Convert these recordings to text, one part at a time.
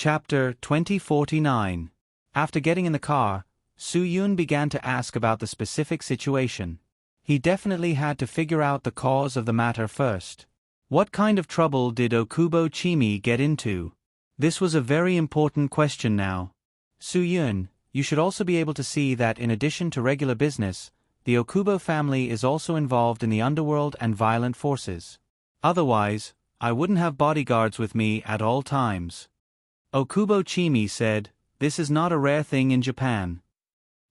Chapter 2049. After getting in the car, Soo-yoon began to ask about the specific situation. He definitely had to figure out the cause of the matter first. What kind of trouble did Okubo Chimi get into? This was a very important question now. Soo-yoon, you should also be able to see that in addition to regular business, the Okubo family is also involved in the underworld and violent forces. Otherwise, I wouldn't have bodyguards with me at all times. Okubo Chimi said, "This is not a rare thing in Japan."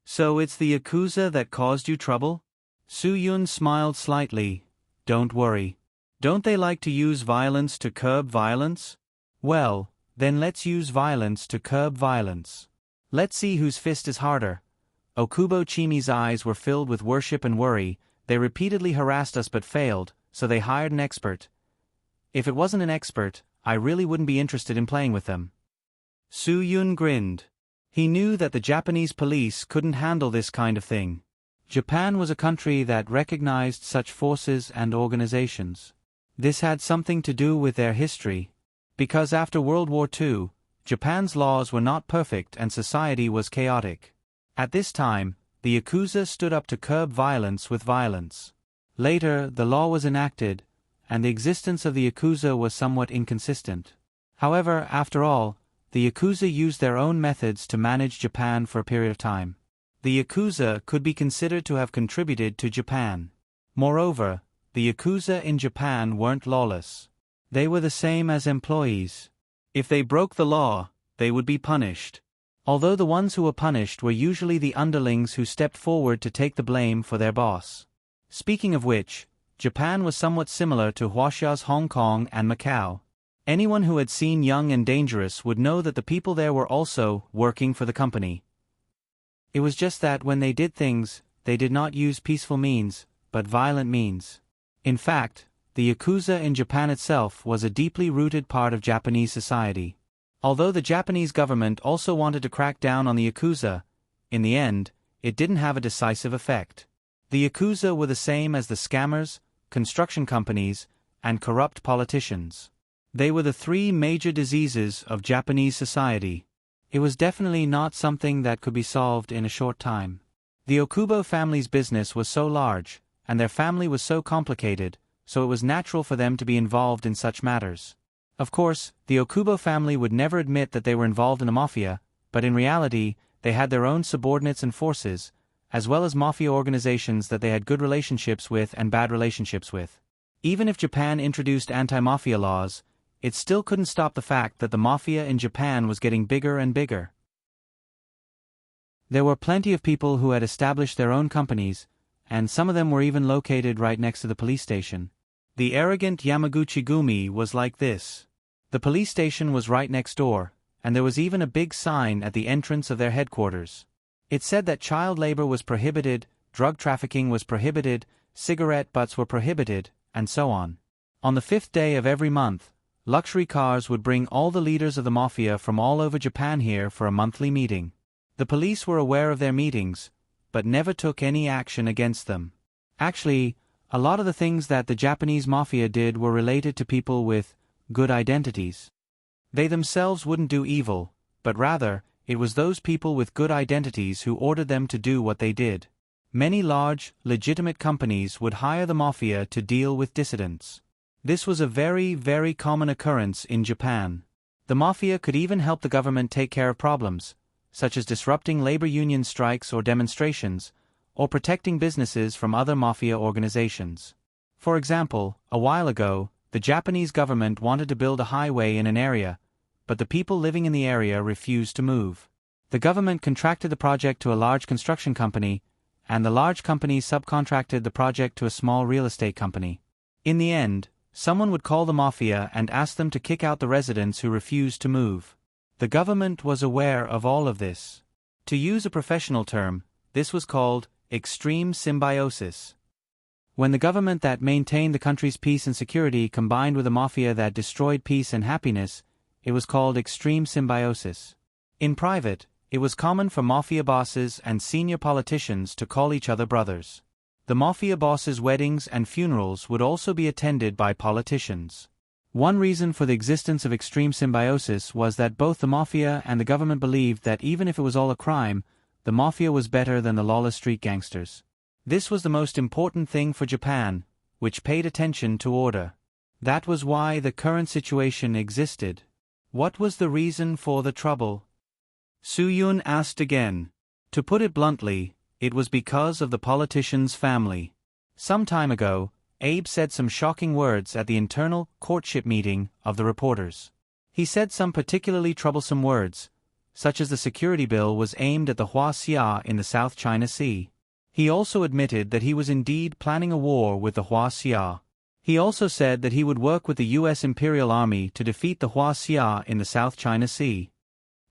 "So it's the Yakuza that caused you trouble?" Soo-yoon smiled slightly. "Don't worry. Don't they like to use violence to curb violence? Well, then let's use violence to curb violence. Let's see whose fist is harder." Okubo Chimi's eyes were filled with worship and worry. They repeatedly harassed us but failed, so they hired an expert. If it wasn't an expert, I really wouldn't be interested in playing with them. Soo-yoon grinned. He knew that the Japanese police couldn't handle this kind of thing. Japan was a country that recognized such forces and organizations. This had something to do with their history. Because after World War II, Japan's laws were not perfect and society was chaotic. At this time, the Yakuza stood up to curb violence with violence. Later, the law was enacted, and the existence of the Yakuza was somewhat inconsistent. However, after all, the Yakuza used their own methods to manage Japan for a period of time. The Yakuza could be considered to have contributed to Japan. Moreover, the Yakuza in Japan weren't lawless. They were the same as employees. If they broke the law, they would be punished. Although the ones who were punished were usually the underlings who stepped forward to take the blame for their boss. Speaking of which, Japan was somewhat similar to Huaxia's Hong Kong and Macau. Anyone who had seen Young and Dangerous would know that the people there were also working for the company. It was just that when they did things, they did not use peaceful means, but violent means. In fact, the Yakuza in Japan itself was a deeply rooted part of Japanese society. Although the Japanese government also wanted to crack down on the Yakuza, in the end, it didn't have a decisive effect. The Yakuza were the same as the scammers, construction companies, and corrupt politicians. They were the three major diseases of Japanese society. It was definitely not something that could be solved in a short time. The Okubo family's business was so large, and their family was so complicated, so it was natural for them to be involved in such matters. Of course, the Okubo family would never admit that they were involved in a mafia, but in reality, they had their own subordinates and forces, as well as mafia organizations that they had good relationships with and bad relationships with. Even if Japan introduced anti-mafia laws, it still couldn't stop the fact that the mafia in Japan was getting bigger and bigger. There were plenty of people who had established their own companies, and some of them were even located right next to the police station. The arrogant Yamaguchi-gumi was like this. The police station was right next door, and there was even a big sign at the entrance of their headquarters. It said that child labor was prohibited, drug trafficking was prohibited, cigarette butts were prohibited, and so on. On the 5th day of every month, luxury cars would bring all the leaders of the mafia from all over Japan here for a monthly meeting. The police were aware of their meetings, but never took any action against them. Actually, a lot of the things that the Japanese mafia did were related to people with good identities. They themselves wouldn't do evil, but rather, it was those people with good identities who ordered them to do what they did. Many large, legitimate companies would hire the mafia to deal with dissidents. This was a very, very common occurrence in Japan. The mafia could even help the government take care of problems, such as disrupting labor union strikes or demonstrations, or protecting businesses from other mafia organizations. For example, a while ago, the Japanese government wanted to build a highway in an area, but the people living in the area refused to move. The government contracted the project to a large construction company, and the large company subcontracted the project to a small real estate company. In the end, someone would call the mafia and ask them to kick out the residents who refused to move. The government was aware of all of this. To use a professional term, this was called extreme symbiosis. When the government that maintained the country's peace and security combined with a mafia that destroyed peace and happiness, it was called extreme symbiosis. In private, it was common for mafia bosses and senior politicians to call each other brothers. The mafia bosses' weddings and funerals would also be attended by politicians. One reason for the existence of extreme symbiosis was that both the mafia and the government believed that even if it was all a crime, the mafia was better than the lawless street gangsters. This was the most important thing for Japan, which paid attention to order. That was why the current situation existed. What was the reason for the trouble? Soo-yoon asked again. To put it bluntly, it was because of the politician's family. Some time ago, Abe said some shocking words at the internal courtship meeting of the reporters. He said some particularly troublesome words, such as the security bill was aimed at the Hua-Xia in the South China Sea. He also admitted that he was indeed planning a war with the Hua-Xia. He also said that he would work with the U.S. Imperial Army to defeat the Hua-Xia in the South China Sea.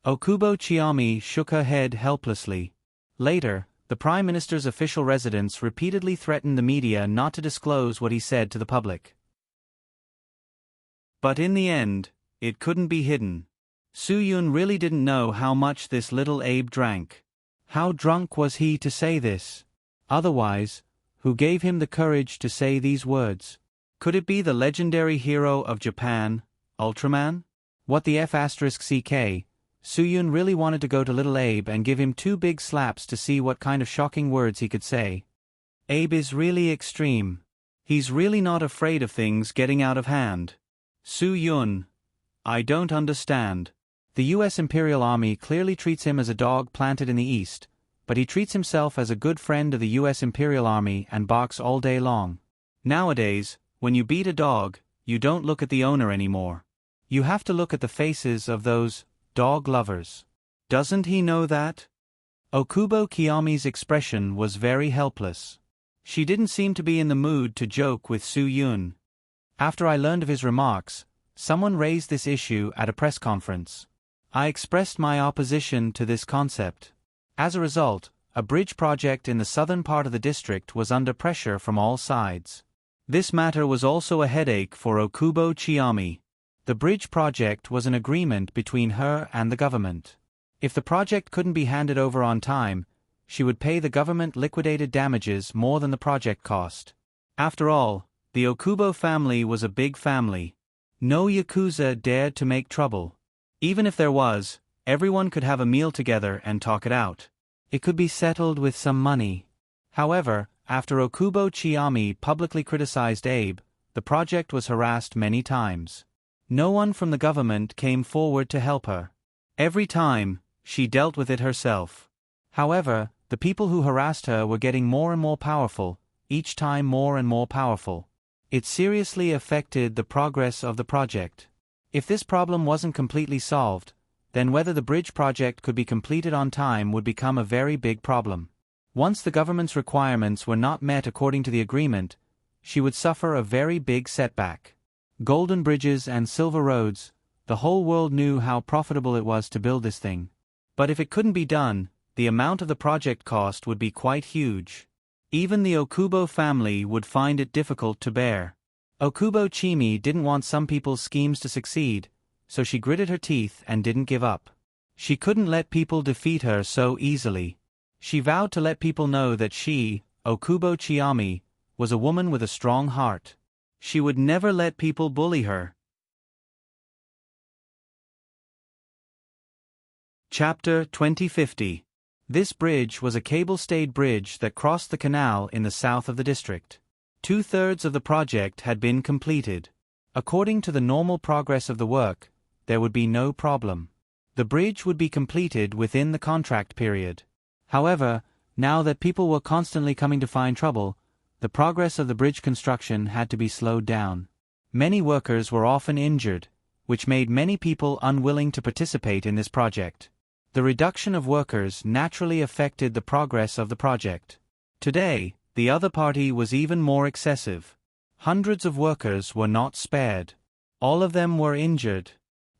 Okubo Chiyomi shook her head helplessly. Later, the Prime Minister's official residence repeatedly threatened the media not to disclose what he said to the public. But in the end, it couldn't be hidden. Soo-yoon really didn't know how much this little Abe drank. How drunk was he to say this? Otherwise, who gave him the courage to say these words? Could it be the legendary hero of Japan, Ultraman? What the F***ck? Soo-yoon really wanted to go to little Abe and give him 2 big slaps to see what kind of shocking words he could say. Abe is really extreme. He's really not afraid of things getting out of hand. Soo-yoon, I don't understand. The U.S. Imperial Army clearly treats him as a dog planted in the East, but he treats himself as a good friend of the U.S. Imperial Army and barks all day long. Nowadays, when you beat a dog, you don't look at the owner anymore. You have to look at the faces of those dog lovers. Doesn't he know that? Okubo Kiyomi's expression was very helpless. She didn't seem to be in the mood to joke with Soo-yoon. After I learned of his remarks, someone raised this issue at a press conference. I expressed my opposition to this concept. As a result, a bridge project in the southern part of the district was under pressure from all sides. This matter was also a headache for Okubo Chiyomi. The bridge project was an agreement between her and the government. If the project couldn't be handed over on time, she would pay the government liquidated damages more than the project cost. After all, the Okubo family was a big family. No Yakuza dared to make trouble. Even if there was, everyone could have a meal together and talk it out. It could be settled with some money. However, after Okubo Chiyomi publicly criticized Abe, the project was harassed many times. No one from the government came forward to help her. Every time, she dealt with it herself. However, the people who harassed her were getting more and more powerful, each time more and more powerful. It seriously affected the progress of the project. If this problem wasn't completely solved, then whether the bridge project could be completed on time would become a very big problem. Once the government's requirements were not met according to the agreement, she would suffer a very big setback. Golden bridges and silver roads, the whole world knew how profitable it was to build this thing. But if it couldn't be done, the amount of the project cost would be quite huge. Even the Okubo family would find it difficult to bear. Okubo Chiyomi didn't want some people's schemes to succeed, so she gritted her teeth and didn't give up. She couldn't let people defeat her so easily. She vowed to let people know that she, Okubo Chiyomi, was a woman with a strong heart. She would never let people bully her. Chapter 2050. This bridge was a cable-stayed bridge that crossed the canal in the south of the district. 2/3 of the project had been completed. According to the normal progress of the work, there would be no problem. The bridge would be completed within the contract period. However, now that people were constantly coming to find trouble, the progress of the bridge construction had to be slowed down. Many workers were often injured, which made many people unwilling to participate in this project. The reduction of workers naturally affected the progress of the project. Today, the other party was even more excessive. Hundreds of workers were not spared. All of them were injured.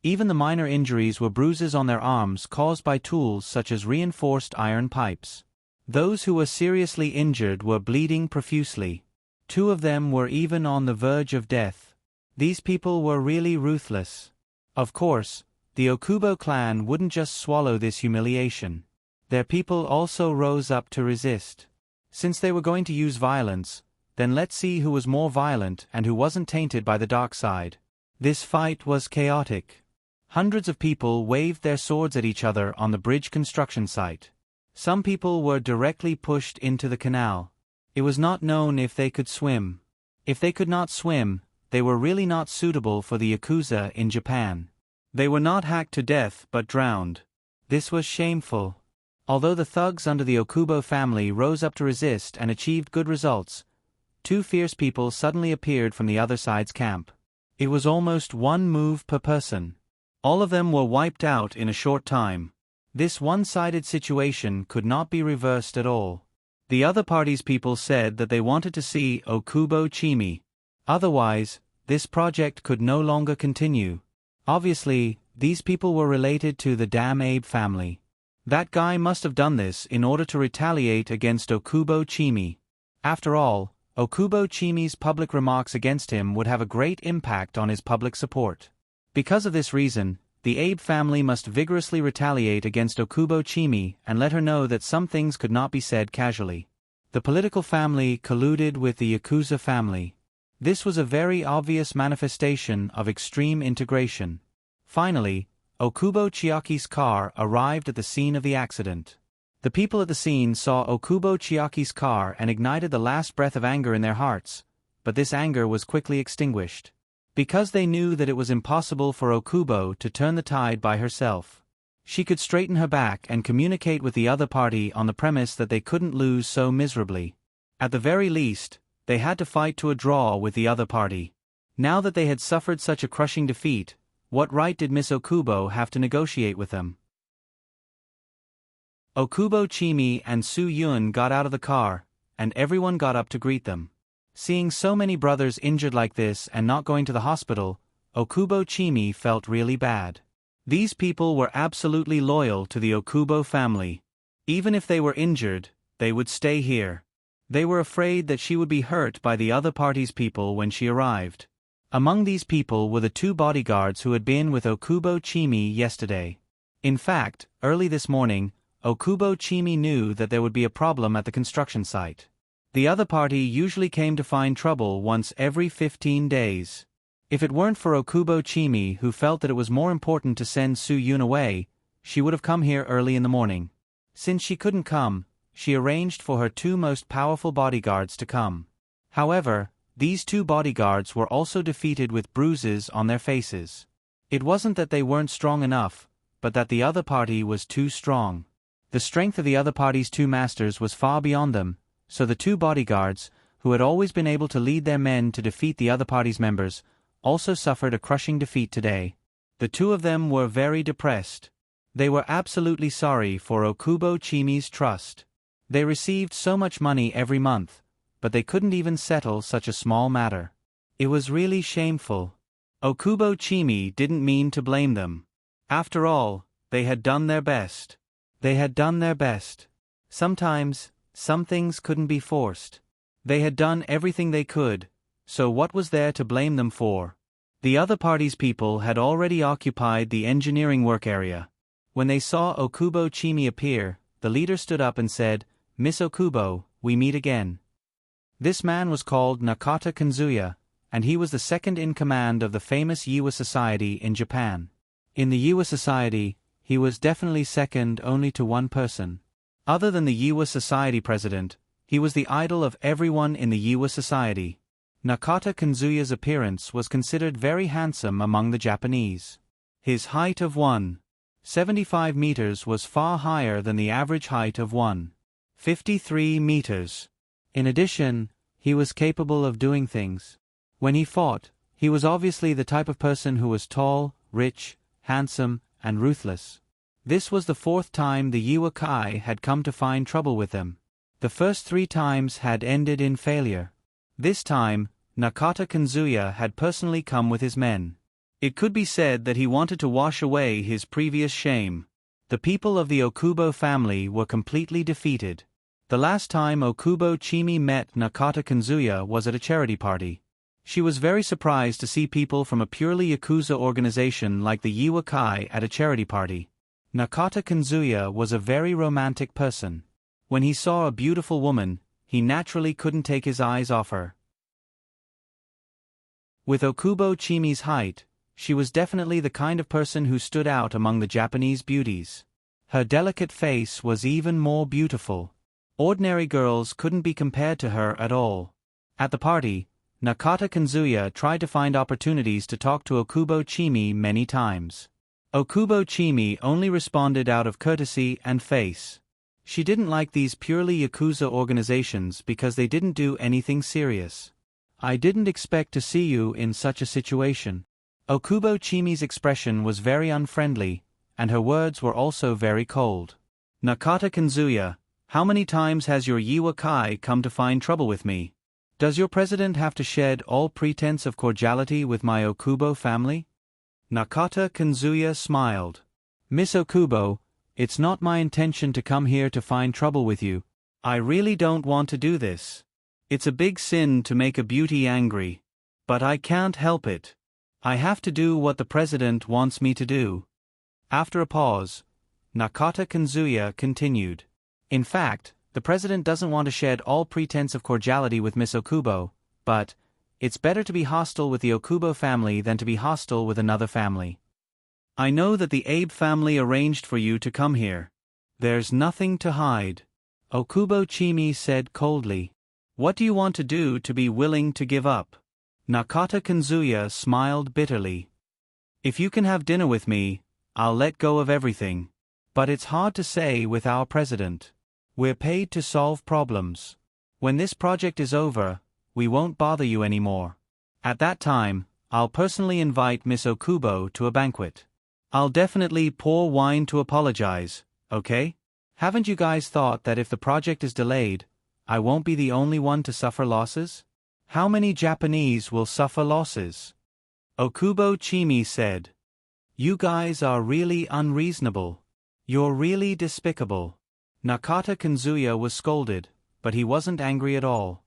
Even the minor injuries were bruises on their arms caused by tools such as reinforced iron pipes. Those who were seriously injured were bleeding profusely. 2 of them were even on the verge of death. These people were really ruthless. Of course, the Okubo clan wouldn't just swallow this humiliation. Their people also rose up to resist. Since they were going to use violence, then let's see who was more violent and who wasn't tainted by the dark side. This fight was chaotic. Hundreds of people waved their swords at each other on the bridge construction site. Some people were directly pushed into the canal. It was not known if they could swim. If they could not swim, they were really not suitable for the Yakuza in Japan. They were not hacked to death but drowned. This was shameful. Although the thugs under the Okubo family rose up to resist and achieved good results, two fierce people suddenly appeared from the other side's camp. It was almost one move per person. All of them were wiped out in a short time. This one-sided situation could not be reversed at all. The other party's people said that they wanted to see Okubo Chimi. Otherwise, this project could no longer continue. Obviously, these people were related to the damn Abe family. That guy must have done this in order to retaliate against Okubo Chimi. After all, Okubo Chimi's public remarks against him would have a great impact on his public support. Because of this reason, the Abe family must vigorously retaliate against Okubo Chimi and let her know that some things could not be said casually. The political family colluded with the Yakuza family. This was a very obvious manifestation of extreme integration. Finally, Okubo Chiaki's car arrived at the scene of the accident. The people at the scene saw Okubo Chiaki's car and ignited the last breath of anger in their hearts, but this anger was quickly extinguished. Because they knew that it was impossible for Okubo to turn the tide by herself. She could straighten her back and communicate with the other party on the premise that they couldn't lose so miserably. At the very least, they had to fight to a draw with the other party. Now that they had suffered such a crushing defeat, what right did Miss Okubo have to negotiate with them? Okubo Chimi and Su Yun got out of the car, and everyone got up to greet them. Seeing so many brothers injured like this and not going to the hospital, Okubo Chimi felt really bad. These people were absolutely loyal to the Okubo family. Even if they were injured, they would stay here. They were afraid that she would be hurt by the other party's people when she arrived. Among these people were the two bodyguards who had been with Okubo Chimi yesterday. In fact, early this morning, Okubo Chimi knew that there would be a problem at the construction site. The other party usually came to find trouble once every 15 days. If it weren't for Okubo Chimi, who felt that it was more important to send Su Yun away, she would have come here early in the morning. Since she couldn't come, she arranged for her two most powerful bodyguards to come. However, these two bodyguards were also defeated with bruises on their faces. It wasn't that they weren't strong enough, but that the other party was too strong. The strength of the other party's two masters was far beyond them, so the two bodyguards, who had always been able to lead their men to defeat the other party's members, also suffered a crushing defeat today. The two of them were very depressed. They were absolutely sorry for Okubo Chimi's trust. They received so much money every month, but they couldn't even settle such a small matter. It was really shameful. Okubo Chimi didn't mean to blame them. After all, they had done their best. They had done their best. Sometimes, some things couldn't be forced. They had done everything they could, so what was there to blame them for? The other party's people had already occupied the engineering work area. When they saw Okubo Chimi appear, the leader stood up and said, "Miss Okubo, we meet again." This man was called Nakata Kanzuya, and he was the second in command of the famous Yiwa Society in Japan. In the Yiwa Society, he was definitely second only to one person. Other than the Yiwa Society president, he was the idol of everyone in the Yiwa Society. Nakata Kanzuya's appearance was considered very handsome among the Japanese. His height of 1.75 meters was far higher than the average height of 1.53 meters. In addition, he was capable of doing things. When he fought, he was obviously the type of person who was tall, rich, handsome, and ruthless. This was the fourth time the Yiwa Kai had come to find trouble with him. The first 3 times had ended in failure. This time, Nakata Kanzuya had personally come with his men. It could be said that he wanted to wash away his previous shame. The people of the Okubo family were completely defeated. The last time Okubo Chimi met Nakata Kanzuya was at a charity party. She was very surprised to see people from a purely Yakuza organization like the Yiwa Kai at a charity party. Nakata Kanzuya was a very romantic person. When he saw a beautiful woman, he naturally couldn't take his eyes off her. With Okubo Chimi's height, She was definitely the kind of person who stood out among the Japanese beauties. Her delicate face was even more beautiful. Ordinary girls couldn't be compared to her at all. At the party, Nakata Kanzuya tried to find opportunities to talk to Okubo Chimi many times. Okubo Chimi only responded out of courtesy and face. She didn't like these purely Yakuza organizations because they didn't do anything serious. I didn't expect to see you in such a situation. Okubo Chimi's expression was very unfriendly, and her words were also very cold. Nakata Kanzuya, how many times has your Yiwa Kai come to find trouble with me? Does your president have to shed all pretense of cordiality with my Okubo family? Nakata Kanzuya smiled. Miss Okubo, it's not my intention to come here to find trouble with you. I really don't want to do this. It's a big sin to make a beauty angry. But I can't help it. I have to do what the president wants me to do. After a pause, Nakata Kanzuya continued. In fact, the president doesn't want to shed all pretense of cordiality with Miss Okubo, but it's better to be hostile with the Okubo family than to be hostile with another family. I know that the Abe family arranged for you to come here. There's nothing to hide. Okubo Chimi said coldly. What do you want to do to be willing to give up? Nakata Kanzuya smiled bitterly. If you can have dinner with me, I'll let go of everything. But it's hard to say with our president. We're paid to solve problems. When this project is over, we won't bother you anymore. At that time, I'll personally invite Miss Okubo to a banquet. I'll definitely pour wine to apologize, okay? Haven't you guys thought that if the project is delayed, I won't be the only one to suffer losses? How many Japanese will suffer losses? Okubo Chimi said. You guys are really unreasonable. You're really despicable. Nakata Kanzuya was scolded, but he wasn't angry at all.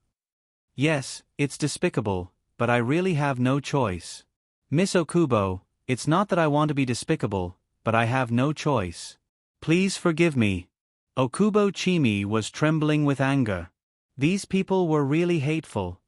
Yes, it's despicable, but I really have no choice. Miss Okubo, it's not that I want to be despicable, but I have no choice. Please forgive me. Okubo Chimi was trembling with anger. These people were really hateful.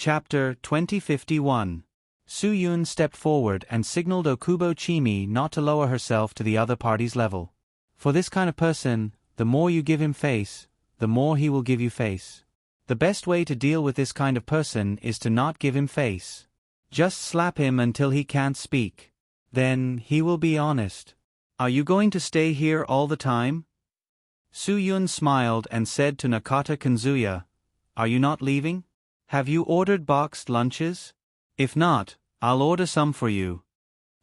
Chapter 2051. Su-yun stepped forward and signaled Okubo Chimi not to lower herself to the other party's level. For this kind of person, the more you give him face, the more he will give you face. The best way to deal with this kind of person is to not give him face. Just slap him until he can't speak. Then he will be honest. Are you going to stay here all the time? Su-yun smiled and said to Nakata Kanzuya, Are you not leaving? Have you ordered boxed lunches? If not, I'll order some for you.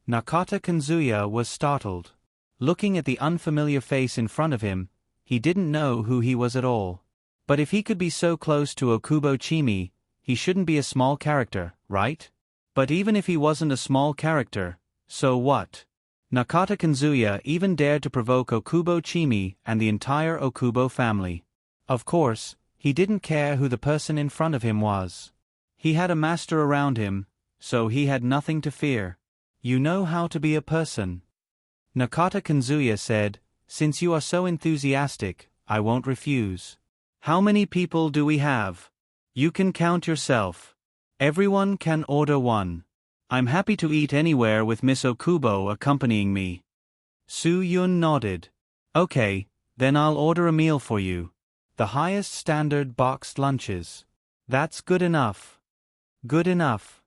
Nakata Kanzuya was startled. Looking at the unfamiliar face in front of him, he didn't know who he was at all. But if he could be so close to Okubo Chimi, he shouldn't be a small character, right? But even if he wasn't a small character, so what? Nakata Kanzuya even dared to provoke Okubo Chimi and the entire Okubo family. Of course, he didn't care who the person in front of him was. He had a master around him, so he had nothing to fear. You know how to be a person. Nakata Kanzuya said, Since you are so enthusiastic, I won't refuse. How many people do we have? You can count yourself. Everyone can order one. I'm happy to eat anywhere with Miss Okubo accompanying me. Su-yun nodded. Okay, then I'll order a meal for you. The highest standard boxed lunches. That's good enough. Good enough.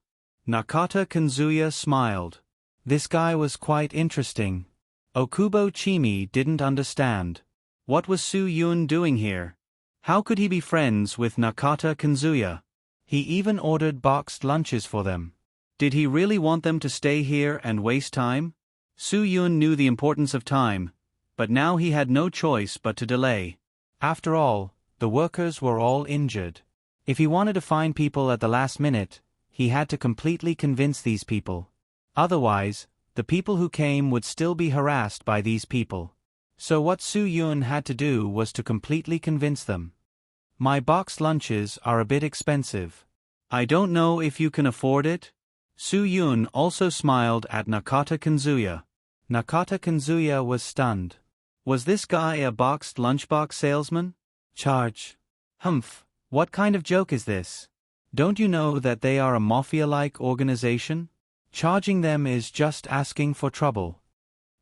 Nakata Kanzuya smiled. This guy was quite interesting. Okubo Chimi didn't understand. What was Su-yun doing here? How could he be friends with Nakata Kanzuya? He even ordered boxed lunches for them. Did he really want them to stay here and waste time? Su-yun knew the importance of time, but now he had no choice but to delay. After all, the workers were all injured. If he wanted to find people at the last minute, he had to completely convince these people. Otherwise, the people who came would still be harassed by these people. So what Su-yun had to do was to completely convince them. My boxed lunches are a bit expensive. I don't know if you can afford it? Su-yun also smiled at Nakata Kanzuya. Nakata Kanzuya was stunned. Was this guy a boxed lunchbox salesman? Charge. Humph, what kind of joke is this? Don't you know that they are a mafia-like organization? Charging them is just asking for trouble.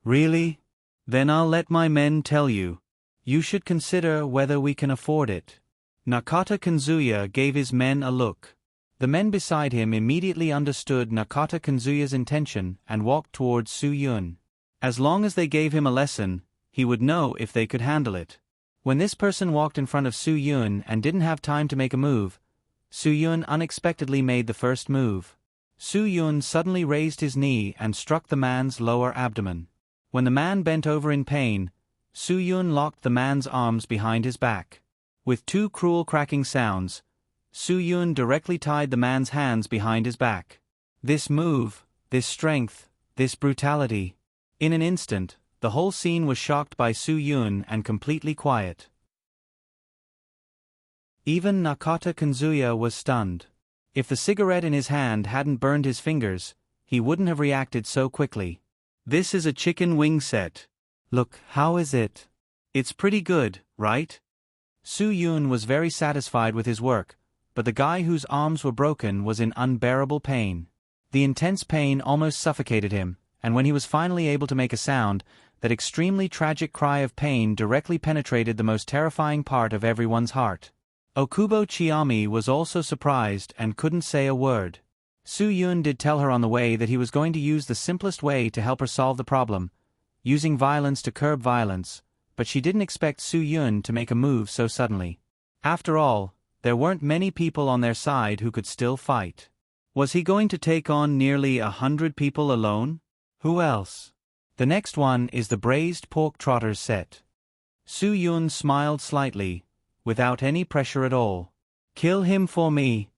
Really? Then I'll let my men tell you. You should consider whether we can afford it." Nakata Kanzuya gave his men a look. The men beside him immediately understood Nakata Kanzuya's intention and walked towards Su-yun. As long as they gave him a lesson, he would know if they could handle it. When this person walked in front of Su-yun and didn't have time to make a move, Su-yun unexpectedly made the first move. Su-yun suddenly raised his knee and struck the man's lower abdomen. When the man bent over in pain, Su-yun locked the man's arms behind his back. With two cruel cracking sounds, Su-yun directly tied the man's hands behind his back. This move, this strength, this brutality. In an instant, the whole scene was shocked by Su-yun and completely quiet. Even Nakata Kanzuya was stunned. If the cigarette in his hand hadn't burned his fingers, he wouldn't have reacted so quickly. "This is a chicken wing set. Look, how is it? It's pretty good, right?" Su-yun was very satisfied with his work, but the guy whose arms were broken was in unbearable pain. The intense pain almost suffocated him, and when he was finally able to make a sound, that extremely tragic cry of pain directly penetrated the most terrifying part of everyone's heart. Okubo Chiyami was also surprised and couldn't say a word. Su-yun did tell her on the way that he was going to use the simplest way to help her solve the problem, using violence to curb violence, but she didn't expect Su-yun to make a move so suddenly. After all, there weren't many people on their side who could still fight. Was he going to take on nearly 100 people alone? Who else? The next one is the braised pork trotters set. Su-yun smiled slightly, without any pressure at all. "Kill him for me."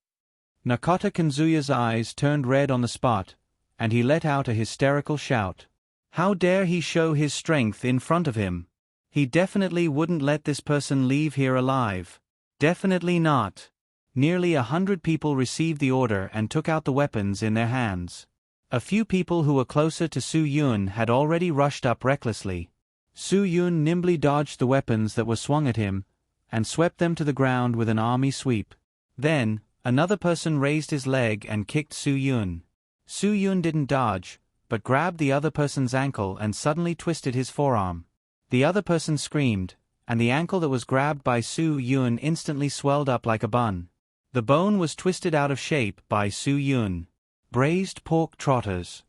Nakata Kanzuya's eyes turned red on the spot, and he let out a hysterical shout. How dare he show his strength in front of him? He definitely wouldn't let this person leave here alive. Definitely not. Nearly 100 people received the order and took out the weapons in their hands. A few people who were closer to Su-yun had already rushed up recklessly. Su-yun nimbly dodged the weapons that were swung at him, and swept them to the ground with an army sweep. Then, another person raised his leg and kicked Su-yun. Su-yun didn't dodge, but grabbed the other person's ankle and suddenly twisted his forearm. The other person screamed, and the ankle that was grabbed by Su-yun instantly swelled up like a bun. The bone was twisted out of shape by Su-yun. Braised pork trotters.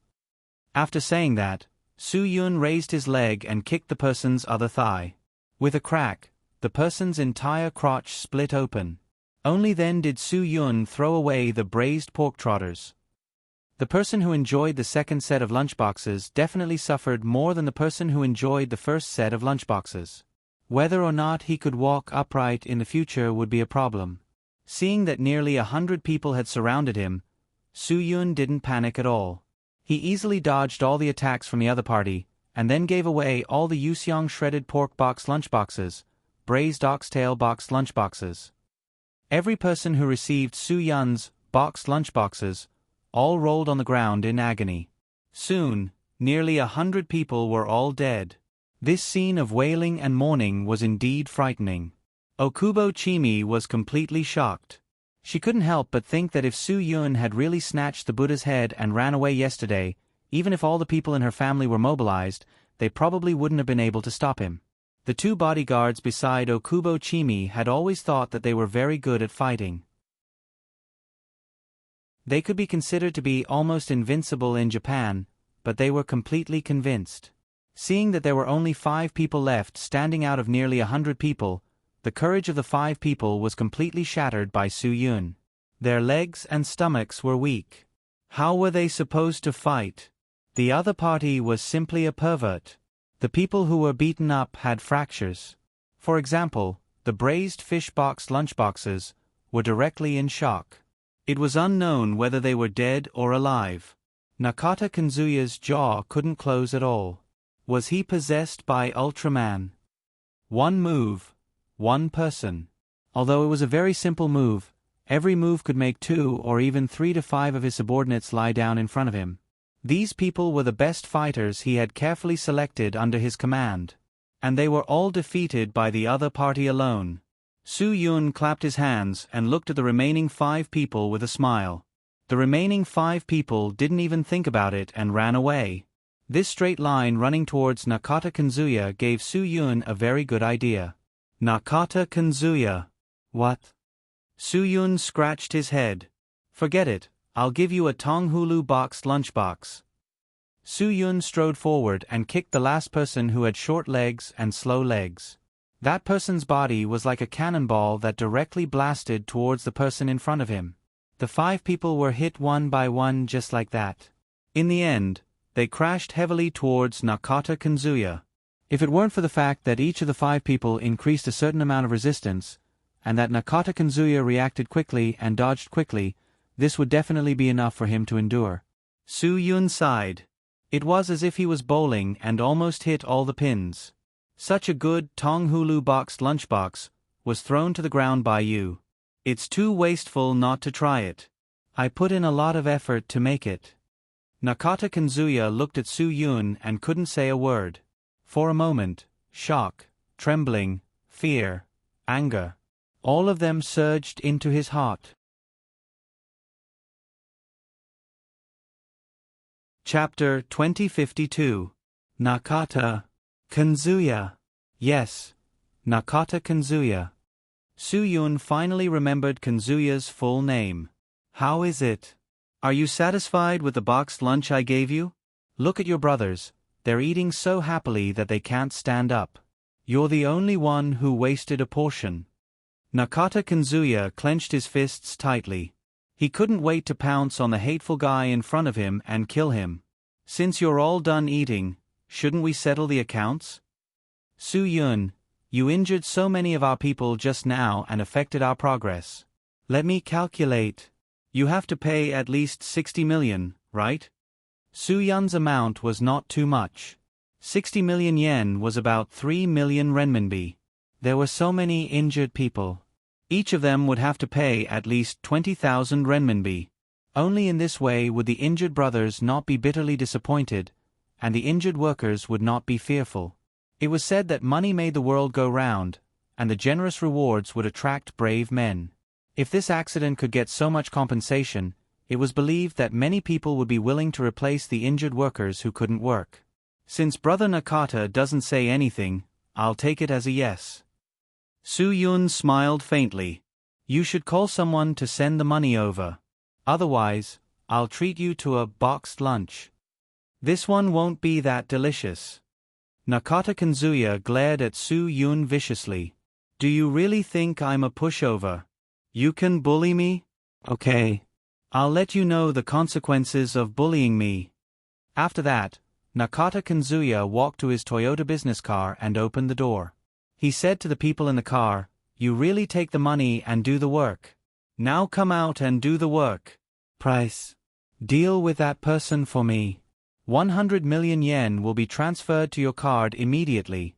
After saying that, Su-yun raised his leg and kicked the person's other thigh. With a crack, the person's entire crotch split open. Only then did Su-yun throw away the braised pork trotters. The person who enjoyed the second set of lunchboxes definitely suffered more than the person who enjoyed the first set of lunchboxes. Whether or not he could walk upright in the future would be a problem. Seeing that nearly 100 people had surrounded him, Su-yun didn't panic at all. He easily dodged all the attacks from the other party, and then gave away all the Yuseong shredded pork box lunchboxes, braised oxtail box lunchboxes. Every person who received Su-yun's boxed lunchboxes all rolled on the ground in agony. Soon, nearly 100 people were all dead. This scene of wailing and mourning was indeed frightening. Okubo Chimi was completely shocked. She couldn't help but think that if Su-yun had really snatched the Buddha's head and ran away yesterday, even if all the people in her family were mobilized, they probably wouldn't have been able to stop him. The two bodyguards beside Okubo Chimi had always thought that they were very good at fighting. They could be considered to be almost invincible in Japan, but they were completely convinced. Seeing that there were only 5 people left standing out of nearly 100 people, the courage of the 5 people was completely shattered by Su-yun. Their legs and stomachs were weak. How were they supposed to fight? The other party was simply a pervert. The people who were beaten up had fractures. For example, the braised fish box lunchboxes were directly in shock. It was unknown whether they were dead or alive. Nakata Kanzuya's jaw couldn't close at all. Was he possessed by Ultraman? One move, one person. Although it was a very simple move, every move could make 2 or even 3 to 5 of his subordinates lie down in front of him. These people were the best fighters he had carefully selected under his command. And they were all defeated by the other party alone. Su-yun clapped his hands and looked at the remaining 5 people with a smile. The remaining 5 people didn't even think about it and ran away. This straight line running towards Nakata Kanzuya gave Su-yun a very good idea. Nakata Kanzuya. What? Su-yun scratched his head. Forget it, I'll give you a Tonghulu boxed lunchbox. Su-yun strode forward and kicked the last person who had short legs and slow legs. That person's body was like a cannonball that directly blasted towards the person in front of him. The 5 people were hit one by one just like that. In the end, they crashed heavily towards Nakata Kanzuya. If it weren't for the fact that each of the 5 people increased a certain amount of resistance, and that Nakata Kanzuya reacted quickly and dodged quickly, this would definitely be enough for him to endure. Su-yun sighed. It was as if he was bowling and almost hit all the pins. Such a good Tonghulu boxed lunchbox was thrown to the ground by you. It's too wasteful not to try it. I put in a lot of effort to make it. Nakata Kanzuya looked at Su-yun and couldn't say a word. For a moment, shock, trembling, fear, anger, all of them surged into his heart. Chapter 2052. Nakata Kanzuya. Yes, Nakata Kanzuya. Su-yun finally remembered Kanzuya's full name. How is it? Are you satisfied with the boxed lunch I gave you? Look at your brothers, they're eating so happily that they can't stand up. You're the only one who wasted a portion. Nakata Kanzuya clenched his fists tightly. He couldn't wait to pounce on the hateful guy in front of him and kill him. Since you're all done eating, shouldn't we settle the accounts? Su-yun, you injured so many of our people just now and affected our progress. Let me calculate. You have to pay at least 60 million, right? Su-yun's amount was not too much. 60 million yen was about 3 million renminbi. There were so many injured people. Each of them would have to pay at least 20,000 renminbi. Only in this way would the injured brothers not be bitterly disappointed, and the injured workers would not be fearful. It was said that money made the world go round, and the generous rewards would attract brave men. If this accident could get so much compensation, it was believed that many people would be willing to replace the injured workers who couldn't work. Since Brother Nakata doesn't say anything, I'll take it as a yes. Su-yun smiled faintly. You should call someone to send the money over. Otherwise, I'll treat you to a boxed lunch. This one won't be that delicious. Nakata Kanzuya glared at Su-yun viciously. Do you really think I'm a pushover? You can bully me? Okay. I'll let you know the consequences of bullying me. After that, Nakata Kanzuya walked to his Toyota business car and opened the door. He said to the people in the car, You really take the money and do the work. Now come out and do the work. Price. Deal with that person for me. 100 million yen will be transferred to your card immediately.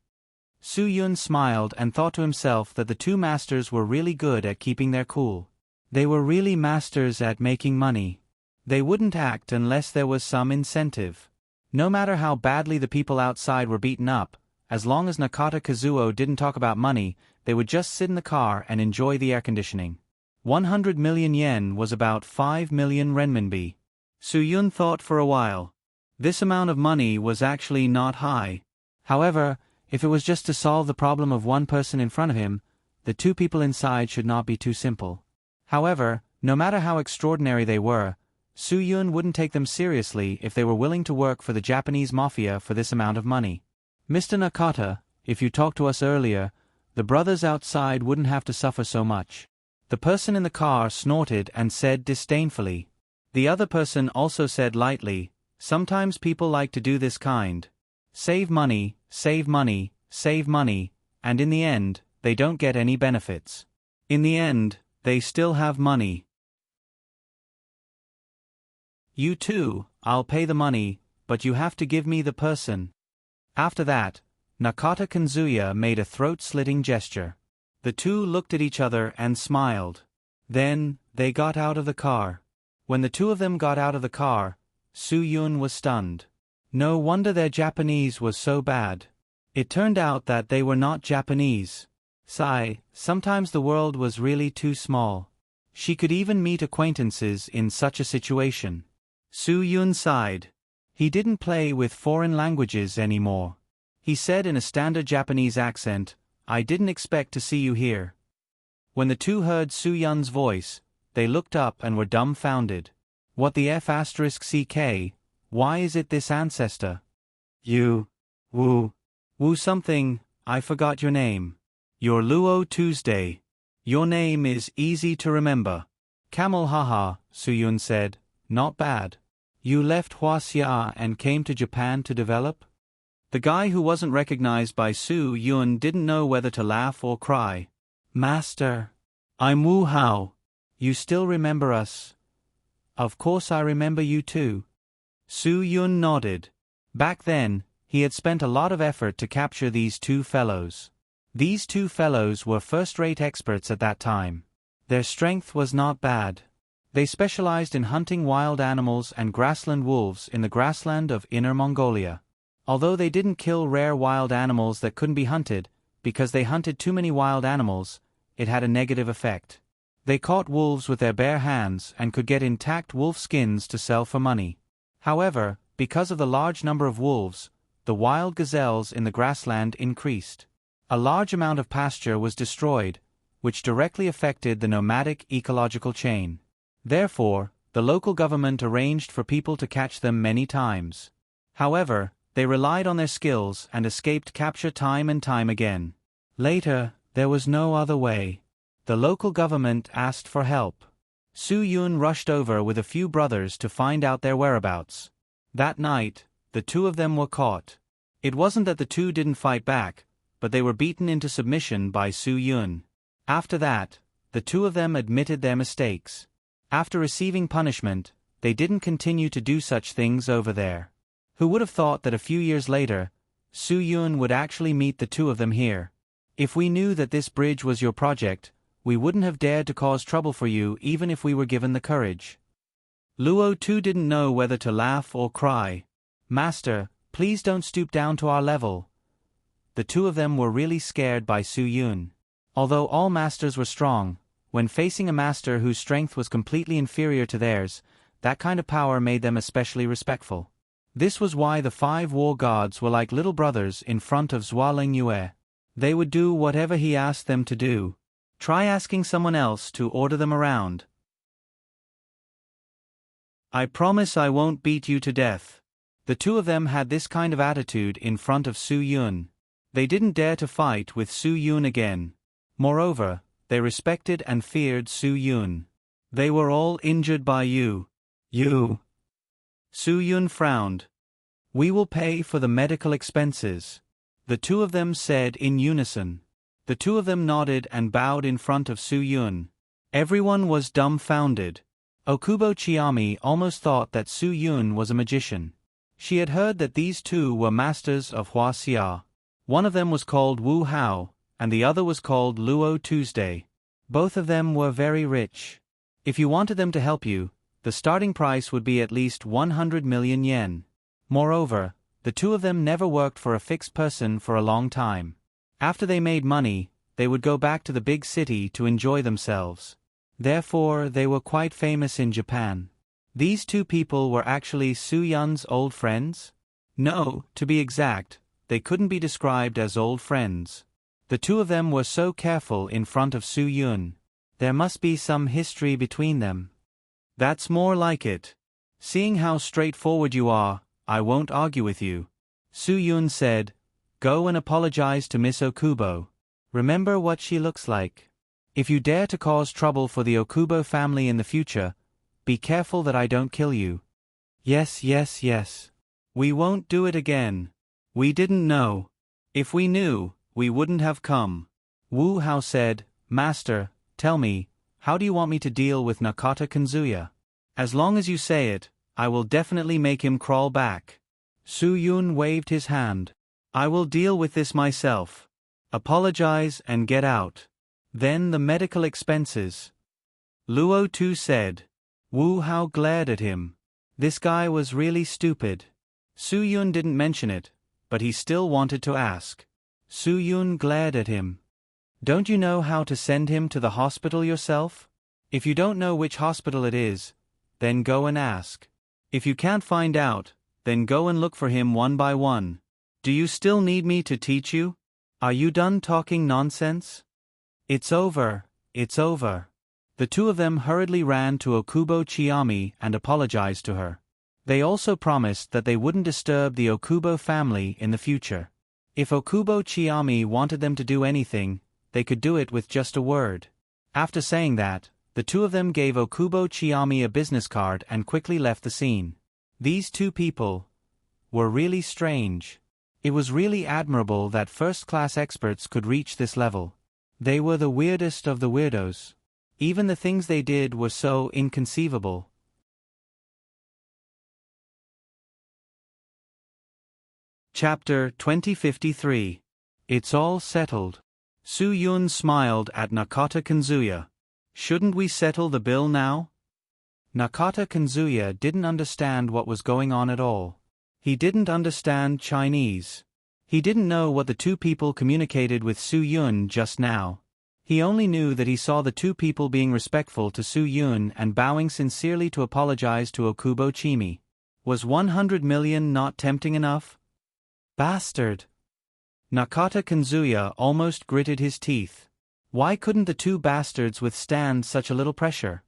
Su-yun smiled and thought to himself that the 2 masters were really good at keeping their cool. They were really masters at making money. They wouldn't act unless there was some incentive. No matter how badly the people outside were beaten up, as long as Nakata Kazuo didn't talk about money, they would just sit in the car and enjoy the air conditioning. 100 million yen was about 5 million renminbi. Su-yun thought for a while. This amount of money was actually not high. However, if it was just to solve the problem of one person in front of him, the 2 people inside should not be too simple. However, no matter how extraordinary they were, Su-yun wouldn't take them seriously if they were willing to work for the Japanese mafia for this amount of money. Mr. Nakata, if you talked to us earlier, the brothers outside wouldn't have to suffer so much. The person in the car snorted and said disdainfully. The other person also said lightly, Sometimes people like to do this kind. Save money, save money, save money, and in the end, they don't get any benefits. In the end, they still have money. You too, I'll pay the money, but you have to give me the person. After that, Nakata Kanzuya made a throat-slitting gesture. The 2 looked at each other and smiled. Then, they got out of the car. When the 2 of them got out of the car, Su-yun was stunned. No wonder their Japanese was so bad. It turned out that they were not Japanese. Sigh, sometimes the world was really too small. She could even meet acquaintances in such a situation. Su Yun sighed. He didn't play with foreign languages anymore. He said in a standard Japanese accent, "I didn't expect to see you here." When the two heard Su Yun's voice, they looked up and were dumbfounded. What the F***CK? Why is it this ancestor? You. Wu something, I forgot your name. You're Luo Tuesday. Your name is easy to remember. Camel haha, Su Yun said, not bad. You left Huaxia and came to Japan to develop? The guy who wasn't recognized by Su Yun didn't know whether to laugh or cry. Master. I'm Wu Hao. You still remember us? Of course I remember you too. Su Yun nodded. Back then, he had spent a lot of effort to capture these two fellows. These two fellows were first-rate experts at that time. Their strength was not bad. They specialized in hunting wild animals and grassland wolves in the grassland of Inner Mongolia. Although they didn't kill rare wild animals that couldn't be hunted, because they hunted too many wild animals, it had a negative effect. They caught wolves with their bare hands and could get intact wolf skins to sell for money. However, because of the large number of wolves, the wild gazelles in the grassland increased. A large amount of pasture was destroyed, which directly affected the nomadic ecological chain. Therefore, the local government arranged for people to catch them many times. However, they relied on their skills and escaped capture time and time again. Later, there was no other way. The local government asked for help. Su Yun rushed over with a few brothers to find out their whereabouts. That night, the two of them were caught. It wasn't that the two didn't fight back, but they were beaten into submission by Su Yun. After that, the two of them admitted their mistakes. After receiving punishment, they didn't continue to do such things over there. Who would have thought that a few years later, Su Yun would actually meet the two of them here? If we knew that this bridge was your project, we wouldn't have dared to cause trouble for you even if we were given the courage. Luo too didn't know whether to laugh or cry. Master, please don't stoop down to our level. The two of them were really scared by Su Yun. Although all masters were strong, when facing a master whose strength was completely inferior to theirs, that kind of power made them especially respectful. This was why the 5 war gods were like little brothers in front of Zhuo Lingyue. They would do whatever he asked them to do. Try asking someone else to order them around. I promise I won't beat you to death. The two of them had this kind of attitude in front of Su Yun. They didn't dare to fight with Su Yun again. Moreover, they respected and feared Su Yun. They were all injured by you. You. Su Yun frowned. We will pay for the medical expenses. The two of them said in unison. The two of them nodded and bowed in front of Su Yun. Everyone was dumbfounded. Okubo Chiami almost thought that Su Yun was a magician. She had heard that these two were masters of Huaxia. One of them was called Wu Hao, and the other was called Luo Tuesday. Both of them were very rich. If you wanted them to help you, the starting price would be at least 100 million yen. Moreover, the two of them never worked for a fixed person for a long time. After they made money, they would go back to the big city to enjoy themselves. Therefore, they were quite famous in Japan. These two people were actually Su Yun's old friends? No, to be exact, they couldn't be described as old friends. The two of them were so careful in front of Su Yun. There must be some history between them. That's more like it. Seeing how straightforward you are, I won't argue with you. Su Yun said, Go and apologize to Miss Okubo. Remember what she looks like. If you dare to cause trouble for the Okubo family in the future, be careful that I don't kill you. Yes. We won't do it again. We didn't know. If we knew, we wouldn't have come. Wu Hao said, Master, tell me, how do you want me to deal with Nakata Kanzuya? As long as you say it, I will definitely make him crawl back. Su Yun waved his hand. I will deal with this myself. Apologize and get out. Then the medical expenses. Luo Tu said. Wu Hao glared at him. This guy was really stupid. Su Yun didn't mention it, but he still wanted to ask. Su Yun glared at him. Don't you know how to send him to the hospital yourself? If you don't know which hospital it is, then go and ask. If you can't find out, then go and look for him one by one. Do you still need me to teach you? Are you done talking nonsense? It's over, it's over. The two of them hurriedly ran to Okubo Chiyami and apologized to her. They also promised that they wouldn't disturb the Okubo family in the future. If Okubo Chiyami wanted them to do anything, they could do it with just a word. After saying that, the two of them gave Okubo Chiyami a business card and quickly left the scene. These two people were really strange. It was really admirable that first-class experts could reach this level. They were the weirdest of the weirdos. Even the things they did were so inconceivable. Chapter 2053. It's all settled. Su-yun smiled at Nakata Kanzuya. Shouldn't we settle the bill now? Nakata Kanzuya didn't understand what was going on at all. He didn't understand Chinese. He didn't know what the two people communicated with Su-yun just now. He only knew that he saw the two people being respectful to Su-yun and bowing sincerely to apologize to Okubo Chimi. Was 100 million not tempting enough? Bastard! Nakata Kanzuya almost gritted his teeth. Why couldn't the two bastards withstand such a little pressure?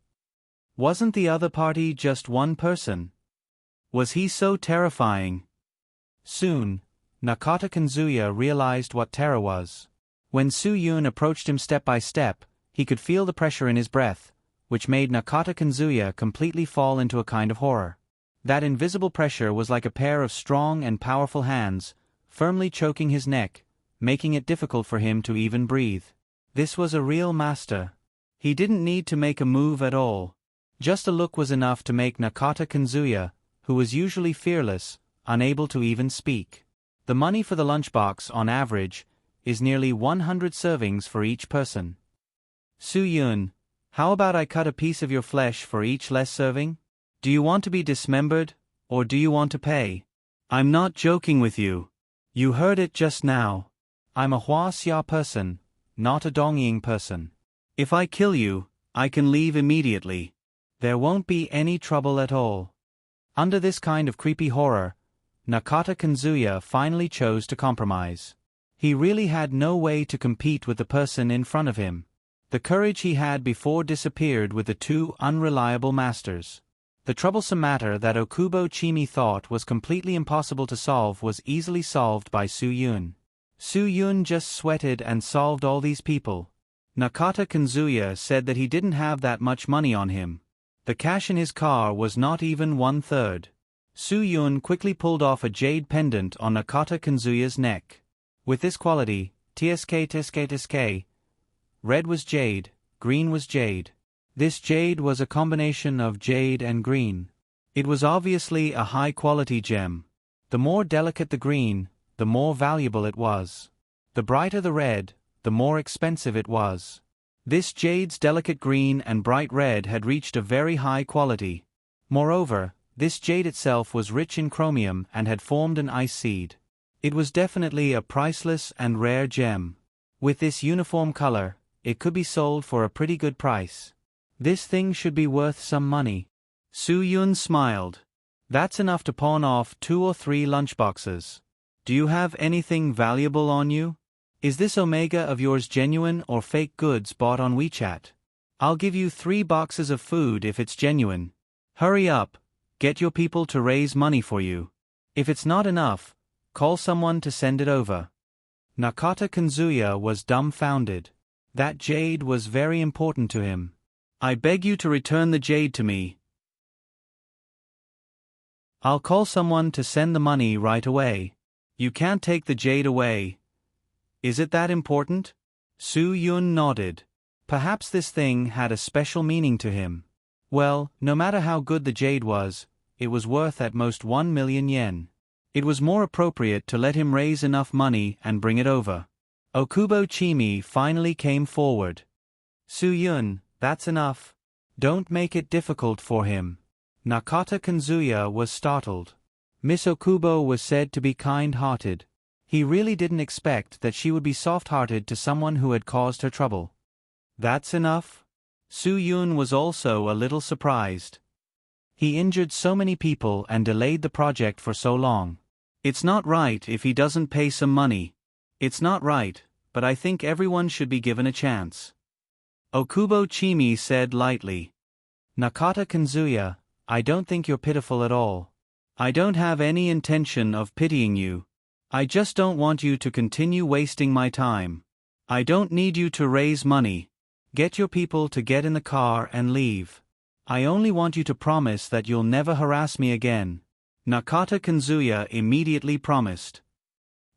Wasn't the other party just one person? Was he so terrifying? Soon, Nakata Kanzuya realized what terror was. When Su-yun approached him step by step, he could feel the pressure in his breath, which made Nakata Kanzuya completely fall into a kind of horror. That invisible pressure was like a pair of strong and powerful hands, firmly choking his neck, making it difficult for him to even breathe. This was a real master. He didn't need to make a move at all. Just a look was enough to make Nakata Kanzuya, who was usually fearless, unable to even speak. The money for the lunchbox, on average, is nearly 100 servings for each person. Su-yun, how about I cut a piece of your flesh for each less serving? Do you want to be dismembered, or do you want to pay? I'm not joking with you. You heard it just now. I'm a Hua Xia person, not a Dongying person. If I kill you, I can leave immediately. There won't be any trouble at all. Under this kind of creepy horror, Nakata Kanzuya finally chose to compromise. He really had no way to compete with the person in front of him. The courage he had before disappeared with the two unreliable masters. The troublesome matter that Okubo Chimi thought was completely impossible to solve was easily solved by Su-yun. Su-yun just sweated and solved all these people. Nakata Kanzuya said that he didn't have that much money on him. The cash in his car was not even 1/3. Su-yun quickly pulled off a jade pendant on Nakata Kanzuya's neck. With this quality, tsk, red was jade, green was jade. This jade was a combination of jade and green. It was obviously a high-quality gem. The more delicate the green, the more valuable it was. The brighter the red, the more expensive it was. This jade's delicate green and bright red had reached a very high quality. Moreover, this jade itself was rich in chromium and had formed an ice seed. It was definitely a priceless and rare gem. With this uniform color, it could be sold for a pretty good price. This thing should be worth some money. Su-yun smiled. That's enough to pawn off 2 or 3 lunchboxes. Do you have anything valuable on you? Is this Omega of yours genuine or fake goods bought on WeChat? I'll give you 3 boxes of food if it's genuine. Hurry up, get your people to raise money for you. If it's not enough, call someone to send it over. Nakata Kanzuya was dumbfounded. That jade was very important to him. I beg you to return the jade to me. I'll call someone to send the money right away. You can't take the jade away. Is it that important? Su-yun nodded. Perhaps this thing had a special meaning to him. Well, no matter how good the jade was, it was worth at most 1 million yen. It was more appropriate to let him raise enough money and bring it over. Okubo Chimi finally came forward. Su-yun, that's enough. Don't make it difficult for him. Nakata Kanzuya was startled. Miss Okubo was said to be kind-hearted. He really didn't expect that she would be soft-hearted to someone who had caused her trouble. That's enough? Soo-yoon was also a little surprised. He injured so many people and delayed the project for so long. It's not right if he doesn't pay some money. It's not right, but I think everyone should be given a chance. Okubo Chimi said lightly. Nakata Kanzuya, I don't think you're pitiful at all. I don't have any intention of pitying you. I just don't want you to continue wasting my time. I don't need you to raise money. Get your people to get in the car and leave. I only want you to promise that you'll never harass me again. Nakata Kanzuya immediately promised.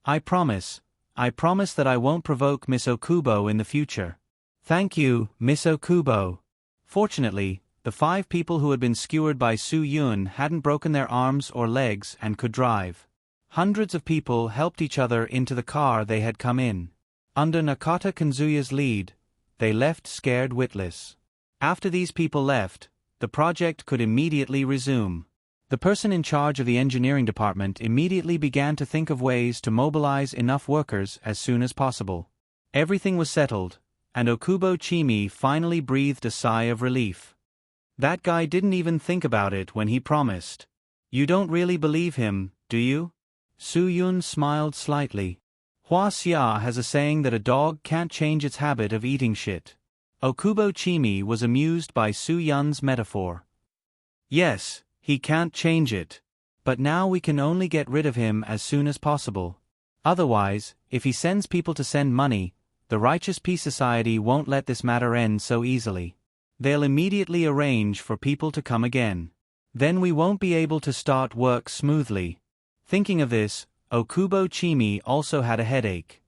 I promise that I won't provoke Miss Okubo in the future. Thank you, Miss Okubo. Fortunately, the 5 people who had been skewered by Soo-yoon hadn't broken their arms or legs and could drive. Hundreds of people helped each other into the car they had come in. Under Nakata Kanzuya's lead, they left scared witless. After these people left, the project could immediately resume. The person in charge of the engineering department immediately began to think of ways to mobilize enough workers as soon as possible. Everything was settled, and Okubo Chimi finally breathed a sigh of relief. That guy didn't even think about it when he promised. You don't really believe him, do you? Soo-yoon smiled slightly. Hua Xia has a saying that a dog can't change its habit of eating shit. Okubo Chimi was amused by Soo-yoon's metaphor. Yes, he can't change it. But now we can only get rid of him as soon as possible. Otherwise, if he sends people to send money, the Righteous Peace Society won't let this matter end so easily. They'll immediately arrange for people to come again. Then we won't be able to start work smoothly. Thinking of this, Okubo Chimi also had a headache.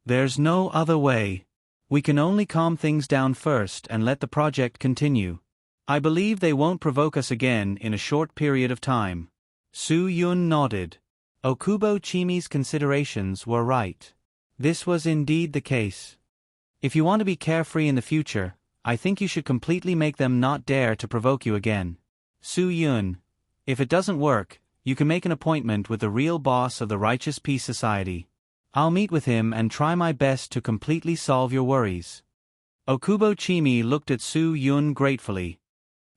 There's no other way. We can only calm things down first and let the project continue. I believe they won't provoke us again in a short period of time. Soo-yoon nodded. Okubo Chimi's considerations were right. This was indeed the case. If you want to be carefree in the future, I think you should completely make them not dare to provoke you again. Soo-yoon, if it doesn't work, you can make an appointment with the real boss of the Righteous Peace Society. I'll meet with him and try my best to completely solve your worries. Okubo Chimi looked at Soo-yoon gratefully.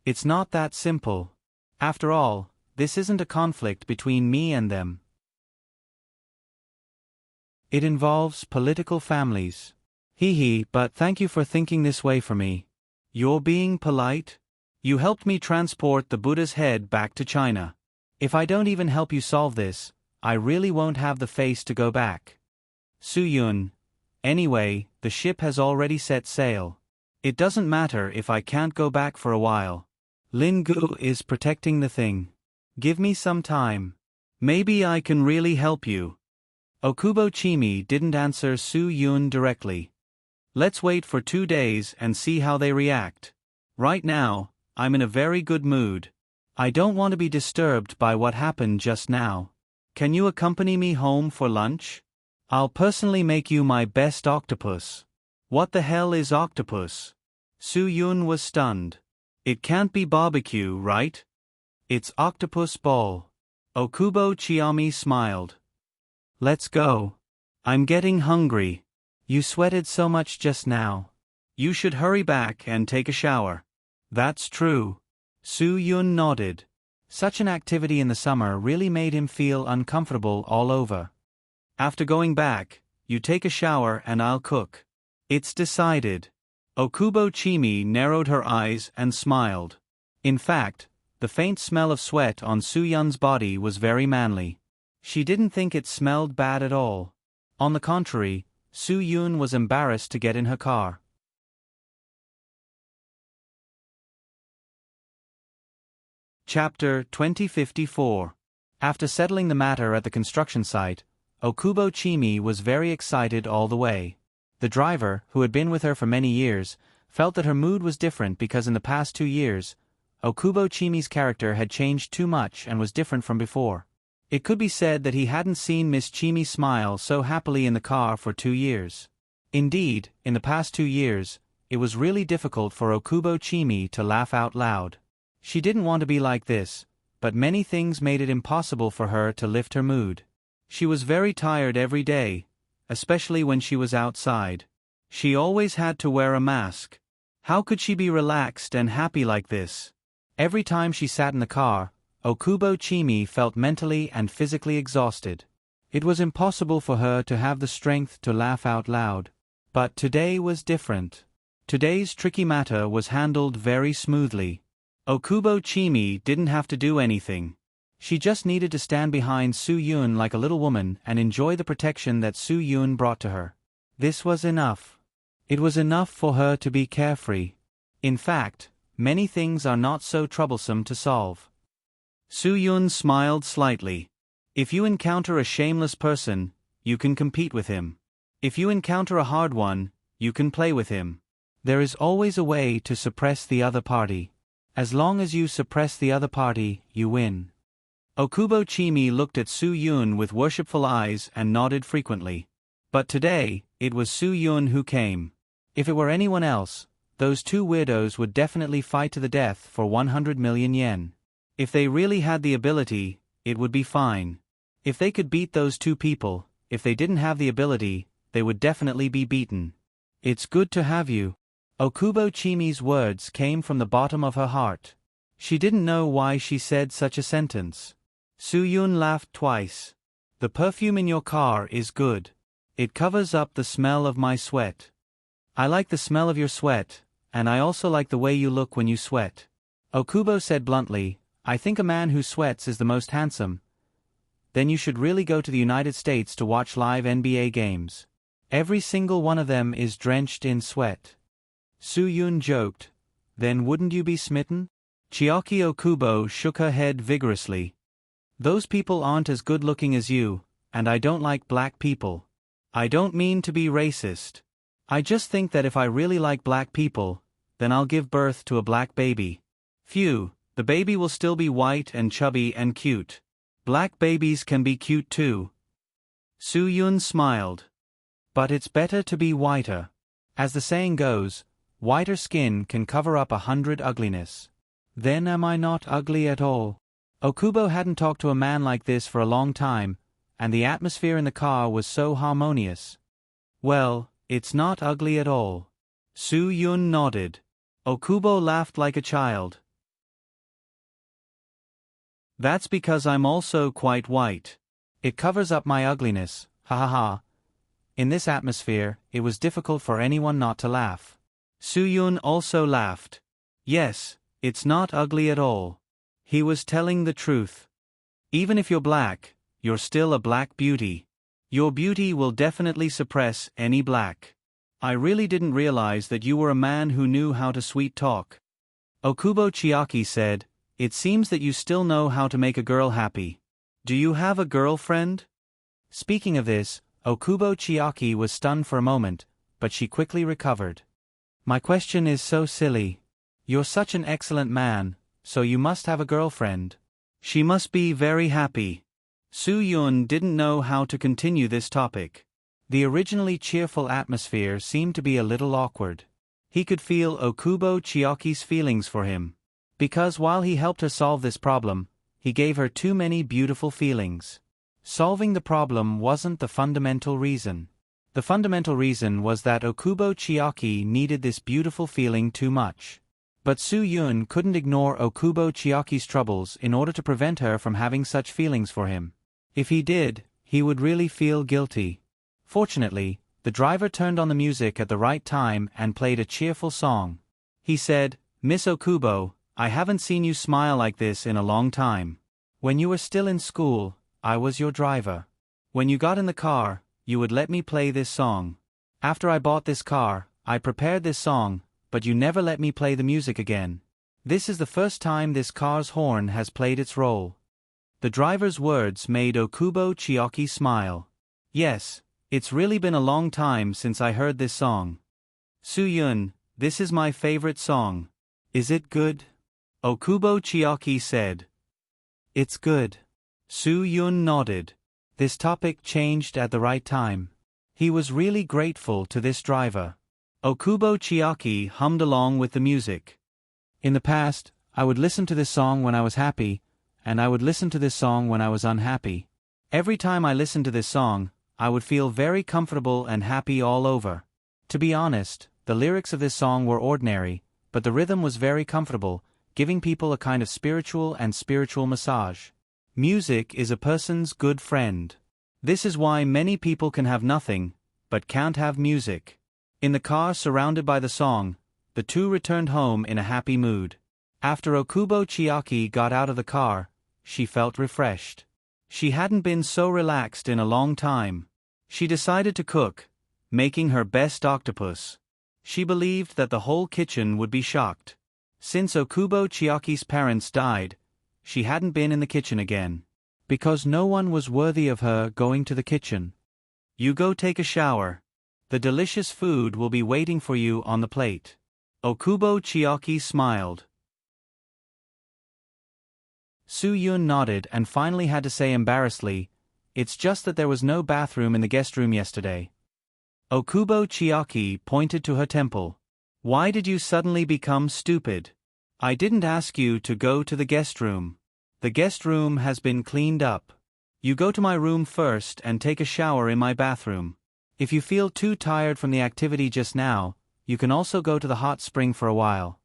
It's not that simple. After all, this isn't a conflict between me and them. It involves political families. But thank you for thinking this way for me. You're being polite? You helped me transport the Buddha's head back to China. If I don't even help you solve this, I really won't have the face to go back. Soo-yoon. Anyway, the ship has already set sail. It doesn't matter if I can't go back for a while. Lin-gu is protecting the thing. Give me some time. Maybe I can really help you. Okubo Chimi didn't answer Soo-yoon directly. Let's wait for 2 days and see how they react. Right now, I'm in a very good mood. I don't want to be disturbed by what happened just now. Can you accompany me home for lunch? I'll personally make you my best octopus. What the hell is octopus? Soo-yoon was stunned. It can't be barbecue, right? It's octopus ball. Okubo Chimi smiled. Let's go. I'm getting hungry. You sweated so much just now. You should hurry back and take a shower. That's true. Soo-yoon nodded. Such an activity in the summer really made him feel uncomfortable all over. After going back, you take a shower and I'll cook. It's decided. Okubo Chimi narrowed her eyes and smiled. In fact, the faint smell of sweat on Soo-yoon's body was very manly. She didn't think it smelled bad at all. On the contrary, Soo-yoon was embarrassed to get in her car. Chapter 2054. After settling the matter at the construction site, Okubo Chimi was very excited all the way. The driver, who had been with her for many years, felt that her mood was different because in the past 2 years, Okubo Chimi's character had changed too much and was different from before. It could be said that he hadn't seen Miss Chimi smile so happily in the car for 2 years. Indeed, in the past 2 years, it was really difficult for Okubo Chimi to laugh out loud. She didn't want to be like this, but many things made it impossible for her to lift her mood. She was very tired every day, especially when she was outside. She always had to wear a mask. How could she be relaxed and happy like this? Every time she sat in the car, Okubo Chimi felt mentally and physically exhausted. It was impossible for her to have the strength to laugh out loud. But today was different. Today's tricky matter was handled very smoothly. Okubo Chimi didn't have to do anything. She just needed to stand behind Su-Yun like a little woman and enjoy the protection that Su-Yun brought to her. This was enough. It was enough for her to be carefree. In fact, many things are not so troublesome to solve. Su-Yun smiled slightly. If you encounter a shameless person, you can compete with him. If you encounter a hard one, you can play with him. There is always a way to suppress the other party. As long as you suppress the other party, you win. Okubo Chimi looked at Su-Yun with worshipful eyes and nodded frequently. But today, it was Su-Yun who came. If it were anyone else, those two weirdos would definitely fight to the death for 100 million yen. If they really had the ability, it would be fine. If they could beat those two people, if they didn't have the ability, they would definitely be beaten. It's good to have you. Okubo Chimi's words came from the bottom of her heart. She didn't know why she said such a sentence. Su-Yun laughed twice. The perfume in your car is good. It covers up the smell of my sweat. I like the smell of your sweat, and I also like the way you look when you sweat. Okubo said bluntly, I think a man who sweats is the most handsome. Then you should really go to the United States to watch live NBA games. Every single one of them is drenched in sweat. Su-Yun joked, then wouldn't you be smitten? Chiaki Okubo shook her head vigorously. Those people aren't as good looking as you, and I don't like black people. I don't mean to be racist. I just think that if I really like black people, then I'll give birth to a black baby. Phew, the baby will still be white and chubby and cute. Black babies can be cute too. Su-Yun smiled. But it's better to be whiter. As the saying goes, whiter skin can cover up 100 ugliness. Then am I not ugly at all? Okubo hadn't talked to a man like this for a long time, and the atmosphere in the car was so harmonious. Well, it's not ugly at all. Su-Yun nodded. Okubo laughed like a child. That's because I'm also quite white. It covers up my ugliness, ha ha ha. In this atmosphere, it was difficult for anyone not to laugh. Su-Yun also laughed. Yes, it's not ugly at all. He was telling the truth. Even if you're black, you're still a black beauty. Your beauty will definitely suppress any black. I really didn't realize that you were a man who knew how to sweet talk. Okubo Chiaki said, it seems that you still know how to make a girl happy. Do you have a girlfriend? Speaking of this, Okubo Chiaki was stunned for a moment, but she quickly recovered. My question is so silly. You're such an excellent man, so you must have a girlfriend. She must be very happy. Su-Yun didn't know how to continue this topic. The originally cheerful atmosphere seemed to be a little awkward. He could feel Okubo Chiaki's feelings for him. Because while he helped her solve this problem, he gave her too many beautiful feelings. Solving the problem wasn't the fundamental reason. The fundamental reason was that Okubo Chiaki needed this beautiful feeling too much. But Su-Yun couldn't ignore Okubo Chiaki's troubles in order to prevent her from having such feelings for him. If he did, he would really feel guilty. Fortunately, the driver turned on the music at the right time and played a cheerful song. He said, Miss Okubo, I haven't seen you smile like this in a long time. When you were still in school, I was your driver. When you got in the car, you would let me play this song. After I bought this car, I prepared this song, but you never let me play the music again. This is the first time this car's horn has played its role. The driver's words made Okubo Chiaki smile. Yes, it's really been a long time since I heard this song. Su-Yun, this is my favorite song. Is it good? Okubo Chiaki said. It's good. Su-Yun nodded. This topic changed at the right time. He was really grateful to this driver. Okubo Chiaki hummed along with the music. In the past, I would listen to this song when I was happy, and I would listen to this song when I was unhappy. Every time I listened to this song, I would feel very comfortable and happy all over. To be honest, the lyrics of this song were ordinary, but the rhythm was very comfortable, giving people a kind of spiritual massage. Music is a person's good friend. This is why many people can have nothing, but can't have music. In the car surrounded by the song, the two returned home in a happy mood. After Okubo Chiaki got out of the car, she felt refreshed. She hadn't been so relaxed in a long time. She decided to cook, making her best octopus. She believed that the whole kitchen would be shocked. Since Okubo Chiaki's parents died, she hadn't been in the kitchen again. Because no one was worthy of her going to the kitchen. You go take a shower. The delicious food will be waiting for you on the plate. Okubo Chiaki smiled. Soo-yoon nodded and finally had to say embarrassedly, "It's just that there was no bathroom in the guest room yesterday." Okubo Chiaki pointed to her temple. "Why did you suddenly become stupid? I didn't ask you to go to the guest room. The guest room has been cleaned up. You go to my room first and take a shower in my bathroom. If you feel too tired from the activity just now, you can also go to the hot spring for a while."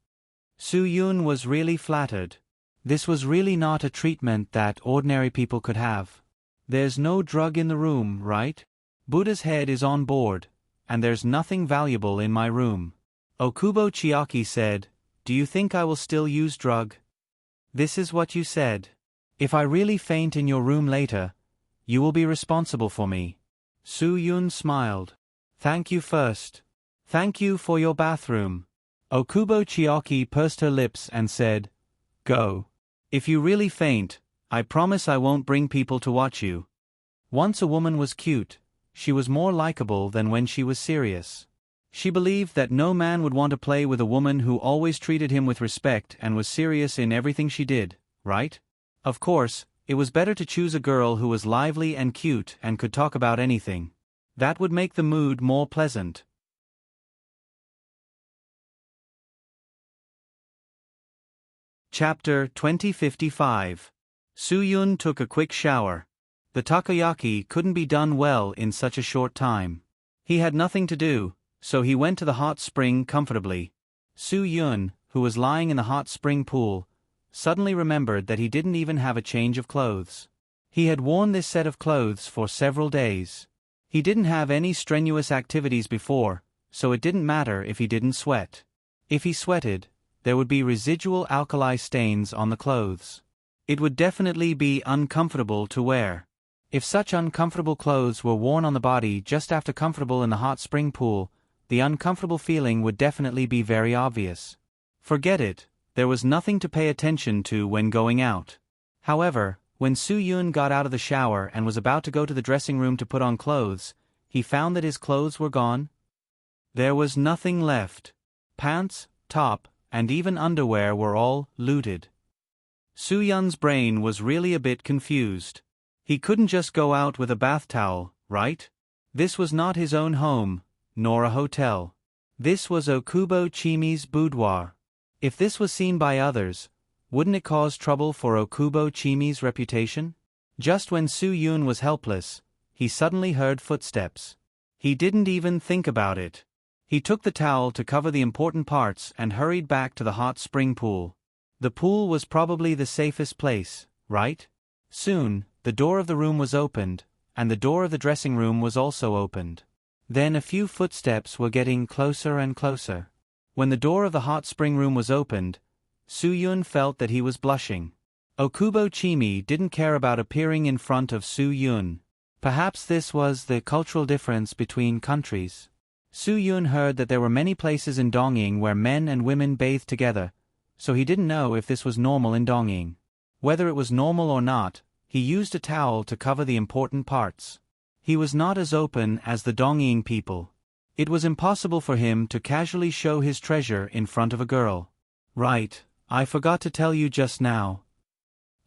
Soo-yoon was really flattered. This was really not a treatment that ordinary people could have. There's no drug in the room, right? Buddha's head is on board, and there's nothing valuable in my room. Okubo Chiaki said, "Do you think I will still use drug?" "This is what you said. If I really faint in your room later, you will be responsible for me." Soo-yoon smiled. "Thank you first. Thank you for your bathroom." Okubo Chiaki pursed her lips and said, "Go. If you really faint, I promise I won't bring people to watch you." Once a woman was cute, she was more likable than when she was serious. She believed that no man would want to play with a woman who always treated him with respect and was serious in everything she did, right? Of course, it was better to choose a girl who was lively and cute and could talk about anything. That would make the mood more pleasant. Chapter 2055. Soo-yoon took a quick shower. The takoyaki couldn't be done well in such a short time. He had nothing to do, so he went to the hot spring comfortably. Soo-yoon, who was lying in the hot spring pool, suddenly remembered that he didn't even have a change of clothes. He had worn this set of clothes for several days. He didn't have any strenuous activities before, so it didn't matter if he didn't sweat. If he sweated, there would be residual alkali stains on the clothes. It would definitely be uncomfortable to wear. If such uncomfortable clothes were worn on the body just after comfortable in the hot spring pool, the uncomfortable feeling would definitely be very obvious. Forget it, there was nothing to pay attention to when going out. However, when Soo-yoon got out of the shower and was about to go to the dressing room to put on clothes, he found that his clothes were gone. There was nothing left. Pants, top, and even underwear were all looted. Soo-yoon's brain was really a bit confused. He couldn't just go out with a bath towel, right? This was not his own home, nor a hotel. This was Okubo Chimi's boudoir. If this was seen by others, wouldn't it cause trouble for Okubo Chimi's reputation? Just when Soo-yoon was helpless, he suddenly heard footsteps. He didn't even think about it. He took the towel to cover the important parts and hurried back to the hot spring pool. The pool was probably the safest place, right? Soon, the door of the room was opened, and the door of the dressing room was also opened. Then a few footsteps were getting closer and closer. When the door of the hot spring room was opened, Soo-yoon felt that he was blushing. Okubo Chimi didn't care about appearing in front of Soo-yoon. Perhaps this was the cultural difference between countries. Soo-yoon heard that there were many places in Dongying where men and women bathed together, so he didn't know if this was normal in Dongying. Whether it was normal or not, he used a towel to cover the important parts. He was not as open as the Dongying people. It was impossible for him to casually show his treasure in front of a girl. Right, I forgot to tell you just now.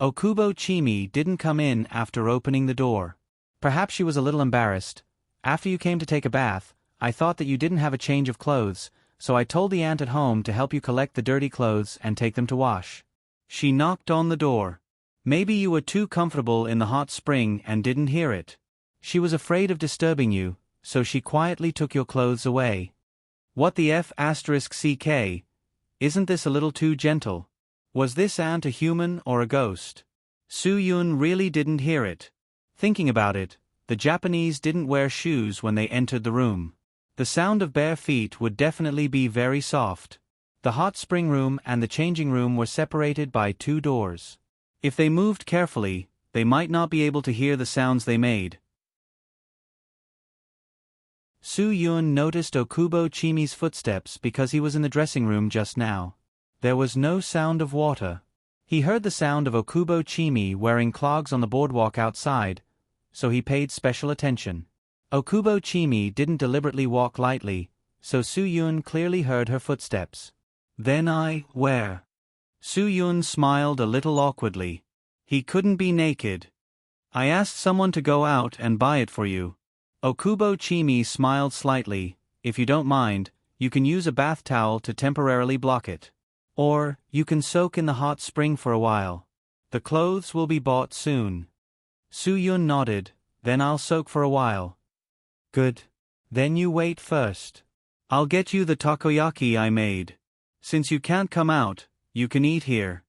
Okubo Chimi didn't come in after opening the door. Perhaps she was a little embarrassed. After you came to take a bath, I thought that you didn't have a change of clothes, so I told the aunt at home to help you collect the dirty clothes and take them to wash. She knocked on the door. Maybe you were too comfortable in the hot spring and didn't hear it. She was afraid of disturbing you, so she quietly took your clothes away. What the F***ck? Isn't this a little too gentle? Was this aunt a human or a ghost? Soo-yoon really didn't hear it. Thinking about it, the Japanese didn't wear shoes when they entered the room. The sound of bare feet would definitely be very soft. The hot spring room and the changing room were separated by 2 doors. If they moved carefully, they might not be able to hear the sounds they made. Soo-yoon noticed Okubo Chimi's footsteps because he was in the dressing room just now. There was no sound of water. He heard the sound of Okubo Chimi wearing clogs on the boardwalk outside, so he paid special attention. Okubo Chimi didn't deliberately walk lightly, so Soo-yoon clearly heard her footsteps. Then where? Soo-yoon smiled a little awkwardly. He couldn't be naked. I asked someone to go out and buy it for you. Okubo Chimi smiled slightly. If you don't mind, you can use a bath towel to temporarily block it. Or, you can soak in the hot spring for a while. The clothes will be bought soon. Soo-yoon nodded. Then I'll soak for a while. Good. Then you wait first. I'll get you the takoyaki I made. Since you can't come out, you can eat here.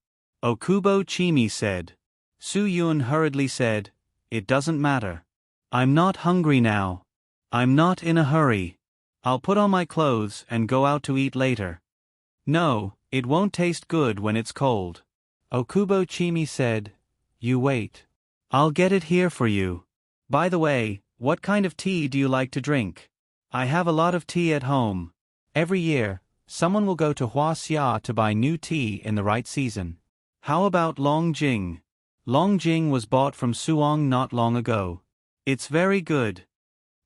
Okubo Chimi said. Soo-yoon hurriedly said, It doesn't matter. I'm not hungry now. I'm not in a hurry. I'll put on my clothes and go out to eat later. No, it won't taste good when it's cold. Okubo Chimi said, You wait. I'll get it here for you. By the way, what kind of tea do you like to drink? I have a lot of tea at home. Every year, someone will go to Huaxia to buy new tea in the right season. How about Longjing? Longjing was bought from Suong not long ago. It's very good.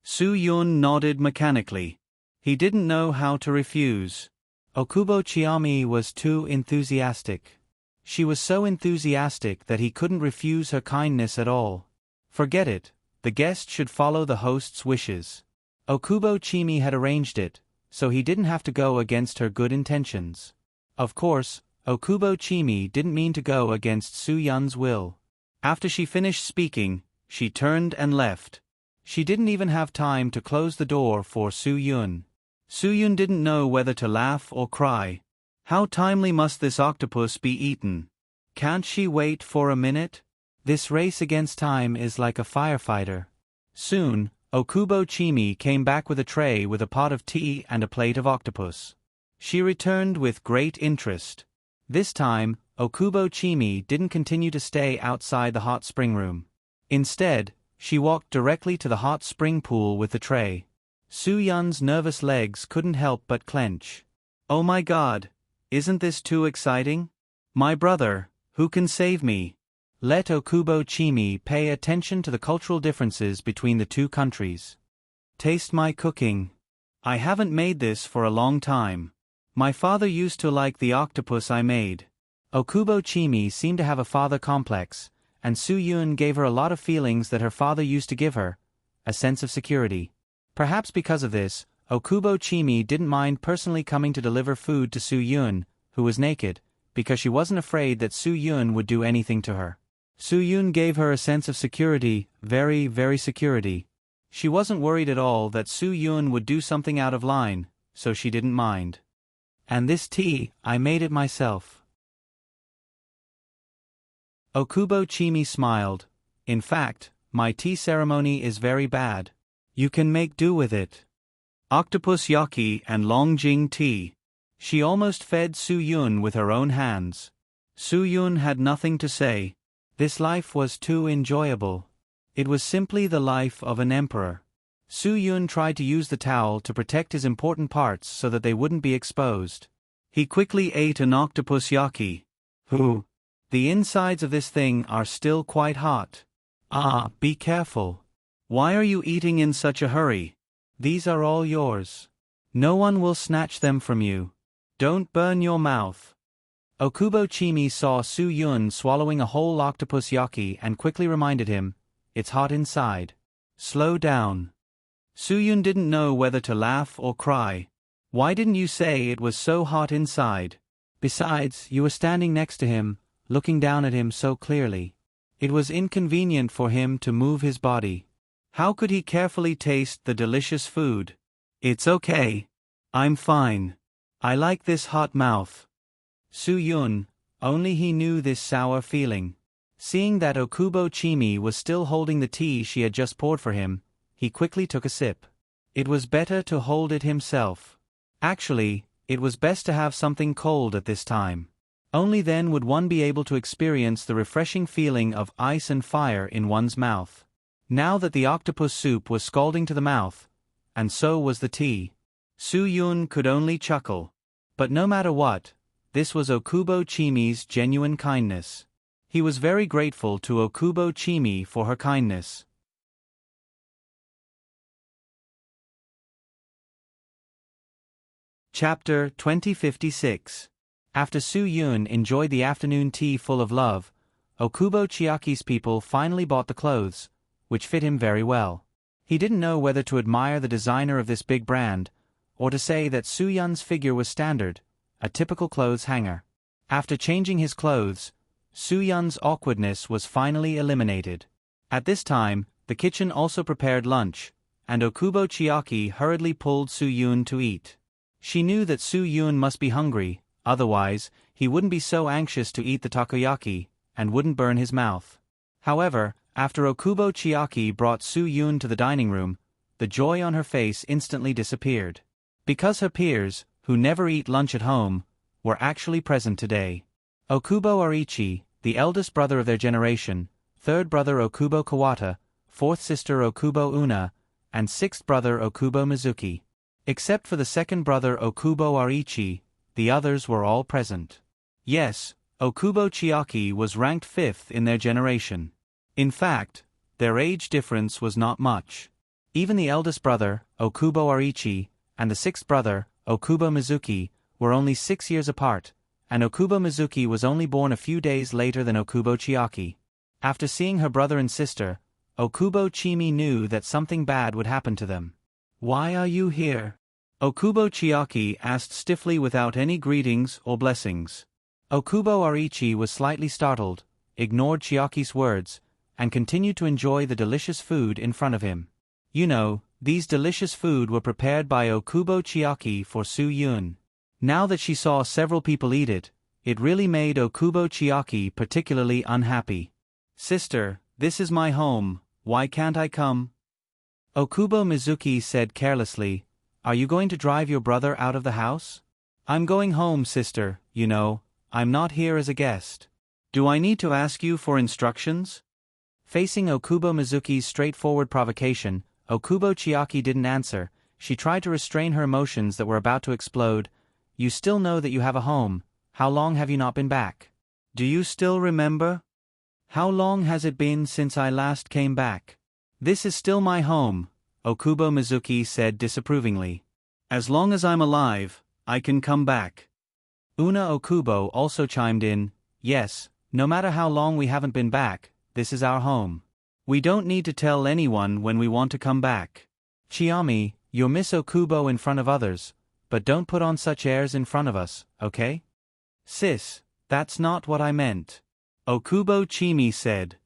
Soo-yoon nodded mechanically. He didn't know how to refuse. Okubo Chimi was too enthusiastic. She was so enthusiastic that he couldn't refuse her kindness at all. Forget it, the guest should follow the host's wishes. Okubo Chimi had arranged it, so he didn't have to go against her good intentions. Of course, Okubo Chimi didn't mean to go against Soo-yoon's will. After she finished speaking, she turned and left. She didn't even have time to close the door for Soo-yoon. Soo-yoon didn't know whether to laugh or cry. How timely must this octopus be eaten? Can't she wait for a minute? This race against time is like a firefighter. Soon, Okubo Chimi came back with a tray with a pot of tea and a plate of octopus. She returned with great interest. This time, Okubo Chimi didn't continue to stay outside the hot spring room. Instead, she walked directly to the hot spring pool with the tray. Soo-yoon's nervous legs couldn't help but clench. Oh my God, isn't this too exciting? My brother, who can save me? Let Okubo Chimi pay attention to the cultural differences between the 2 countries. Taste my cooking. I haven't made this for a long time. My father used to like the octopus I made. Okubo Chimi seemed to have a father complex, and Soo-yoon gave her a lot of feelings that her father used to give her, a sense of security. Perhaps because of this, Okubo Chimi didn't mind personally coming to deliver food to Soo-yoon, who was naked, because she wasn't afraid that Soo-yoon would do anything to her. Soo-yoon gave her a sense of security, very, very security. She wasn't worried at all that Soo-yoon would do something out of line, so she didn't mind. And this tea, I made it myself. Okubo Chimi smiled. In fact, my tea ceremony is very bad. You can make do with it. Octopus yaki and Longjing tea. She almost fed Soo-yoon with her own hands. Soo-yoon had nothing to say. This life was too enjoyable. It was simply the life of an emperor. Soo-yoon tried to use the towel to protect his important parts so that they wouldn't be exposed. He quickly ate an octopus yaki. Who? The insides of this thing are still quite hot. Ah, be careful. Why are you eating in such a hurry? These are all yours. No one will snatch them from you. Don't burn your mouth. Okubo Chimi saw Soo-yoon swallowing a whole octopus yaki and quickly reminded him, It's hot inside. Slow down. Soo-yoon didn't know whether to laugh or cry. Why didn't you say it was so hot inside? Besides, you were standing next to him, looking down at him so clearly. It was inconvenient for him to move his body. How could he carefully taste the delicious food? It's okay. I'm fine. I like this hot mouth. Su-yun, only he knew this sour feeling. Seeing that Okubo-chimi was still holding the tea she had just poured for him, he quickly took a sip. It was better to hold it himself. Actually, it was best to have something cold at this time. Only then would one be able to experience the refreshing feeling of ice and fire in one's mouth. Now that the octopus soup was scalding to the mouth, and so was the tea, Su-yun could only chuckle. But no matter what, this was Okubo-chimi's genuine kindness. He was very grateful to Okubo-chimi for her kindness. Chapter 2056. After Su-yun enjoyed the afternoon tea full of love, Okubo Chiaki's people finally bought the clothes, which fit him very well. He didn't know whether to admire the designer of this big brand, or to say that Su-yun's figure was standard, a typical clothes hanger. After changing his clothes, Su-yun's awkwardness was finally eliminated. At this time, the kitchen also prepared lunch, and Okubo Chiaki hurriedly pulled Su-yun to eat. She knew that Su-yun must be hungry, otherwise, he wouldn't be so anxious to eat the takoyaki, and wouldn't burn his mouth. However, after Okubo Chiaki brought Su-yun to the dining room, the joy on her face instantly disappeared. Because her peers, who never eat lunch at home, were actually present today. Okubo Arichi, the eldest brother of their generation, third brother Okubo Kawata, fourth sister Okubo Una, and sixth brother Okubo Mizuki. Except for the second brother Okubo Arichi, the others were all present. Yes, Okubo Chiaki was ranked fifth in their generation. In fact, their age difference was not much. Even the eldest brother, Okubo Arichi, and the sixth brother, Okubo Mizuki, were only 6 years apart, and Okubo Mizuki was only born a few days later than Okubo Chiaki. After seeing her brother and sister, Okubo Chimi knew that something bad would happen to them. "Why are you here?" Okubo Chiaki asked stiffly without any greetings or blessings. Okubo Arichi was slightly startled, ignored Chiaki's words, and continued to enjoy the delicious food in front of him. You know, these delicious food were prepared by Okubo Chiaki for Su-yun. Now that she saw several people eat it, it really made Okubo Chiaki particularly unhappy. "Sister, this is my home, why can't I come?" Okubo Mizuki said carelessly, "Are you going to drive your brother out of the house?" "I'm going home, sister, you know, I'm not here as a guest." "Do I need to ask you for instructions?" Facing Okubo Mizuki's straightforward provocation, Okubo Chiaki didn't answer. She tried to restrain her emotions that were about to explode. "You still know that you have a home. How long have you not been back? Do you still remember? How long has it been since I last came back?" "This is still my home," Okubo Mizuki said disapprovingly. "As long as I'm alive, I can come back." Una Okubo also chimed in, "Yes, no matter how long we haven't been back, this is our home. We don't need to tell anyone when we want to come back. Chiami, you're Miss Okubo in front of others, but don't put on such airs in front of us, okay?" "Sis, that's not what I meant," Okubo Chimi said.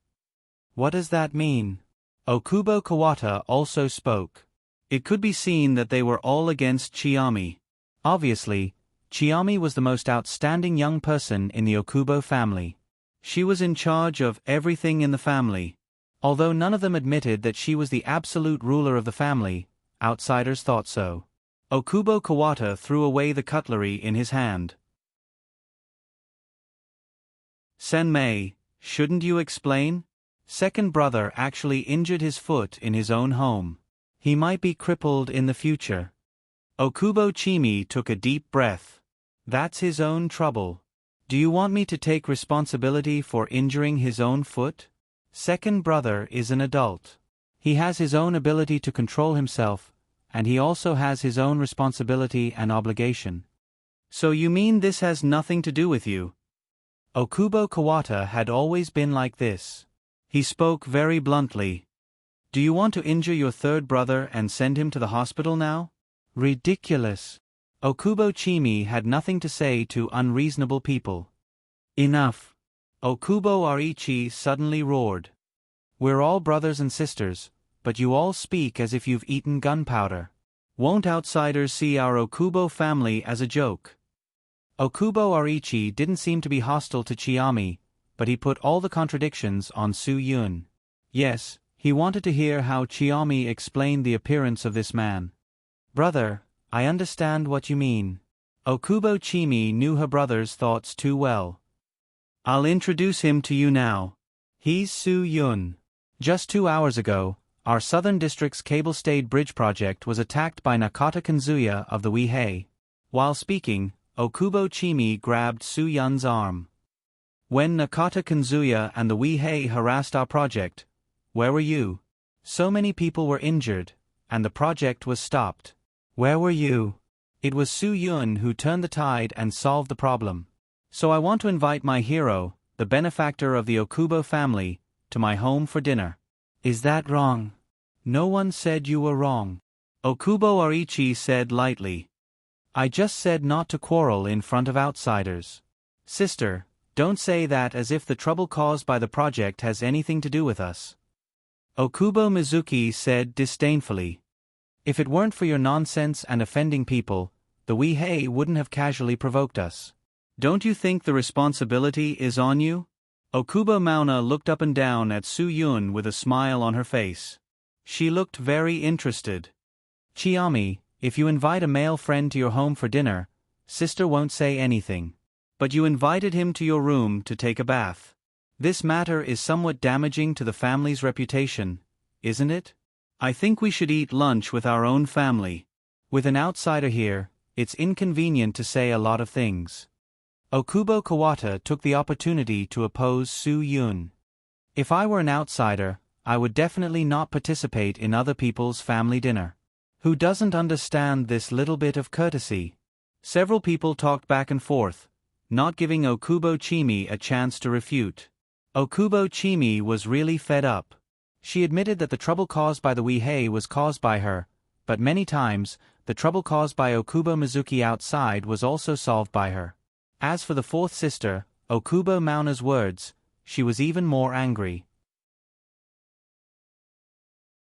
"What does that mean?" Okubo Kawata also spoke. It could be seen that they were all against Chiami. Obviously, Chiami was the most outstanding young person in the Okubo family. She was in charge of everything in the family. Although none of them admitted that she was the absolute ruler of the family, outsiders thought so. Okubo Kawata threw away the cutlery in his hand. "Senmei, shouldn't you explain? Second brother actually injured his foot in his own home. He might be crippled in the future." Okubo Chimi took a deep breath. "That's his own trouble. Do you want me to take responsibility for injuring his own foot? Second brother is an adult. He has his own ability to control himself, and he also has his own responsibility and obligation." "So you mean this has nothing to do with you?" Okubo Kawata had always been like this. He spoke very bluntly. "Do you want to injure your third brother and send him to the hospital now? Ridiculous." Okubo Chimi had nothing to say to unreasonable people. "Enough." Okubo Arichi suddenly roared. We're all brothers and sisters, but you all speak as if you've eaten gunpowder. Won't outsiders see our Okubo family as a joke? Okubo Arichi didn't seem to be hostile to Chiami, but he put all the contradictions on Su-yun. Yes, he wanted to hear how Chiami explained the appearance of this man. Brother, I understand what you mean. Okubo Chimi knew her brother's thoughts too well. I'll introduce him to you now. He's Su-yun. Just 2 hours ago, our Southern District's cable-stayed bridge project was attacked by Nakata Kanzuya of the Weihei. While speaking, Okubo Chimi grabbed Su-yun's arm. When Nakata Kanzuya and the Weihei harassed our project, where were you? So many people were injured, and the project was stopped. Where were you? It was Su-yun who turned the tide and solved the problem. So I want to invite my hero, the benefactor of the Okubo family, to my home for dinner. Is that wrong? No one said you were wrong. Okubo Arichi said lightly. I just said not to quarrel in front of outsiders. Sister, don't say that as if the trouble caused by the project has anything to do with us. Okubo Mizuki said disdainfully. If it weren't for your nonsense and offending people, the Weihei wouldn't have casually provoked us. Don't you think the responsibility is on you? Okubo Mauna looked up and down at Su-yun with a smile on her face. She looked very interested. Chiami, if you invite a male friend to your home for dinner, sister won't say anything. But you invited him to your room to take a bath. This matter is somewhat damaging to the family's reputation, isn't it? I think we should eat lunch with our own family. With an outsider here, it's inconvenient to say a lot of things. Okubo Kawata took the opportunity to oppose Su-yun. If I were an outsider, I would definitely not participate in other people's family dinner. Who doesn't understand this little bit of courtesy? Several people talked back and forth, not giving Okubo Chimi a chance to refute. Okubo Chimi was really fed up. She admitted that the trouble caused by the Weihei was caused by her, but many times, the trouble caused by Okubo Mizuki outside was also solved by her. As for the fourth sister, Okubo Mauna's words, she was even more angry.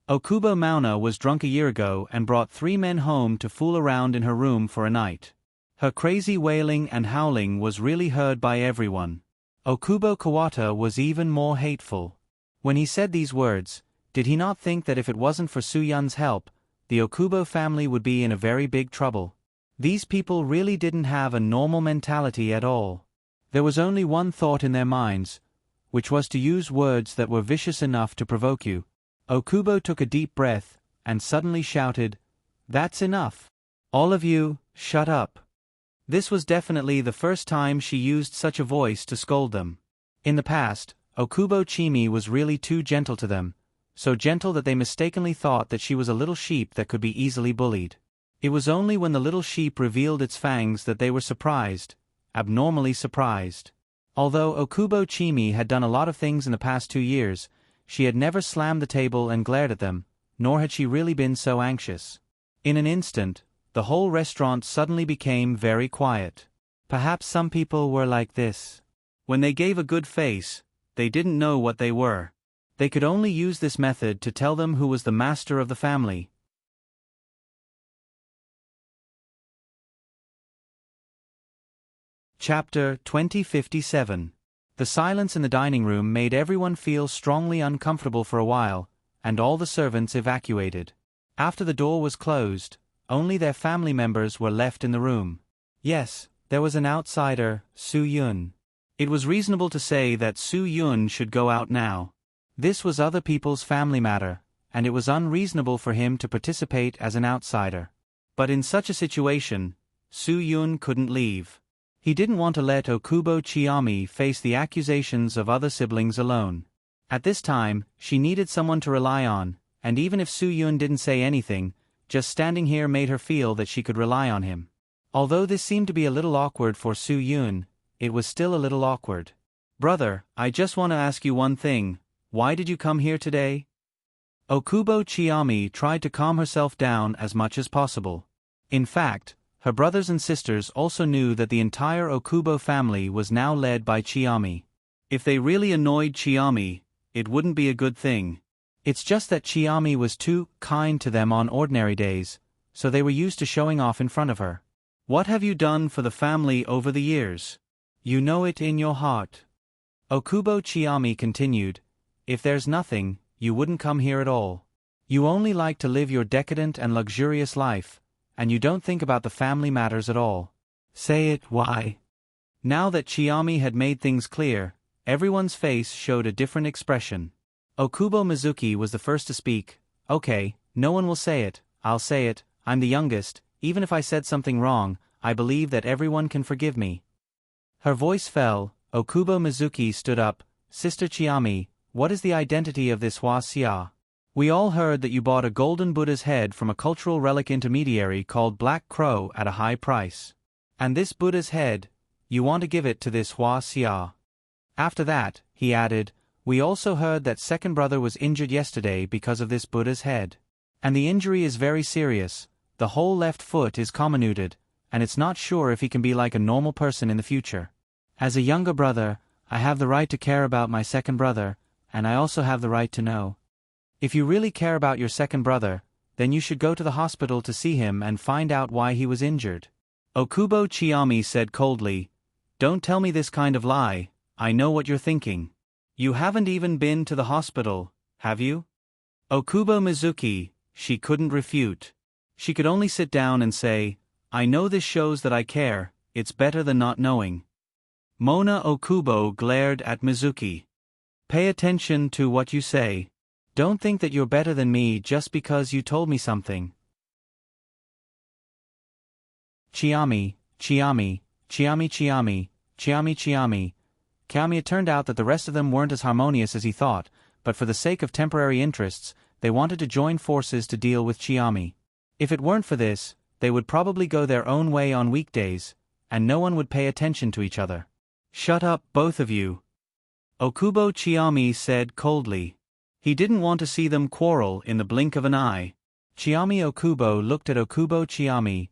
Okubo Mauna was drunk a year ago and brought 3 men home to fool around in her room for a night. Her crazy wailing and howling was really heard by everyone. Okubo Kawata was even more hateful. When he said these words, did he not think that if it wasn't for Su-yun's help, the Okubo family would be in a very big trouble? These people really didn't have a normal mentality at all. There was only one thought in their minds, which was to use words that were vicious enough to provoke you. Okubo took a deep breath, and suddenly shouted, "That's enough. All of you, shut up." This was definitely the first time she used such a voice to scold them. In the past, Okubo Chimi was really too gentle to them, so gentle that they mistakenly thought that she was a little sheep that could be easily bullied. It was only when the little sheep revealed its fangs that they were surprised, abnormally surprised. Although Okubo Chimi had done a lot of things in the past 2 years, she had never slammed the table and glared at them, nor had she really been so anxious. In an instant, the whole restaurant suddenly became very quiet. Perhaps some people were like this. When they gave a good face, they didn't know what they were. They could only use this method to tell them who was the master of the family. Chapter 2057. The silence in the dining room made everyone feel strongly uncomfortable for a while, and all the servants evacuated. After the door was closed, only their family members were left in the room. Yes, there was an outsider, Su-yun. It was reasonable to say that Su-yun should go out now. This was other people's family matter, and it was unreasonable for him to participate as an outsider. But in such a situation, Su-yun couldn't leave. He didn't want to let Okubo Chiami face the accusations of other siblings alone. At this time, she needed someone to rely on, and even if Su-yun didn't say anything, just standing here made her feel that she could rely on him. Although this seemed to be a little awkward for Su-yun, it was still a little awkward. Brother, I just want to ask you one thing. Why did you come here today? Okubo Chiami tried to calm herself down as much as possible. In fact, her brothers and sisters also knew that the entire Okubo family was now led by Chiami. If they really annoyed Chiami, it wouldn't be a good thing. It's just that Chiami was too kind to them on ordinary days, so they were used to showing off in front of her. What have you done for the family over the years? You know it in your heart. Okubo Chiami continued, if there's nothing, you wouldn't come here at all. You only like to live your decadent and luxurious life, and you don't think about the family matters at all. Say it, why? Now that Chiami had made things clear, everyone's face showed a different expression. Okubo Mizuki was the first to speak. Okay, no one will say it, I'll say it, I'm the youngest, even if I said something wrong, I believe that everyone can forgive me. Her voice fell, Okubo Mizuki stood up, Sister Chiami, what is the identity of this Hua Xia? We all heard that you bought a golden Buddha's head from a cultural relic intermediary called Black Crow at a high price. And this Buddha's head, you want to give it to this Hua Xia. After that, he added, we also heard that second brother was injured yesterday because of this Buddha's head. And the injury is very serious, the whole left foot is comminuted, and it's not sure if he can be like a normal person in the future. As a younger brother, I have the right to care about my second brother, and I also have the right to know. If you really care about your second brother, then you should go to the hospital to see him and find out why he was injured. Okubo Chiami said coldly, don't tell me this kind of lie, I know what you're thinking. You haven't even been to the hospital, have you? Okubo Mizuki, she couldn't refute. She could only sit down and say, I know this shows that I care, it's better than not knowing. Mona Okubo glared at Mizuki. Pay attention to what you say. Don't think that you're better than me just because you told me something. Chiami, Chiami, Chiami Chiami, Chiami Chiami. Chiami. It turned out that the rest of them weren't as harmonious as he thought, but for the sake of temporary interests, they wanted to join forces to deal with Chiami. If it weren't for this, they would probably go their own way on weekdays, and no one would pay attention to each other. Shut up, both of you. Okubo Chiami said coldly. He didn't want to see them quarrel in the blink of an eye. Chiami Okubo looked at Okubo Chiami.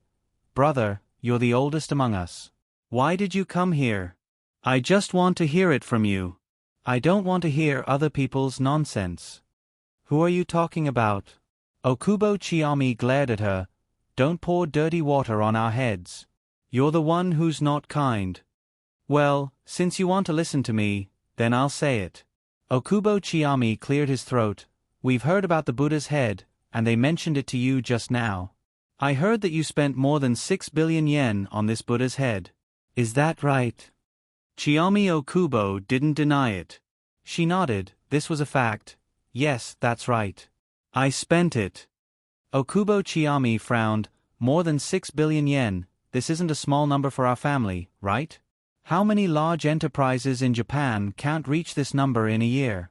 Brother, you're the oldest among us. Why did you come here? I just want to hear it from you. I don't want to hear other people's nonsense. Who are you talking about? Okubo Chiami glared at her. Don't pour dirty water on our heads. You're the one who's not kind. Well, since you want to listen to me, then I'll say it. Okubo Chiami cleared his throat. We've heard about the Buddha's head, and they mentioned it to you just now. I heard that you spent more than 6 billion yen on this Buddha's head. Is that right? Chiami Okubo didn't deny it. She nodded, this was a fact. Yes, that's right. I spent it. Okubo Chiami frowned. More than 6 billion yen, this isn't a small number for our family, right? How many large enterprises in Japan can't reach this number in a year?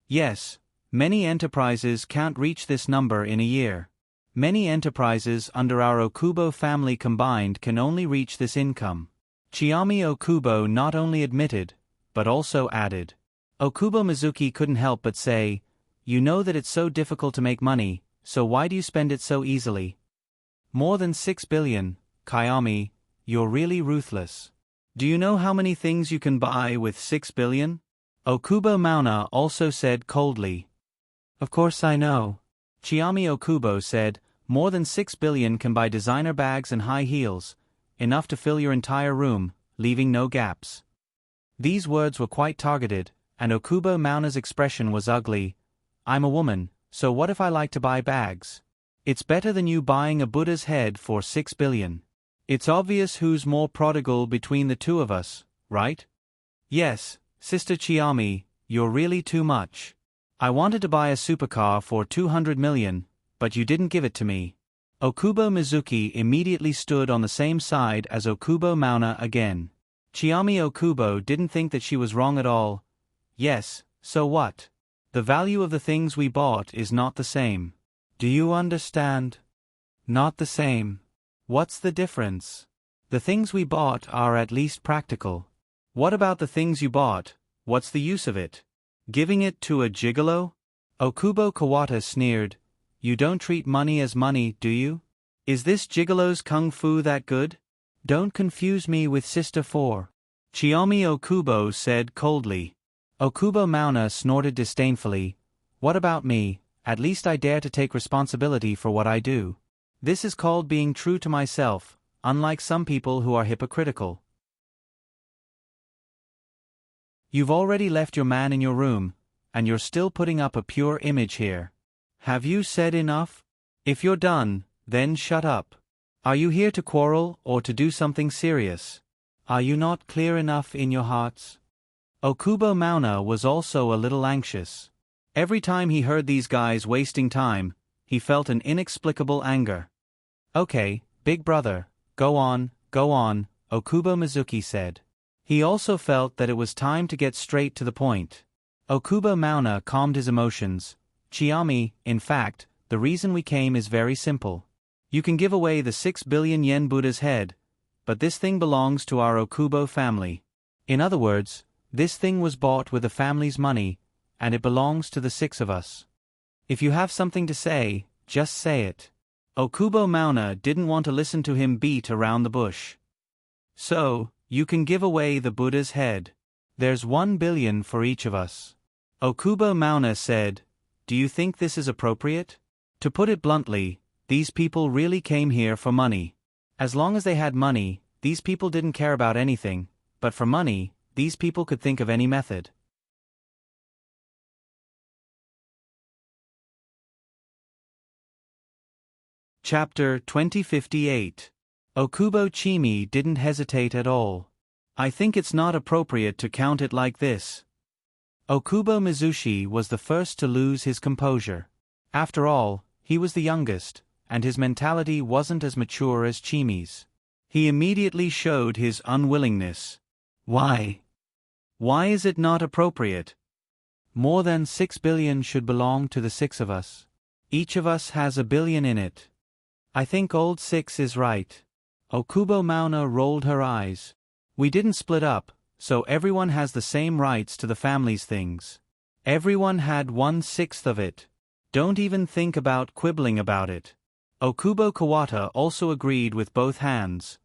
Yes, many enterprises can't reach this number in a year. Many enterprises under our Okubo family combined can only reach this income. Chiami Okubo not only admitted, but also added. Okubo Mizuki couldn't help but say, you know that it's so difficult to make money, so why do you spend it so easily? More than 6 billion, Chiami, you're really ruthless. Do you know how many things you can buy with 6 billion? Okubo Mauna also said coldly. Of course I know. Chiami Okubo said, more than 6 billion can buy designer bags and high heels, enough to fill your entire room, leaving no gaps. These words were quite targeted, and Okubo Mauna's expression was ugly. I'm a woman, so what if I like to buy bags? It's better than you buying a Buddha's head for 6 billion. It's obvious who's more prodigal between the two of us, right? Yes, Sister Chiami, you're really too much. I wanted to buy a supercar for 200 million, but you didn't give it to me. Okubo Mizuki immediately stood on the same side as Okubo Mauna again. Chiami Okubo didn't think that she was wrong at all. Yes, so what? The value of the things we bought is not the same. Do you understand? Not the same. What's the difference? The things we bought are at least practical. What about the things you bought? What's the use of it? Giving it to a gigolo? Okubo Kawata sneered. You don't treat money as money, do you? Is this gigolo's kung fu that good? Don't confuse me with Sister 4. Chiami Okubo said coldly. Okubo Mauna snorted disdainfully. What about me? At least I dare to take responsibility for what I do. This is called being true to myself, unlike some people who are hypocritical. You've already left your man in your room, and you're still putting up a pure image here. Have you said enough? If you're done, then shut up. Are you here to quarrel or to do something serious? Are you not clear enough in your hearts? Okubo Mauna was also a little anxious. Every time he heard these guys wasting time, he felt an inexplicable anger. Okay, big brother, go on, Okubo Mizuki said. He also felt that it was time to get straight to the point. Okubo Mauna calmed his emotions. Chiami, in fact, the reason we came is very simple. You can give away the 6 billion yen Buddha's head, but this thing belongs to our Okubo family. In other words, this thing was bought with the family's money, and it belongs to the 6 of us. If you have something to say, just say it. Okubo Mauna didn't want to listen to him beat around the bush. So, you can give away the Buddha's head. There's 1 billion for each of us. Okubo Mauna said, do you think this is appropriate? To put it bluntly, these people really came here for money. As long as they had money, these people didn't care about anything, but for money, these people could think of any method. Chapter 2058. Okubo Chimi didn't hesitate at all. I think it's not appropriate to count it like this. Okubo Mizushi was the first to lose his composure. After all, he was the youngest, and his mentality wasn't as mature as Chimi's. He immediately showed his unwillingness. Why? Why is it not appropriate? More than 6 billion should belong to the 6 of us. Each of us has 1 billion in it. I think old 6 is right. Okubo Mauna rolled her eyes. We didn't split up, so everyone has the same rights to the family's things. Everyone had 1/6 of it. Don't even think about quibbling about it. Okubo Kawata also agreed with both hands.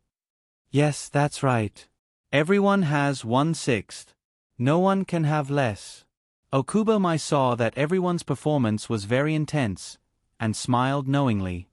Yes, that's right. Everyone has 1/6. No one can have less. Okubo Mai saw that everyone's performance was very intense, and smiled knowingly.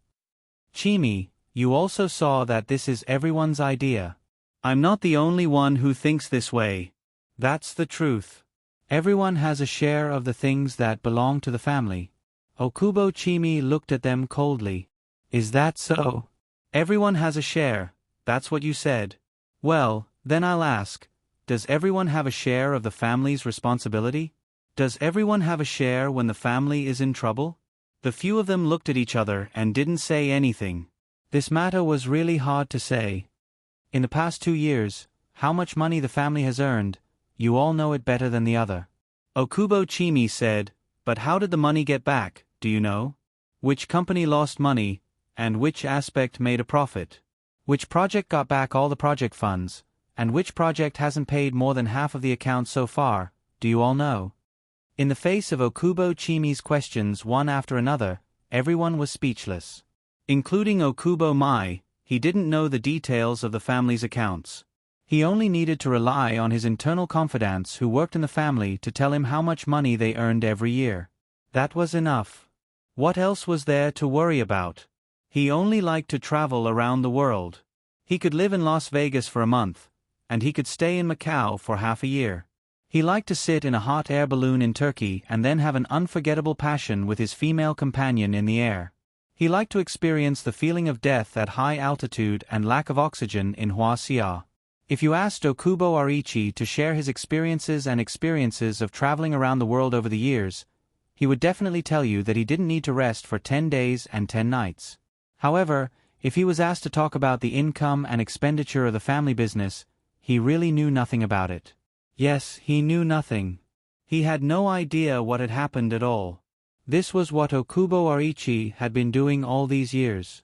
Chimi, you also saw that this is everyone's idea. I'm not the only one who thinks this way. That's the truth. Everyone has a share of the things that belong to the family. Okubo Chimi looked at them coldly. Is that so? Everyone has a share, that's what you said. Well, then I'll ask, does everyone have a share of the family's responsibility? Does everyone have a share when the family is in trouble? The few of them looked at each other and didn't say anything. This matter was really hard to say. In the past 2 years, how much money the family has earned, you all know it better than the other. Okubo Chimi said, but how did the money get back, do you know? Which company lost money, and which aspect made a profit? Which project got back all the project funds, and which project hasn't paid more than half of the account so far, do you all know? In the face of Okubo Chimi's questions one after another, everyone was speechless. Including Okubo Mai, he didn't know the details of the family's accounts. He only needed to rely on his internal confidants who worked in the family to tell him how much money they earned every year. That was enough. What else was there to worry about? He only liked to travel around the world. He could live in Las Vegas for a month, and he could stay in Macau for half a year. He liked to sit in a hot air balloon in Turkey and then have an unforgettable passion with his female companion in the air. He liked to experience the feeling of death at high altitude and lack of oxygen in Huaxia. If you asked Okubo Arichi to share his experiences of traveling around the world over the years, he would definitely tell you that he didn't need to rest for 10 days and 10 nights. However, if he was asked to talk about the income and expenditure of the family business, he really knew nothing about it. Yes, he knew nothing. He had no idea what had happened at all. This was what Okubo Arichi had been doing all these years.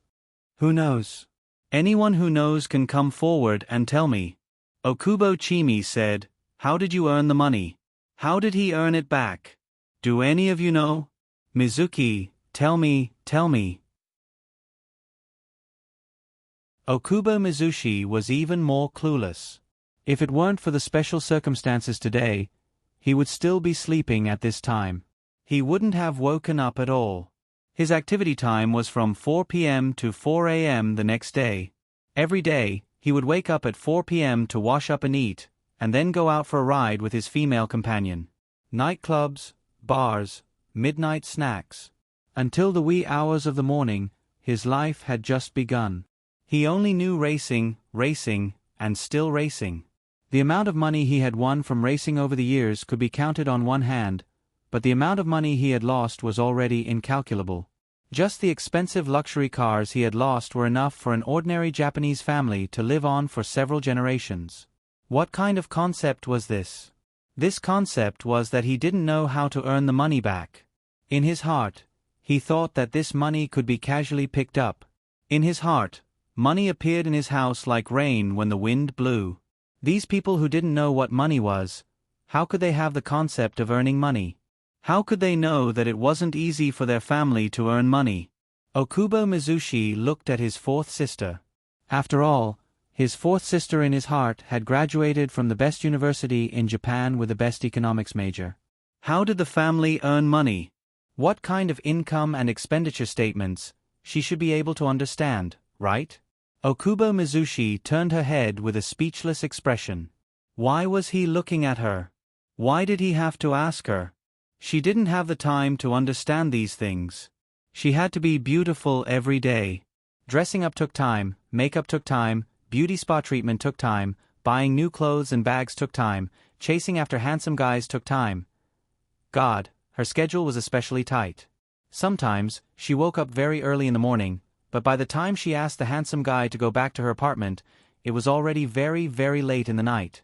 Who knows? Anyone who knows can come forward and tell me. Okubo Chimi said, how did you earn the money? How did he earn it back? Do any of you know? Mizuki, tell me. Okubo Mizushi was even more clueless. If it weren't for the special circumstances today, he would still be sleeping at this time. He wouldn't have woken up at all. His activity time was from 4 p.m. to 4 a.m. the next day. Every day, he would wake up at 4 p.m. to wash up and eat, and then go out for a ride with his female companion. Nightclubs, bars, midnight snacks. Until the wee hours of the morning, his life had just begun. He only knew racing, and still racing. The amount of money he had won from racing over the years could be counted on one hand, but the amount of money he had lost was already incalculable. Just the expensive luxury cars he had lost were enough for an ordinary Japanese family to live on for several generations. What kind of concept was this? This concept was that he didn't know how to earn the money back. In his heart, he thought that this money could be casually picked up. In his heart, money appeared in his house like rain when the wind blew. These people who didn't know what money was, how could they have the concept of earning money? How could they know that it wasn't easy for their family to earn money? Okubo Mizushi looked at his fourth sister. After all, his fourth sister in his heart had graduated from the best university in Japan with the best economics major. How did the family earn money? What kind of income and expenditure statements? She should be able to understand, right? Okubo Mizushi turned her head with a speechless expression. Why was he looking at her? Why did he have to ask her? She didn't have the time to understand these things. She had to be beautiful every day. Dressing up took time, makeup took time, beauty spa treatment took time, buying new clothes and bags took time, chasing after handsome guys took time. God, her schedule was especially tight. Sometimes, she woke up very early in the morning, but by the time she asked the handsome guy to go back to her apartment, it was already very, very late in the night.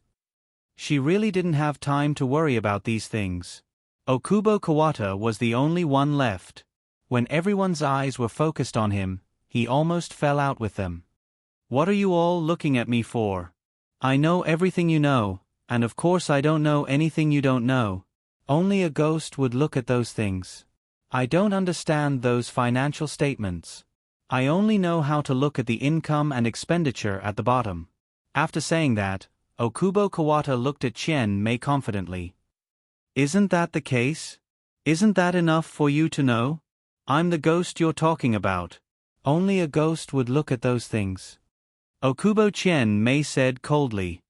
She really didn't have time to worry about these things. Okubo Kawata was the only one left. When everyone's eyes were focused on him, he almost fell out with them. What are you all looking at me for? I know everything you know, and of course I don't know anything you don't know. Only a ghost would look at those things. I don't understand those financial statements. I only know how to look at the income and expenditure at the bottom. After saying that, Okubo Kawata looked at Chien Mei confidently. Isn't that the case? Isn't that enough for you to know? I'm the ghost you're talking about. Only a ghost would look at those things. Okubo Chien Mei said coldly.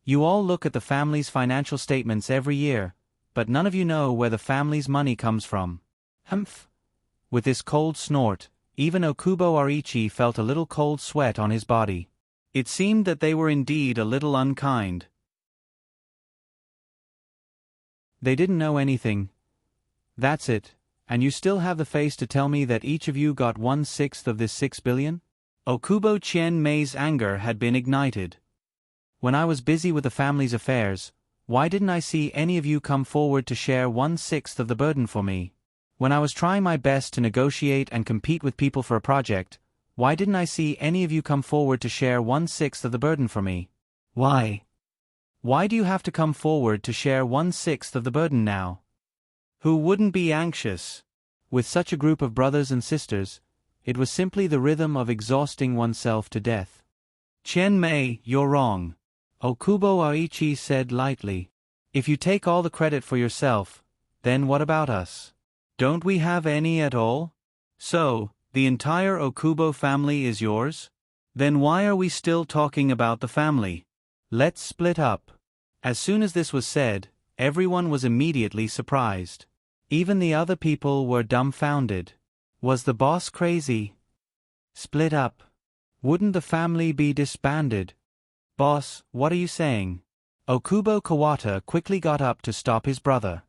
You all look at the family's financial statements every year, but none of you know where the family's money comes from. Humph. With this cold snort, even Okubo Arichi felt a little cold sweat on his body. It seemed that they were indeed a little unkind. They didn't know anything. That's it, and you still have the face to tell me that each of you got 1/6 of this 6 billion? Okubo Chien Mei's anger had been ignited. When I was busy with the family's affairs, why didn't I see any of you come forward to share 1/6 of the burden for me? When I was trying my best to negotiate and compete with people for a project, why didn't I see any of you come forward to share 1/6 of the burden for me? Why? Why do you have to come forward to share 1/6 of the burden now? Who wouldn't be anxious? With such a group of brothers and sisters, it was simply the rhythm of exhausting oneself to death. Chien Mei, you're wrong. Okubo Aichi said lightly. If you take all the credit for yourself, then what about us? Don't we have any at all? So, the entire Okubo family is yours? Then why are we still talking about the family? Let's split up. As soon as this was said, everyone was immediately surprised. Even the other people were dumbfounded. Was the boss crazy? Split up. Wouldn't the family be disbanded? Boss, what are you saying? Okubo Kawata quickly got up to stop his brother.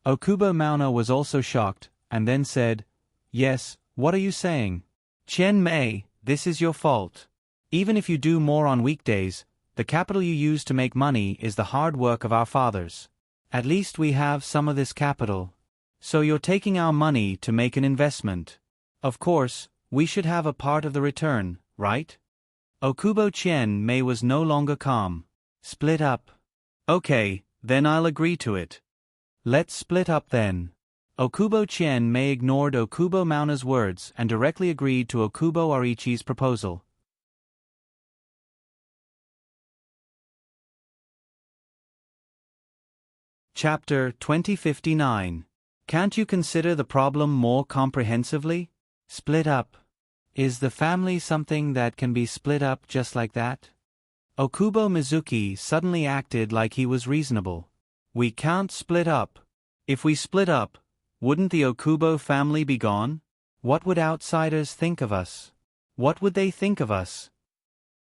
Okubo Mauna was also shocked, and then said, Yes, what are you saying? Chien Mei, this is your fault. Even if you do more on weekdays, the capital you use to make money is the hard work of our fathers. At least we have some of this capital. So you're taking our money to make an investment. Of course, we should have a part of the return, right? Okubo Chien Mei was no longer calm. Split up. Okay, then I'll agree to it. Let's split up then. Okubo Chien Mei ignored Okubo Mauna's words and directly agreed to Okubo Arichi's proposal. Chapter 2059. Can't you consider the problem more comprehensively? Split up. Is the family something that can be split up just like that? Okubo Mizuki suddenly acted like he was reasonable. We can't split up. If we split up, wouldn't the Okubo family be gone? What would outsiders think of us? What would they think of us?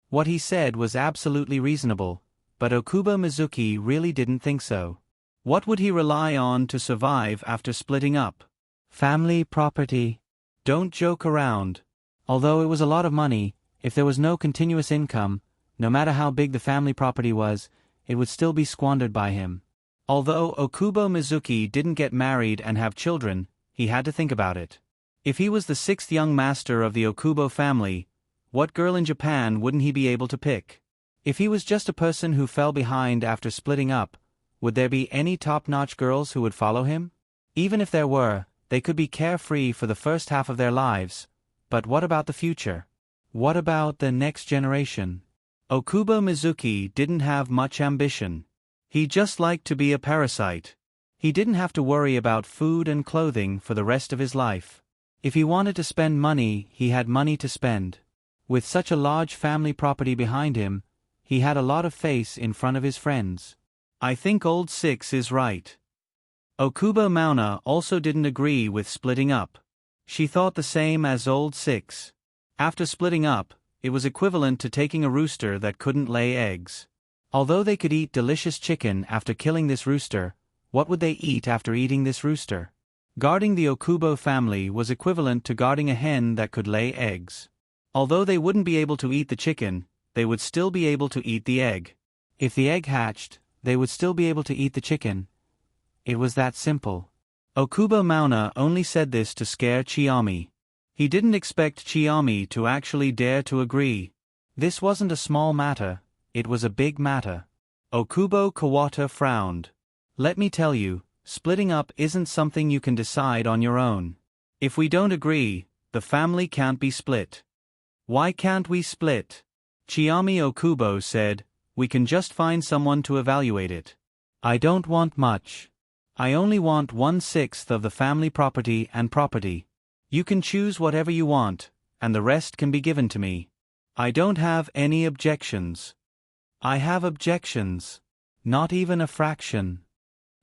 What he said was absolutely reasonable, but Okubo Mizuki really didn't think so. What would he rely on to survive after splitting up? Family property. Don't joke around. Although it was a lot of money, if there was no continuous income, no matter how big the family property was, it would still be squandered by him. Although Okubo Mizuki didn't get married and have children, he had to think about it. If he was the sixth young master of the Okubo family, what girl in Japan wouldn't he be able to pick? If he was just a person who fell behind after splitting up, would there be any top-notch girls who would follow him? Even if there were, they could be carefree for the first half of their lives. But what about the future? What about the next generation? Okubo Mizuki didn't have much ambition. He just liked to be a parasite. He didn't have to worry about food and clothing for the rest of his life. If he wanted to spend money, he had money to spend. With such a large family property behind him, he had a lot of face in front of his friends. I think old Six is right. Okubo Mauna also didn't agree with splitting up. She thought the same as old Six. After splitting up, it was equivalent to taking a rooster that couldn't lay eggs. Although they could eat delicious chicken after killing this rooster, what would they eat after eating this rooster? Guarding the Okubo family was equivalent to guarding a hen that could lay eggs. Although they wouldn't be able to eat the chicken, they would still be able to eat the egg. If the egg hatched, they would still be able to eat the chicken. It was that simple. Okubo Mauna only said this to scare Chiyomi. He didn't expect Chiyomi to actually dare to agree. This wasn't a small matter, it was a big matter. Okubo Kawata frowned. Let me tell you, splitting up isn't something you can decide on your own. If we don't agree, the family can't be split. Why can't we split? Chiyomi Okubo said, we can just find someone to evaluate it. I don't want much. I only want 1/6 of the family property and property. You can choose whatever you want, and the rest can be given to me. I don't have any objections. I have objections. Not even a fraction.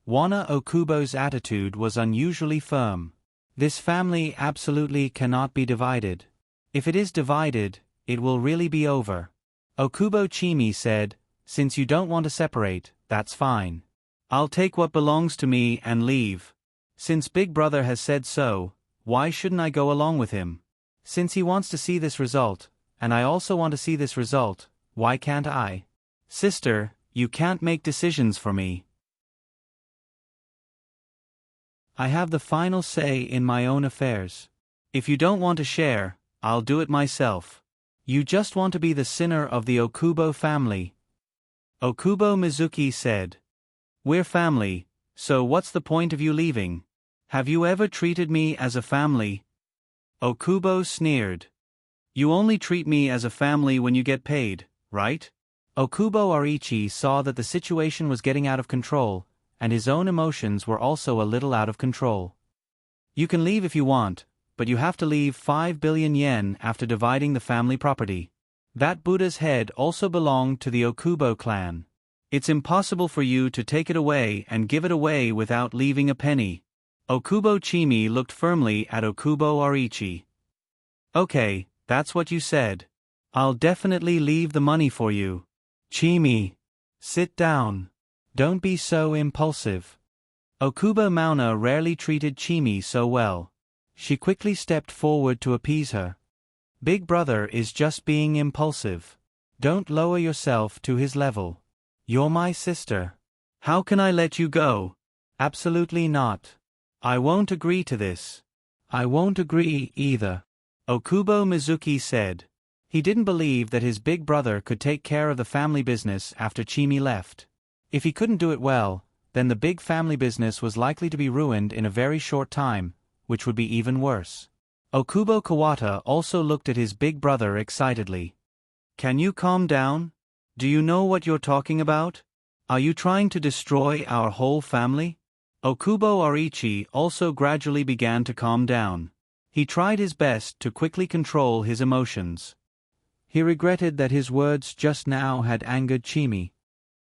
Wana Okubo's attitude was unusually firm. This family absolutely cannot be divided. If it is divided, it will really be over. Okubo Chimi said, since you don't want to separate, that's fine. I'll take what belongs to me and leave. Since Big Brother has said so, why shouldn't I go along with him? Since he wants to see this result, and I also want to see this result, why can't I? Sister, you can't make decisions for me. I have the final say in my own affairs. If you don't want to share, I'll do it myself. You just want to be the sinner of the Okubo family. Okubo Mizuki said. We're family, so what's the point of you leaving? Have you ever treated me as a family? Okubo sneered. You only treat me as a family when you get paid, right? Okubo Arichi saw that the situation was getting out of control, and his own emotions were also a little out of control. You can leave if you want, but you have to leave 5 billion yen after dividing the family property. That Buddha's head also belonged to the Okubo clan. It's impossible for you to take it away and give it away without leaving a penny. Okubo Chimi looked firmly at Okubo Arichi. Okay, that's what you said. I'll definitely leave the money for you. Chimi, sit down. Don't be so impulsive. Okubo Mauna rarely treated Chimi so well. She quickly stepped forward to appease her. Big Brother is just being impulsive. Don't lower yourself to his level. You're my sister. How can I let you go? Absolutely not. I won't agree to this. I won't agree either. Okubo Mizuki said. He didn't believe that his big brother could take care of the family business after Chimi left. If he couldn't do it well, then the big family business was likely to be ruined in a very short time, which would be even worse. Okubo Kawata also looked at his big brother excitedly. Can you calm down? Do you know what you're talking about? Are you trying to destroy our whole family? Okubo Arichi also gradually began to calm down. He tried his best to quickly control his emotions. He regretted that his words just now had angered Chimi.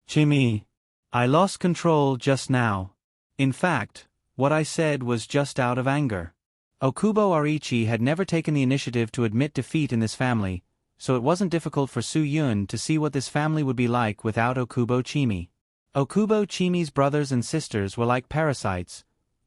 Chimi, I lost control just now. In fact, what I said was just out of anger. Okubo Arichi had never taken the initiative to admit defeat in this family, so it wasn't difficult for Su Yun to see what this family would be like without Okubo Chimi. Okubo Chimi's brothers and sisters were like parasites,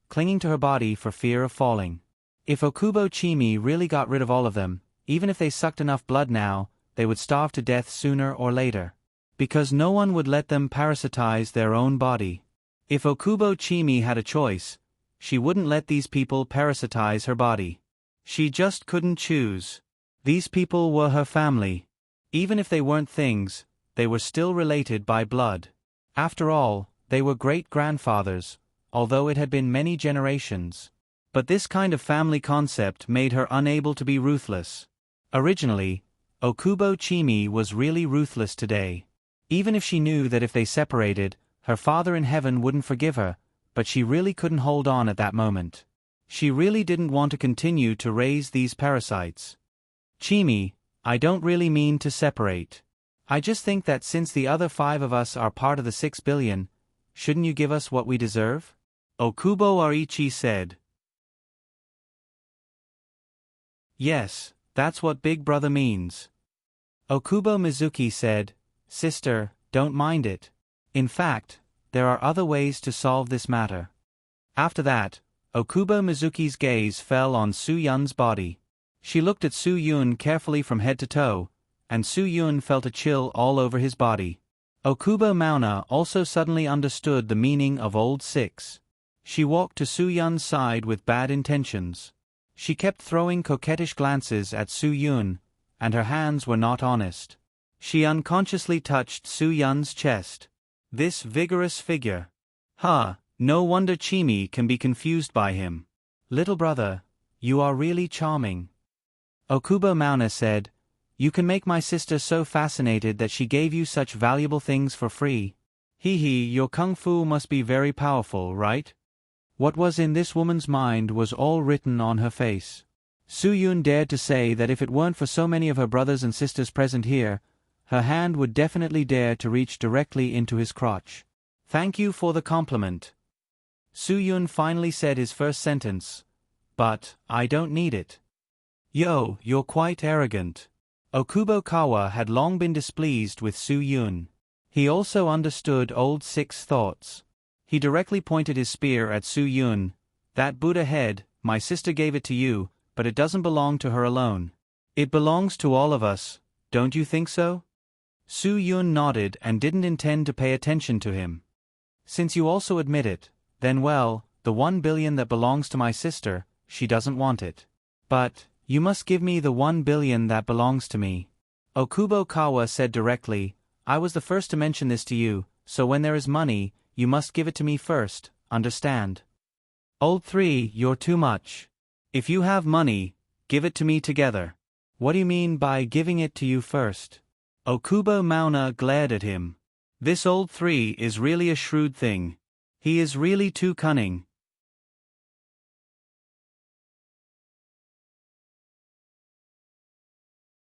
clinging to her body for fear of falling. If Okubo Chimi really got rid of all of them, even if they sucked enough blood now, they would starve to death sooner or later. Because no one would let them parasitize their own body. If Okubo Chimi had a choice, she wouldn't let these people parasitize her body. She just couldn't choose. These people were her family. Even if they weren't things, they were still related by blood. After all, they were great-grandfathers, although it had been many generations. But this kind of family concept made her unable to be ruthless. Originally, Okubo Chimi was really ruthless today. Even if she knew that if they separated, her father in heaven wouldn't forgive her, but she really couldn't hold on at that moment. She really didn't want to continue to raise these parasites. Chimi, I don't really mean to separate. I just think that since the other 5 of us are part of the 6 billion, shouldn't you give us what we deserve? Okubo Arichi said. Yes, that's what Big Brother means. Okubo Mizuki said, Sister, don't mind it. In fact, there are other ways to solve this matter. After that, Okubo Mizuki's gaze fell on Su Yun's body. She looked at Su Yun carefully from head to toe, and Su Yun felt a chill all over his body. Okubo Mauna also suddenly understood the meaning of Old 6. She walked to Su Yun's side with bad intentions. She kept throwing coquettish glances at Su Yun, and her hands were not honest. She unconsciously touched Su Yun's chest. This vigorous figure. No wonder Chimi can be confused by him. Little brother, you are really charming. Okubo Mauna said, You can make my sister so fascinated that she gave you such valuable things for free. Your kung fu must be very powerful, right? What was in this woman's mind was all written on her face. Su Yun dared to say that if it weren't for so many of her brothers and sisters present here, her hand would definitely dare to reach directly into his crotch. Thank you for the compliment. Su Yun finally said his first sentence. But, I don't need it. Yo, you're quite arrogant. Okubo Kawa had long been displeased with Su Yun. He also understood Old 6's thoughts. He directly pointed his spear at Su Yun. That Buddha head, my sister gave it to you, but it doesn't belong to her alone. It belongs to all of us, don't you think so? Su Yun nodded and didn't intend to pay attention to him. Since you also admit it, then well, the 1 billion that belongs to my sister, she doesn't want it. But, you must give me the 1 billion that belongs to me. Okubo Kawa said directly, I was the first to mention this to you, so when there is money, you must give it to me first, understand? Old 3, you're too much. If you have money, give it to me together. What do you mean by giving it to you first? Okubo Mauna glared at him. This Old 3 is really a shrewd thing. He is really too cunning.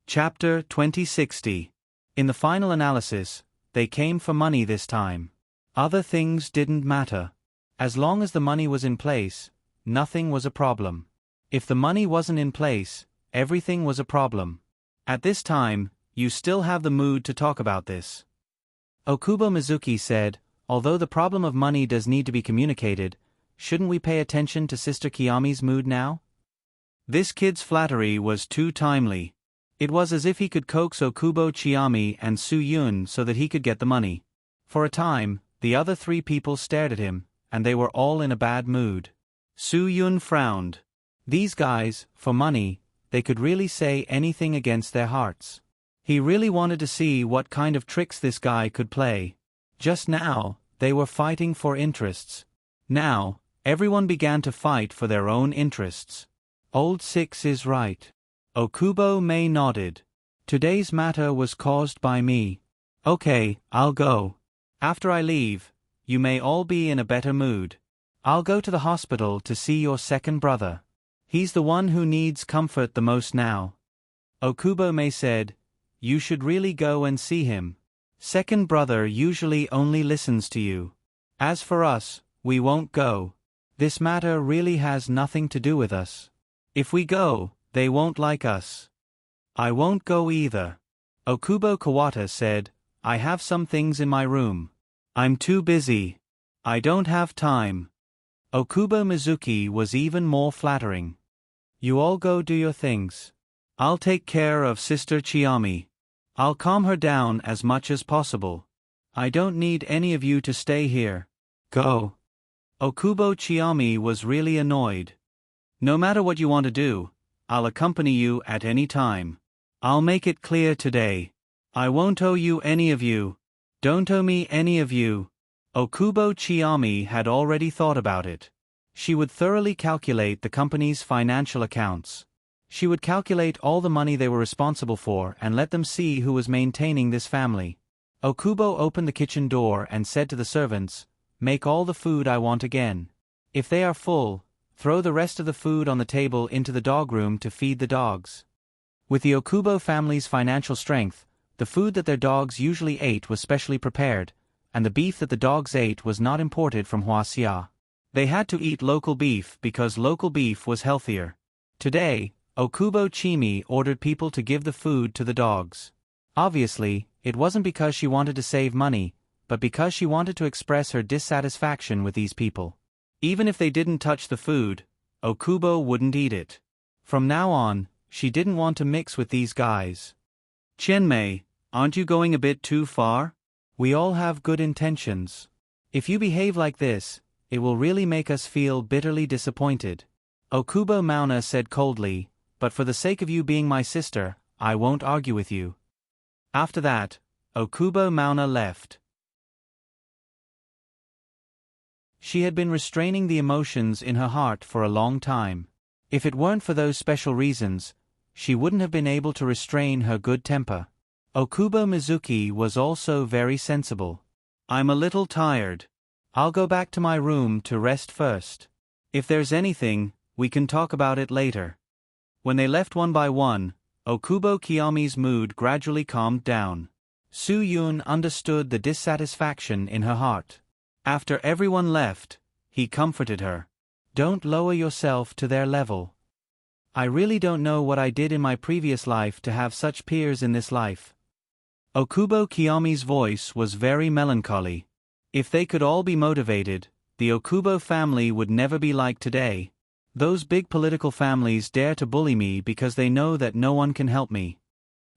Chapter 2060. In the final analysis, they came for money this time. Other things didn't matter. As long as the money was in place, nothing was a problem. If the money wasn't in place, everything was a problem. At this time, you still have the mood to talk about this. Okubo Mizuki said, although the problem of money does need to be communicated, shouldn't we pay attention to Sister Kiyomi's mood now? This kid's flattery was too timely. It was as if he could coax Okubo Chiyomi and Su Yun so that he could get the money. For a time, the other 3 people stared at him, and they were all in a bad mood. Su Yun frowned. These guys, for money, they could really say anything against their hearts. He really wanted to see what kind of tricks this guy could play. Just now, they were fighting for interests. Now, everyone began to fight for their own interests. Old 6 is right. Okubo May nodded. Today's matter was caused by me. Okay, I'll go. After I leave, you may all be in a better mood. I'll go to the hospital to see your second brother. He's the one who needs comfort the most now. Okubome said, you should really go and see him. Second brother usually only listens to you. As for us, we won't go. This matter really has nothing to do with us. If we go, they won't like us. I won't go either. Okubo Kawata said, I have some things in my room. I'm too busy. I don't have time. Okubo Mizuki was even more flattering. You all go do your things. I'll take care of Sister Chiami. I'll calm her down as much as possible. I don't need any of you to stay here. Go. Okubo Chiami was really annoyed. No matter what you want to do, I'll accompany you at any time. I'll make it clear today. I won't owe you any of you. Don't owe me any of you. Okubo Chiami had already thought about it. She would thoroughly calculate the company's financial accounts. She would calculate all the money they were responsible for and let them see who was maintaining this family. Okubo opened the kitchen door and said to the servants, make all the food I want again. If they are full, throw the rest of the food on the table into the dog room to feed the dogs. With the Okubo family's financial strength, the food that their dogs usually ate was specially prepared, and the beef that the dogs ate was not imported from Huaxia. They had to eat local beef because local beef was healthier. Today, Okubo Chimi ordered people to give the food to the dogs. Obviously, it wasn't because she wanted to save money, but because she wanted to express her dissatisfaction with these people. Even if they didn't touch the food, Okubo wouldn't eat it. From now on, she didn't want to mix with these guys. Chenmei, aren't you going a bit too far? We all have good intentions. If you behave like this, it will really make us feel bitterly disappointed. Okubo Mauna said coldly, but for the sake of you being my sister, I won't argue with you. After that, Okubo Mauna left. She had been restraining the emotions in her heart for a long time. If it weren't for those special reasons, she wouldn't have been able to restrain her good temper. Okubo Mizuki was also very sensible. I'm a little tired. I'll go back to my room to rest first. If there's anything, we can talk about it later. When they left one by one, Okubo Kiyomi's mood gradually calmed down. Su Yun understood the dissatisfaction in her heart. After everyone left, he comforted her. Don't lower yourself to their level. I really don't know what I did in my previous life to have such peers in this life. Okubo Kiyomi's voice was very melancholy. If they could all be motivated, the Okubo family would never be like today. Those big political families dare to bully me because they know that no one can help me.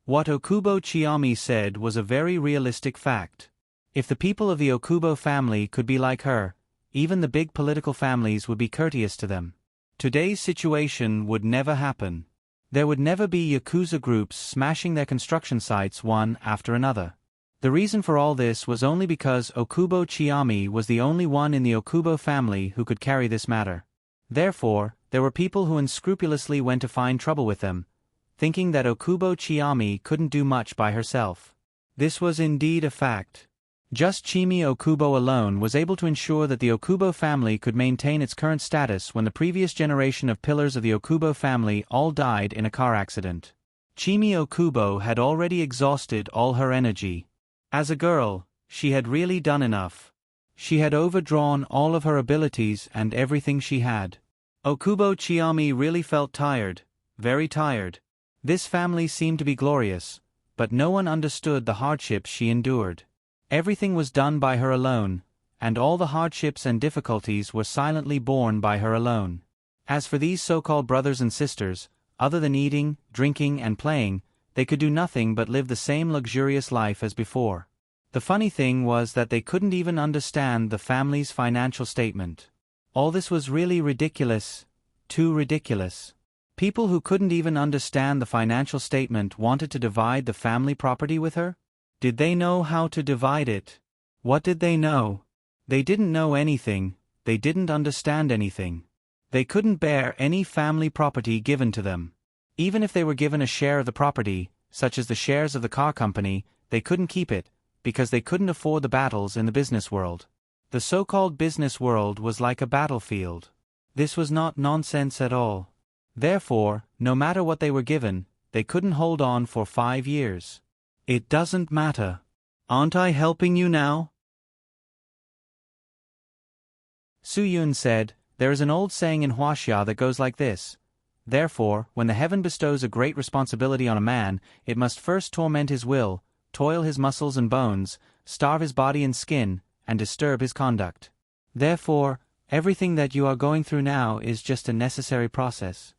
What Okubo Chiyomi said was a very realistic fact. If the people of the Okubo family could be like her, even the big political families would be courteous to them. Today's situation would never happen. There would never be Yakuza groups smashing their construction sites one after another. The reason for all this was only because Okubo Chiyomi was the only one in the Okubo family who could carry this matter. Therefore, there were people who unscrupulously went to find trouble with them, thinking that Okubo Chiyomi couldn't do much by herself. This was indeed a fact. Just Chimi Okubo alone was able to ensure that the Okubo family could maintain its current status when the previous generation of pillars of the Okubo family all died in a car accident. Chimi Okubo had already exhausted all her energy. As a girl, she had really done enough. She had overdrawn all of her abilities and everything she had. Okubo Chiyomi really felt tired, very tired. This family seemed to be glorious, but no one understood the hardships she endured. Everything was done by her alone, and all the hardships and difficulties were silently borne by her alone. As for these so-called brothers and sisters, other than eating, drinking, and playing, they could do nothing but live the same luxurious life as before. The funny thing was that they couldn't even understand the family's financial statement. All this was really ridiculous, too ridiculous. People who couldn't even understand the financial statement wanted to divide the family property with her? Did they know how to divide it? What did they know? They didn't know anything, they didn't understand anything. They couldn't bear any family property given to them. Even if they were given a share of the property, such as the shares of the car company, they couldn't keep it, because they couldn't afford the battles in the business world. The so-called business world was like a battlefield. This was not nonsense at all. Therefore, no matter what they were given, they couldn't hold on for 5 years. It doesn't matter. Aren't I helping you now? Su Yun said, there is an old saying in Huaxia that goes like this. Therefore, when the heaven bestows a great responsibility on a man, it must first torment his will, toil his muscles and bones, starve his body and skin, and disturb his conduct. Therefore, everything that you are going through now is just a necessary process.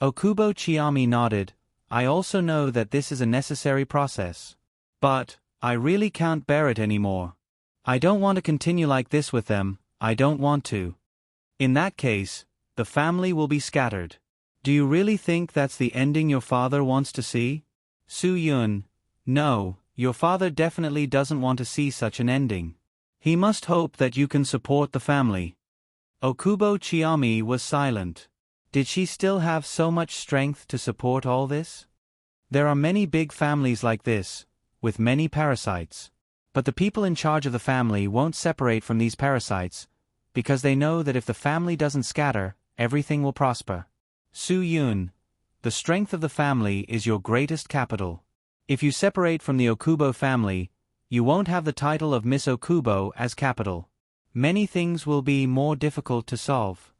Okubo Chiyami nodded. I also know that this is a necessary process. But, I really can't bear it anymore. I don't want to continue like this with them, I don't want to. In that case, the family will be scattered. Do you really think that's the ending your father wants to see? Su Yun, no, your father definitely doesn't want to see such an ending. He must hope that you can support the family. Okubo Chiyami was silent. Did she still have so much strength to support all this? There are many big families like this, with many parasites. But the people in charge of the family won't separate from these parasites, because they know that if the family doesn't scatter, everything will prosper. Su Yun, the strength of the family is your greatest capital. If you separate from the Okubo family, you won't have the title of Miss Okubo as capital. Many things will be more difficult to solve.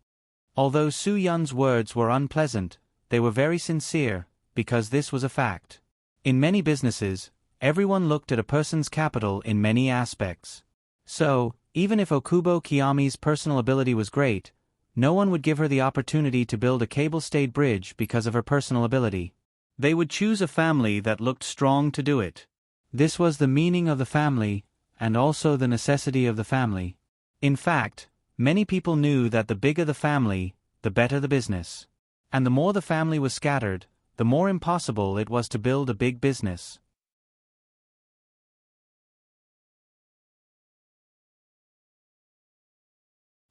Although Su Yun's words were unpleasant, they were very sincere, because this was a fact. In many businesses, everyone looked at a person's capital in many aspects. So, even if Okubo Chiyami's personal ability was great, no one would give her the opportunity to build a cable-stayed bridge because of her personal ability. They would choose a family that looked strong to do it. This was the meaning of the family, and also the necessity of the family. In fact, many people knew that the bigger the family, the better the business. And the more the family was scattered, the more impossible it was to build a big business.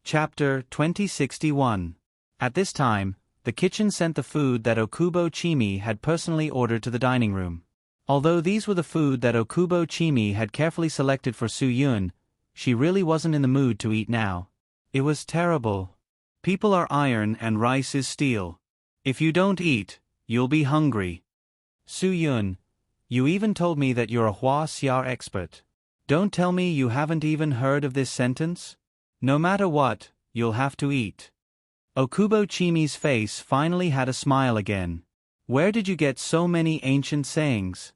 Chapter 2061. At this time, the kitchen sent the food that Okubo Chimi had personally ordered to the dining room. Although these were the food that Okubo Chimi had carefully selected for Su Yun, she really wasn't in the mood to eat now. It was terrible. People are iron and rice is steel. If you don't eat, you'll be hungry. Su Yun, you even told me that you're a Huaxia expert. Don't tell me you haven't even heard of this sentence? No matter what, you'll have to eat. Okubo Chimi's face finally had a smile again. Where did you get so many ancient sayings?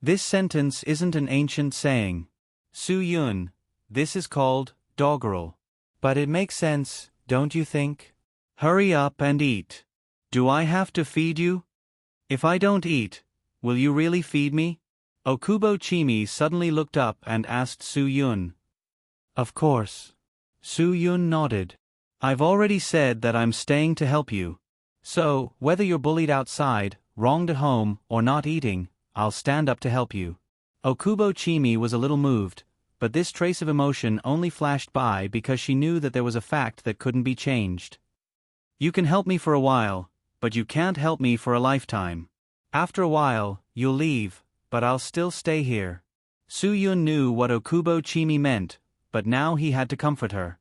This sentence isn't an ancient saying. Su Yun, this is called doggerel. But it makes sense, don't you think? Hurry up and eat. Do I have to feed you? If I don't eat, will you really feed me? Okubo Chimi suddenly looked up and asked Su Yun. Of course. Su Yun nodded. I've already said that I'm staying to help you. So, whether you're bullied outside, wronged at home, or not eating, I'll stand up to help you. Okubo Chimi was a little moved, but this trace of emotion only flashed by because she knew that there was a fact that couldn't be changed. You can help me for a while, but you can't help me for a lifetime. After a while, you'll leave, but I'll still stay here. Su Yun knew what Okubo Chimi meant, but now he had to comfort her.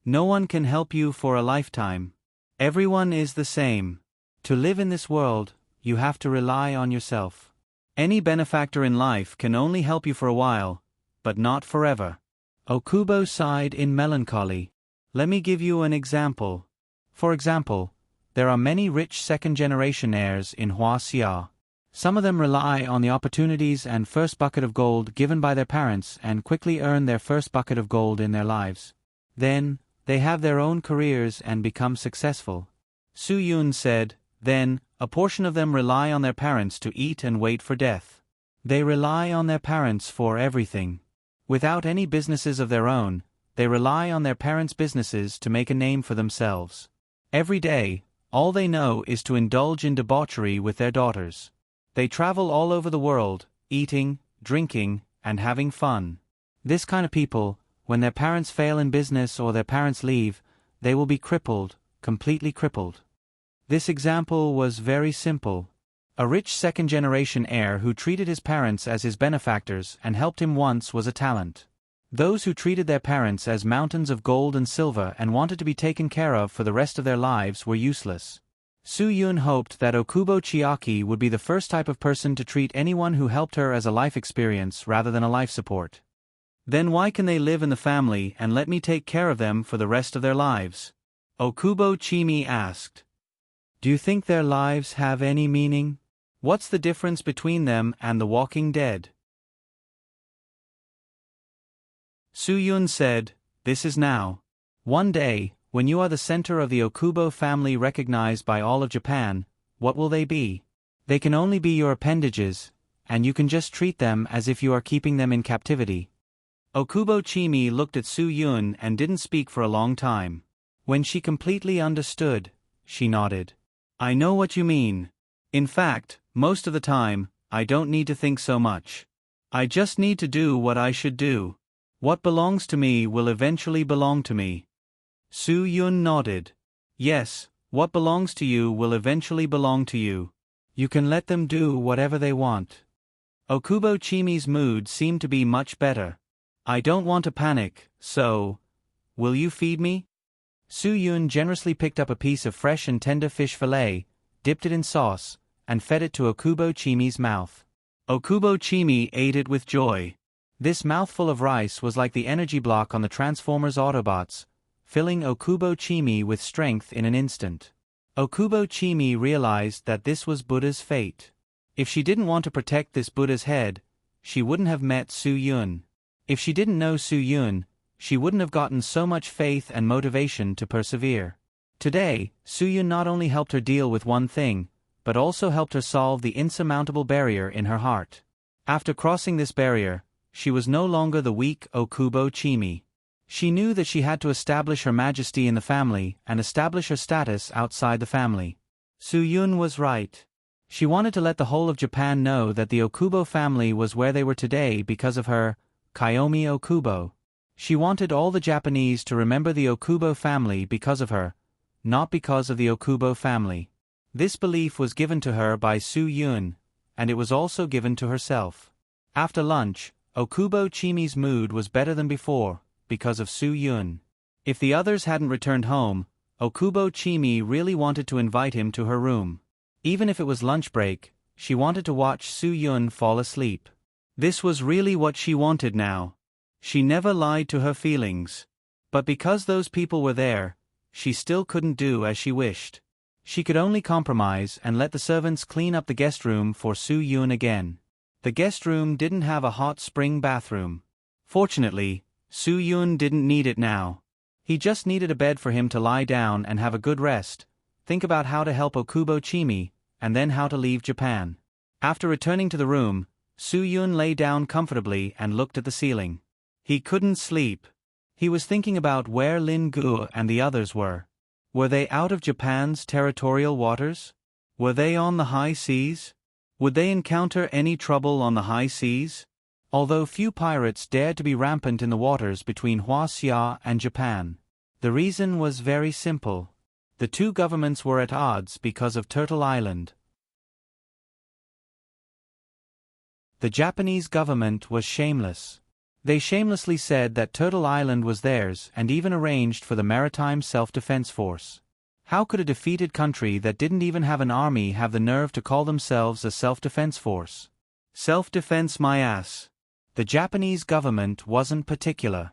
No one can help you for a lifetime. Everyone is the same. To live in this world, you have to rely on yourself. Any benefactor in life can only help you for a while, but not forever. Okubo sighed in melancholy. Let me give you an example. For example, there are many rich second-generation heirs in Huaxia. Some of them rely on the opportunities and first bucket of gold given by their parents and quickly earn their first bucket of gold in their lives. Then, they have their own careers and become successful. Su Yun said, then, a portion of them rely on their parents to eat and wait for death. They rely on their parents for everything. Without any businesses of their own, they rely on their parents' businesses to make a name for themselves. Every day, all they know is to indulge in debauchery with their daughters. They travel all over the world, eating, drinking, and having fun. This kind of people, when their parents fail in business or their parents leave, they will be crippled, completely crippled. This example was very simple. A rich second-generation heir who treated his parents as his benefactors and helped him once was a talent. Those who treated their parents as mountains of gold and silver and wanted to be taken care of for the rest of their lives were useless. Su-yun hoped that Okubo Chiaki would be the first type of person to treat anyone who helped her as a life experience rather than a life support. Then why can they live in the family and let me take care of them for the rest of their lives? Okubo Chimi asked. Do you think their lives have any meaning? What's the difference between them and the Walking Dead? Su-yun said, this is now. One day, when you are the center of the Okubo family recognized by all of Japan, what will they be? They can only be your appendages, and you can just treat them as if you are keeping them in captivity. Okubo Chimi looked at Su-yun and didn't speak for a long time. When she completely understood, she nodded. I know what you mean. In fact, most of the time, I don't need to think so much. I just need to do what I should do. What belongs to me will eventually belong to me. Su-yun nodded. Yes, what belongs to you will eventually belong to you. You can let them do whatever they want. Okubo Chimi's mood seemed to be much better. I don't want to panic, so... will you feed me? Su-yun generously picked up a piece of fresh and tender fish fillet, dipped it in sauce, and fed it to Okubo Chimi's mouth. Okubo Chimi ate it with joy. This mouthful of rice was like the energy block on the Transformers Autobots, filling Okubo Chimi with strength in an instant. Okubo Chimi realized that this was Buddha's fate. If she didn't want to protect this Buddha's head, she wouldn't have met Su-yun. If she didn't know Su-yun, she wouldn't have gotten so much faith and motivation to persevere. Today, Su-yun not only helped her deal with one thing, but also helped her solve the insurmountable barrier in her heart. After crossing this barrier, she was no longer the weak Okubo Chimi. She knew that she had to establish her majesty in the family and establish her status outside the family. Su-yun was right. She wanted to let the whole of Japan know that the Okubo family was where they were today because of her, Kiyomi Okubo. She wanted all the Japanese to remember the Okubo family because of her, not because of the Okubo family. This belief was given to her by Su-yun, and it was also given to herself. After lunch, Okubo Chimi's mood was better than before, because of Su-yun. If the others hadn't returned home, Okubo Chimi really wanted to invite him to her room. Even if it was lunch break, she wanted to watch Su-yun fall asleep. This was really what she wanted now. She never lied to her feelings. But because those people were there, she still couldn't do as she wished. She could only compromise and let the servants clean up the guest room for Su-yun again. The guest room didn't have a hot spring bathroom. Fortunately, Su-yun didn't need it now. He just needed a bed for him to lie down and have a good rest, think about how to help Okubo Chimi, and then how to leave Japan. After returning to the room, Su-yun lay down comfortably and looked at the ceiling. He couldn't sleep. He was thinking about where Lin Gu and the others were. Were they out of Japan's territorial waters? Were they on the high seas? Would they encounter any trouble on the high seas? Although few pirates dared to be rampant in the waters between Huaxia and Japan. The reason was very simple. The two governments were at odds because of Turtle Island. The Japanese government was shameless. They shamelessly said that Turtle Island was theirs and even arranged for the Maritime Self-Defense Force. How could a defeated country that didn't even have an army have the nerve to call themselves a self-defense force? Self-defense my ass. The Japanese government wasn't particular.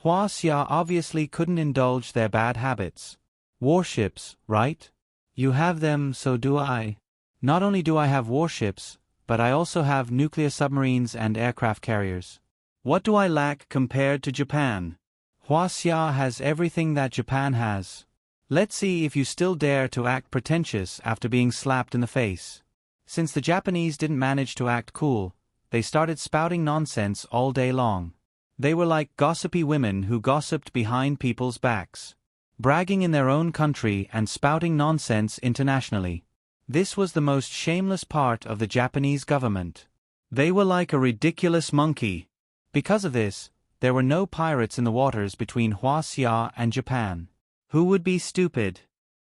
Huaxia obviously couldn't indulge their bad habits. Warships, right? You have them, so do I. Not only do I have warships, but I also have nuclear submarines and aircraft carriers. What do I lack compared to Japan? Huaxia has everything that Japan has. Let's see if you still dare to act pretentious after being slapped in the face. Since the Japanese didn't manage to act cool, they started spouting nonsense all day long. They were like gossipy women who gossiped behind people's backs, bragging in their own country and spouting nonsense internationally. This was the most shameless part of the Japanese government. They were like a ridiculous monkey. Because of this, there were no pirates in the waters between Huaxia and Japan. Who would be stupid?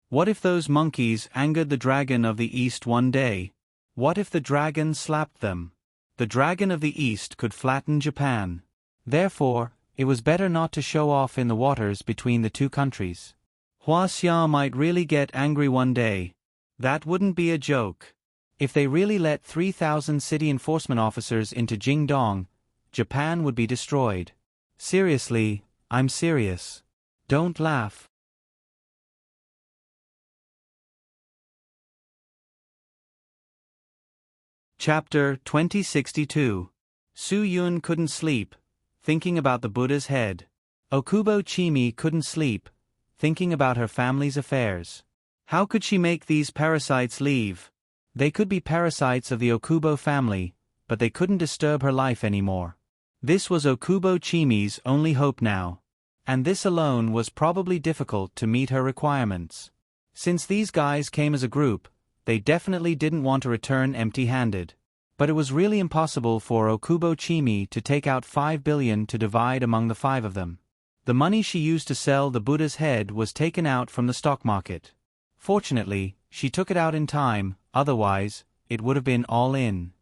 What if those monkeys angered the dragon of the East one day? What if the dragon slapped them? The dragon of the East could flatten Japan. Therefore, it was better not to show off in the waters between the two countries. Hua Xia might really get angry one day. That wouldn't be a joke. If they really let 3,000 city enforcement officers into Jingdong, Japan would be destroyed. Seriously, I'm serious. Don't laugh. Chapter 2062. Su Yun couldn't sleep, thinking about the Buddha's head. Okubo Chimi couldn't sleep, thinking about her family's affairs. How could she make these parasites leave? They could be parasites of the Okubo family, but they couldn't disturb her life anymore. This was Okubo Chimi's only hope now. And this alone was probably difficult to meet her requirements. Since these guys came as a group, they definitely didn't want to return empty-handed. But it was really impossible for Okubo Chimi to take out 5 billion to divide among the 5 of them. The money she used to sell the Buddha's head was taken out from the stock market. Fortunately, she took it out in time, otherwise, it would have been all in.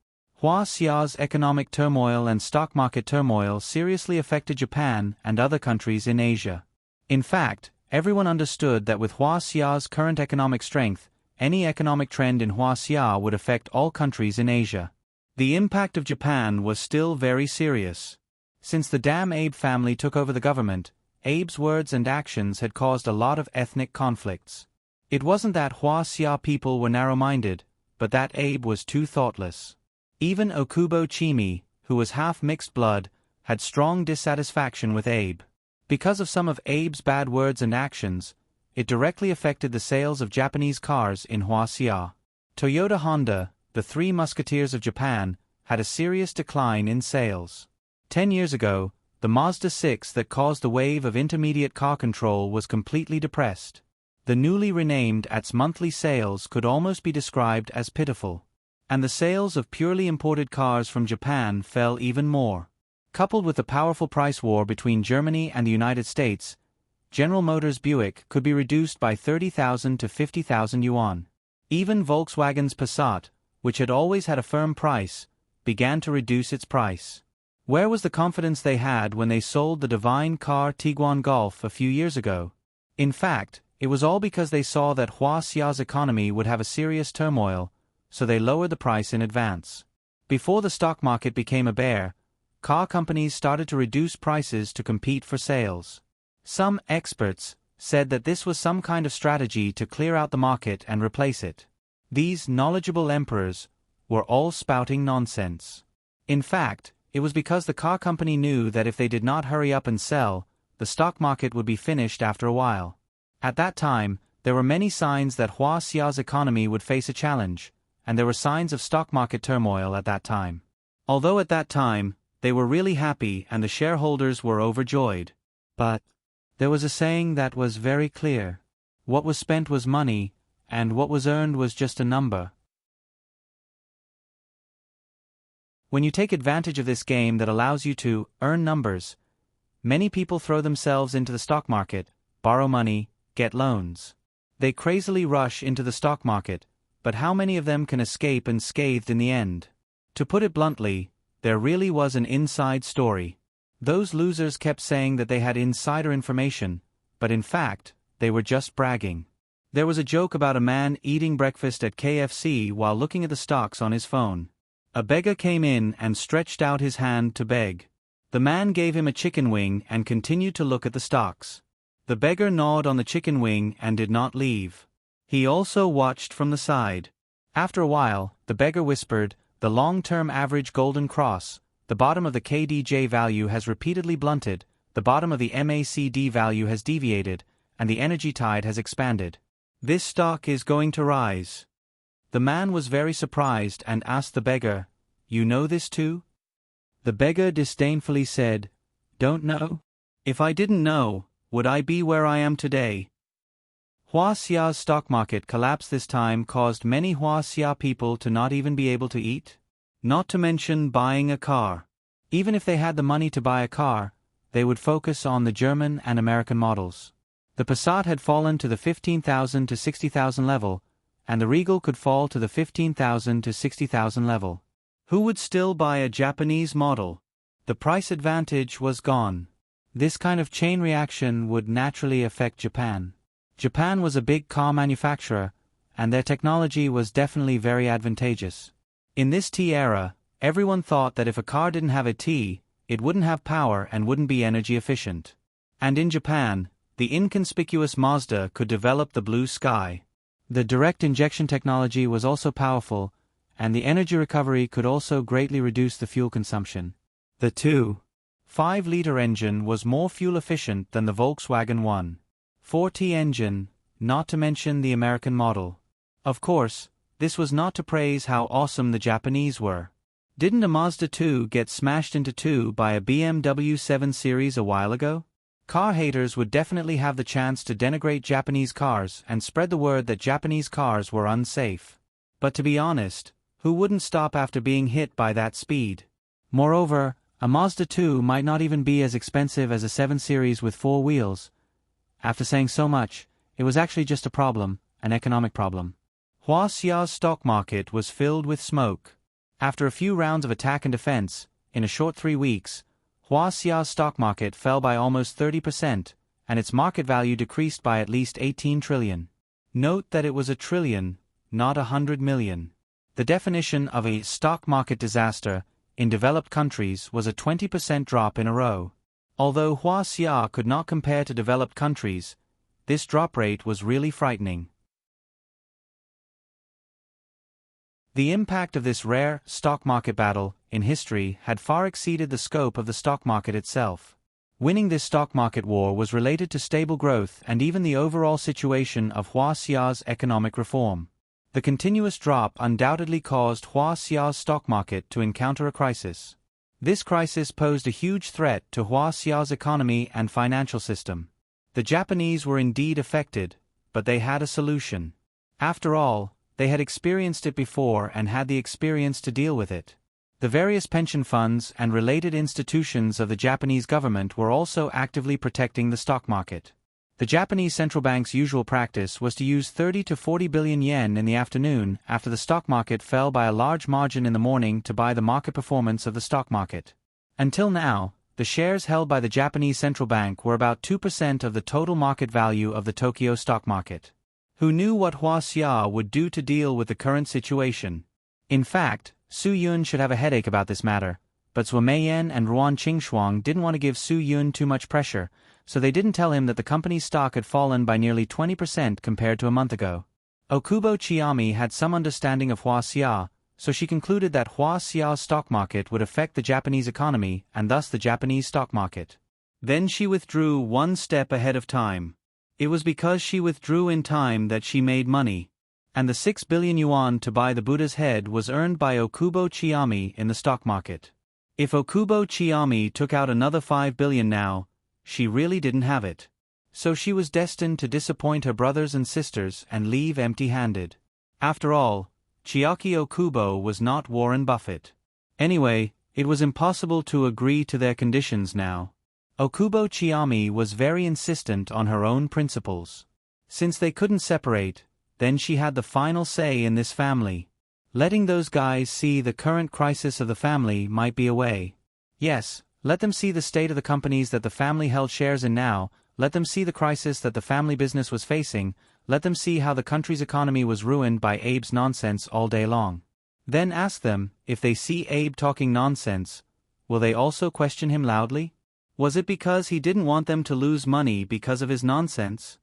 Hua Xia's economic turmoil and stock market turmoil seriously affected Japan and other countries in Asia. In fact, everyone understood that with Hua Xia's current economic strength, any economic trend in Hua Xia would affect all countries in Asia. The impact of Japan was still very serious. Since the Dam Abe family took over the government, Abe's words and actions had caused a lot of ethnic conflicts. It wasn't that Hua Xia people were narrow-minded, but that Abe was too thoughtless. Even Okubo Chimi, who was half mixed blood, had strong dissatisfaction with Abe. Because of some of Abe's bad words and actions, it directly affected the sales of Japanese cars in Hua Xia. Toyota Honda, the Three Musketeers of Japan, had a serious decline in sales. 10 years ago, the Mazda 6 that caused the wave of intermediate car control was completely depressed. The newly renamed AT's monthly sales could almost be described as pitiful. And the sales of purely imported cars from Japan fell even more. Coupled with the powerful price war between Germany and the United States, General Motors Buick could be reduced by 30,000 to 50,000 yuan. Even Volkswagen's Passat, which had always had a firm price, began to reduce its price. Where was the confidence they had when they sold the divine car Tiguan Golf a few years ago? In fact, it was all because they saw that Hua Xia's economy would have a serious turmoil, so they lowered the price in advance. Before the stock market became a bear, car companies started to reduce prices to compete for sales. Some experts said that this was some kind of strategy to clear out the market and replace it. These knowledgeable emperors were all spouting nonsense. In fact, it was because the car company knew that if they did not hurry up and sell, the stock market would be finished after a while. At that time, there were many signs that Hua Xia's economy would face a challenge, and there were signs of stock market turmoil at that time. Although at that time, they were really happy and the shareholders were overjoyed. But there was a saying that was very clear. What was spent was money, and what was earned was just a number. When you take advantage of this game that allows you to earn numbers, many people throw themselves into the stock market, borrow money, get loans. They crazily rush into the stock market, but how many of them can escape unscathed in the end? To put it bluntly, there really was an inside story. Those losers kept saying that they had insider information, but in fact, they were just bragging. There was a joke about a man eating breakfast at KFC while looking at the stocks on his phone. A beggar came in and stretched out his hand to beg. The man gave him a chicken wing and continued to look at the stocks. The beggar gnawed on the chicken wing and did not leave. He also watched from the side. After a while, the beggar whispered, "The long-term average golden cross, the bottom of the KDJ value has repeatedly blunted, the bottom of the MACD value has deviated, and the energy tide has expanded. This stock is going to rise." The man was very surprised and asked the beggar, "You know this too?" The beggar disdainfully said, "Don't know? If I didn't know, would I be where I am today?" Hua Xia's stock market collapse this time caused many Hua Xia people to not even be able to eat. Not to mention buying a car. Even if they had the money to buy a car, they would focus on the German and American models. The Passat had fallen to the 15,000 to 60,000 level, and the Regal could fall to the 15,000 to 60,000 level. Who would still buy a Japanese model? The price advantage was gone. This kind of chain reaction would naturally affect Japan. Japan was a big car manufacturer, and their technology was definitely very advantageous. In this T era, everyone thought that if a car didn't have a T, it wouldn't have power and wouldn't be energy efficient. And in Japan, the inconspicuous Mazda could develop the blue sky. The direct injection technology was also powerful, and the energy recovery could also greatly reduce the fuel consumption. The 2.5-liter engine was more fuel efficient than the Volkswagen 1.4T engine, not to mention the American model. Of course, this was not to praise how awesome the Japanese were. Didn't a Mazda 2 get smashed into two by a BMW 7 Series a while ago? Car haters would definitely have the chance to denigrate Japanese cars and spread the word that Japanese cars were unsafe. But to be honest, who wouldn't stop after being hit by that speed? Moreover, a Mazda 2 might not even be as expensive as a 7 Series with 4 wheels. After saying so much, it was actually just a problem, an economic problem. Huaxia's stock market was filled with smoke. After a few rounds of attack and defense, in a short 3 weeks, Huaxia's stock market fell by almost 30%, and its market value decreased by at least 18 trillion. Note that it was a trillion, not 100 million. The definition of a stock market disaster in developed countries was a 20% drop in a row. Although Huaxia could not compare to developed countries, this drop rate was really frightening. The impact of this rare stock market battle in history had far exceeded the scope of the stock market itself. Winning this stock market war was related to stable growth and even the overall situation of Huaxia's economic reform. The continuous drop undoubtedly caused Huaxia's stock market to encounter a crisis. This crisis posed a huge threat to Huaxia's economy and financial system. The Japanese were indeed affected, but they had a solution. After all, they had experienced it before and had the experience to deal with it. The various pension funds and related institutions of the Japanese government were also actively protecting the stock market. The Japanese central bank's usual practice was to use 30 to 40 billion yen in the afternoon after the stock market fell by a large margin in the morning to buy the market performance of the stock market. Until now, the shares held by the Japanese central bank were about 2% of the total market value of the Tokyo stock market. Who knew what Huaxia would do to deal with the current situation? In fact, Su Yun should have a headache about this matter, but Zhuo Meiyan and Ruan Qingshuang didn't want to give Su Yun too much pressure, so they didn't tell him that the company's stock had fallen by nearly 20% compared to a month ago. Okubo Chiyami had some understanding of Huaxia, so she concluded that Huaxia's stock market would affect the Japanese economy and thus the Japanese stock market. Then she withdrew one step ahead of time. It was because she withdrew in time that she made money. And the 6 billion yuan to buy the Buddha's head was earned by Okubo Chiyami in the stock market. If Okubo Chiyami took out another 5 billion now, she really didn't have it. So she was destined to disappoint her brothers and sisters and leave empty-handed. After all, Chiaki Okubo was not Warren Buffett. Anyway, it was impossible to agree to their conditions now. Okubo Chiyami was very insistent on her own principles. Since they couldn't separate, then she had the final say in this family. Letting those guys see the current crisis of the family might be a way. Yes, let them see the state of the companies that the family held shares in now, let them see the crisis that the family business was facing, let them see how the country's economy was ruined by Abe's nonsense all day long. Then ask them, if they see Abe talking nonsense, will they also question him loudly? Was it because he didn't want them to lose money because of his nonsense?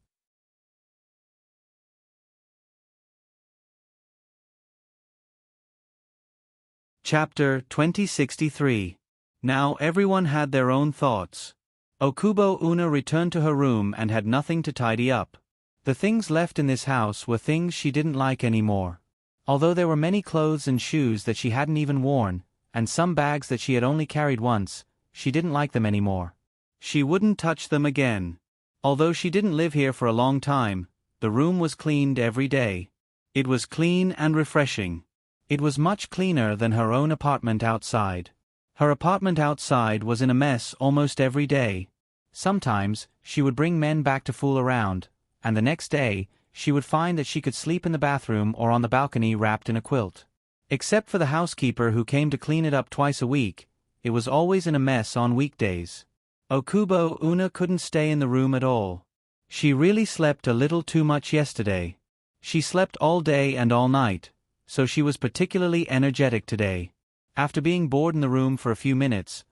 Chapter 2063. Now everyone had their own thoughts. Okubo Una returned to her room and had nothing to tidy up. The things left in this house were things she didn't like anymore. Although there were many clothes and shoes that she hadn't even worn, and some bags that she had only carried once, she didn't like them anymore. She wouldn't touch them again. Although she didn't live here for a long time, the room was cleaned every day. It was clean and refreshing. It was much cleaner than her own apartment outside. Her apartment outside was in a mess almost every day. Sometimes, she would bring men back to fool around, and the next day, she would find that she could sleep in the bathroom or on the balcony wrapped in a quilt. Except for the housekeeper who came to clean it up twice a week, it was always in a mess on weekdays. Okubo Una couldn't stay in the room at all. She really slept a little too much yesterday. She slept all day and all night, so she was particularly energetic today. After being bored in the room for a few minutes,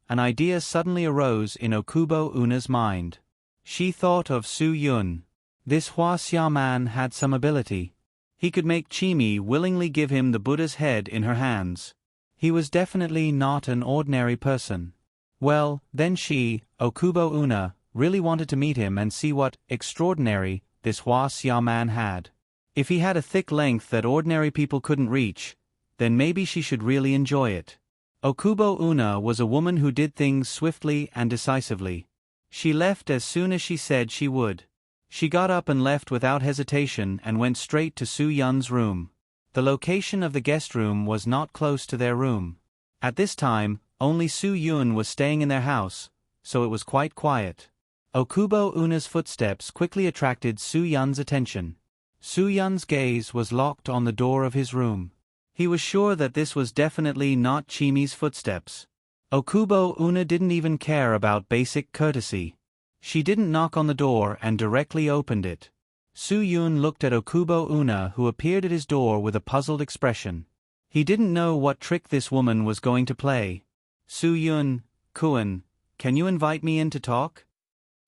an idea suddenly arose in Okubo Una's mind. She thought of Su-yun. This Hua-xia man had some ability. He could make Chimi willingly give him the Buddha's head in her hands. He was definitely not an ordinary person. Well, then she, Okubo Una, really wanted to meet him and see what extraordinary this Hua-xia man had. If he had a thick length that ordinary people couldn't reach, then maybe she should really enjoy it. Okubo Una was a woman who did things swiftly and decisively. She left as soon as she said she would. She got up and left without hesitation and went straight to Su-yun's room. The location of the guest room was not close to their room. At this time, only Su-yun was staying in their house, so it was quite quiet. Okubo Una's footsteps quickly attracted Su-yun's attention. Su-yun's gaze was locked on the door of his room. He was sure that this was definitely not Chimi's footsteps. Okubo Una didn't even care about basic courtesy. She didn't knock on the door and directly opened it. Su-yun looked at Okubo Una, who appeared at his door with a puzzled expression. He didn't know what trick this woman was going to play. Su-yun, Kuan, can you invite me in to talk?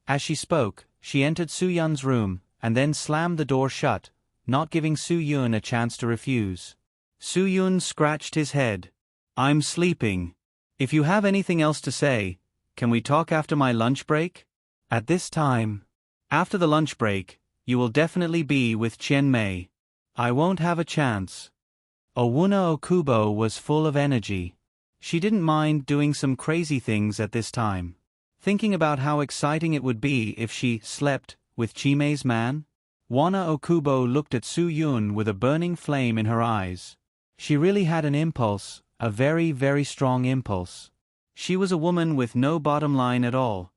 As she spoke, she entered Su-yun's room, and then slammed the door shut, not giving Su-yun a chance to refuse. Su-yun scratched his head. I'm sleeping. If you have anything else to say, can we talk after my lunch break? At this time. After the lunch break, you will definitely be with Chen Mei. I won't have a chance. Owuna Okubo was full of energy. She didn't mind doing some crazy things at this time. Thinking about how exciting it would be if she slept with Chimei's man, Wana Okubo looked at Su-yun with a burning flame in her eyes. She really had an impulse, a very, very strong impulse. She was a woman with no bottom line at all.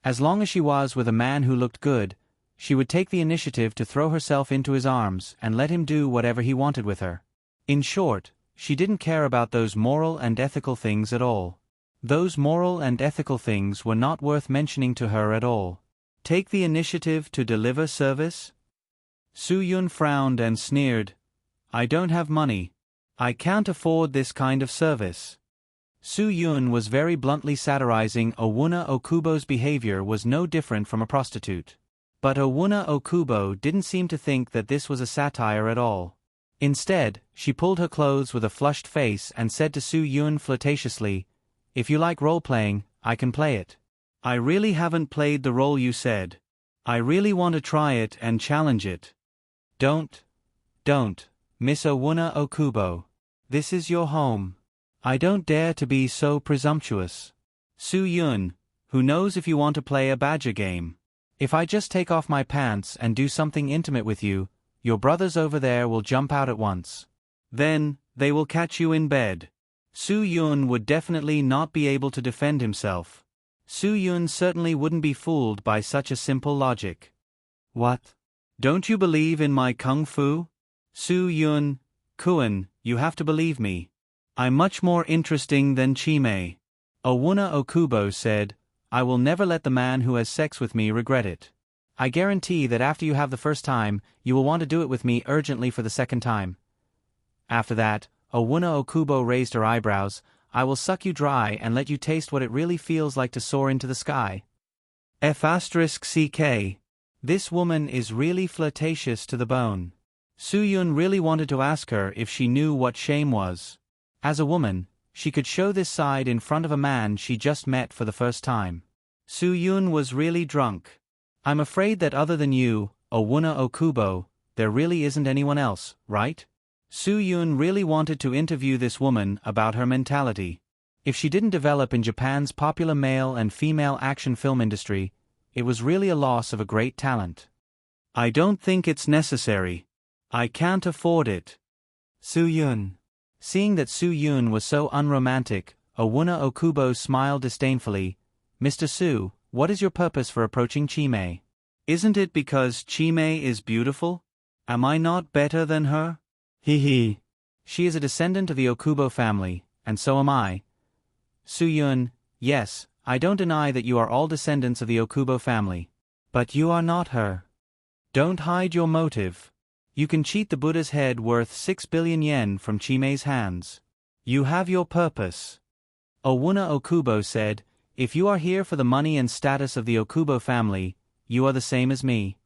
As long as she was with a man who looked good, she would take the initiative to throw herself into his arms and let him do whatever he wanted with her. In short, she didn't care about those moral and ethical things at all. Those moral and ethical things were not worth mentioning to her at all. Take the initiative to deliver service? Su-yun frowned and sneered. I don't have money. I can't afford this kind of service. Su-yun was very bluntly satirizing Owuna Okubo's behavior was no different from a prostitute. But Owuna Okubo didn't seem to think that this was a satire at all. Instead, she pulled her clothes with a flushed face and said to Su-yun flirtatiously, If you like role-playing, I can play it. I really haven't played the role you said. I really want to try it and challenge it. Don't, Miss Owuna Okubo. This is your home. I don't dare to be so presumptuous. Su-yun, who knows if you want to play a badger game? If I just take off my pants and do something intimate with you, your brothers over there will jump out at once. Then, they will catch you in bed. Su-yun would definitely not be able to defend himself. Su-yun certainly wouldn't be fooled by such a simple logic. What? Don't you believe in my kung fu? Su-yun, Kuan, you have to believe me. I'm much more interesting than Chimei. Owuna Okubo said, I will never let the man who has sex with me regret it. I guarantee that after you have the first time, you will want to do it with me urgently for the second time. After that, Owuna Okubo raised her eyebrows. I will suck you dry and let you taste what it really feels like to soar into the sky. F***ck. This woman is really flirtatious to the bone. Su-yun really wanted to ask her if she knew what shame was. As a woman, she could show this side in front of a man she just met for the first time. Su-yun was really drunk. I'm afraid that other than you, Owuna Okubo, there really isn't anyone else, right? Su-yun really wanted to interview this woman about her mentality. If she didn't develop in Japan's popular male and female action film industry, it was really a loss of a great talent. I don't think it's necessary. I can't afford it. Su-yun. Seeing that Su-yun was so unromantic, Owuna Okubo smiled disdainfully. Mr. Su, what is your purpose for approaching Chime? Isn't it because Chime is beautiful? Am I not better than her? He. She is a descendant of the Okubo family, and so am I. Su-yun, yes, I don't deny that you are all descendants of the Okubo family. But you are not her. Don't hide your motive. You can cheat the Buddha's head worth 6 billion yen from Chime's hands. You have your purpose. Owuna Okubo said, if you are here for the money and status of the Okubo family, you are the same as me.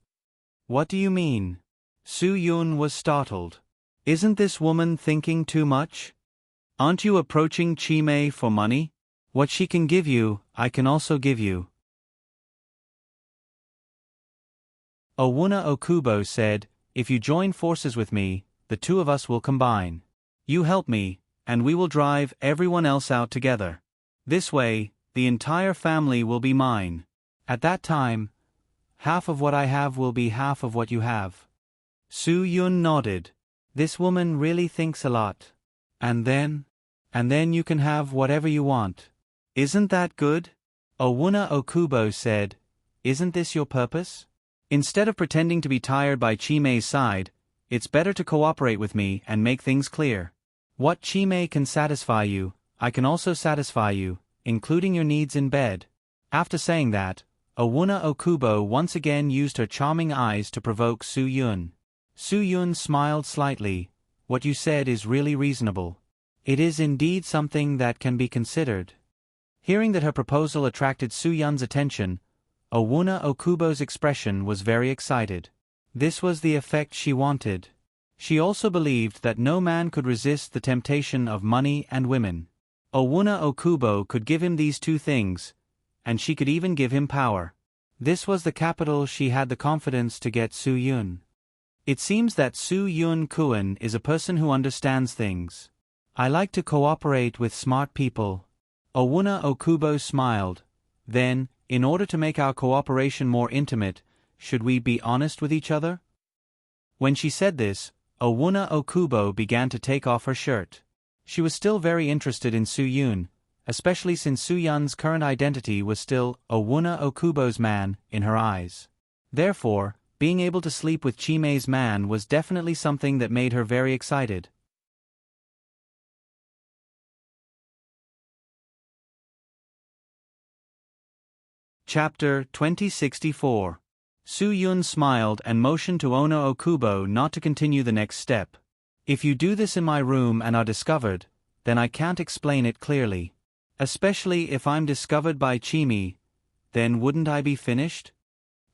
What do you mean? Su-yun was startled. Isn't this woman thinking too much? Aren't you approaching Chime for money? What she can give you, I can also give you. Owuna Okubo said, if you join forces with me, the two of us will combine. You help me, and we will drive everyone else out together. This way, the entire family will be mine. At that time, half of what I have will be half of what you have. Su-yun nodded. This woman really thinks a lot. And then you can have whatever you want. Isn't that good? Owuna Okubo said, isn't this your purpose? Instead of pretending to be tired by Chime's side, it's better to cooperate with me and make things clear. What Chime can satisfy you, I can also satisfy you, including your needs in bed. After saying that, Owuna Okubo once again used her charming eyes to provoke Su-yun. Su-yun smiled slightly. What you said is really reasonable. It is indeed something that can be considered. Hearing that her proposal attracted Su-yun's attention, Owuna Okubo's expression was very excited. This was the effect she wanted. She also believed that no man could resist the temptation of money and women. Owuna Okubo could give him these two things, and she could even give him power. This was the capital she had the confidence to get Su-yun. It seems that Su-yun Kun is a person who understands things. I like to cooperate with smart people. Owuna Okubo smiled. Then, in order to make our cooperation more intimate, should we be honest with each other? When she said this, Owuna Okubo began to take off her shirt. She was still very interested in Su-yun, especially since Su-yun's current identity was still Owuna Okubo's man in her eyes. Therefore, being able to sleep with Chime's man was definitely something that made her very excited. Chapter 2064. Su-yun smiled and motioned to Owuna Okubo not to continue the next step. If you do this in my room and are discovered, then I can't explain it clearly. Especially if I'm discovered by Chime, then wouldn't I be finished?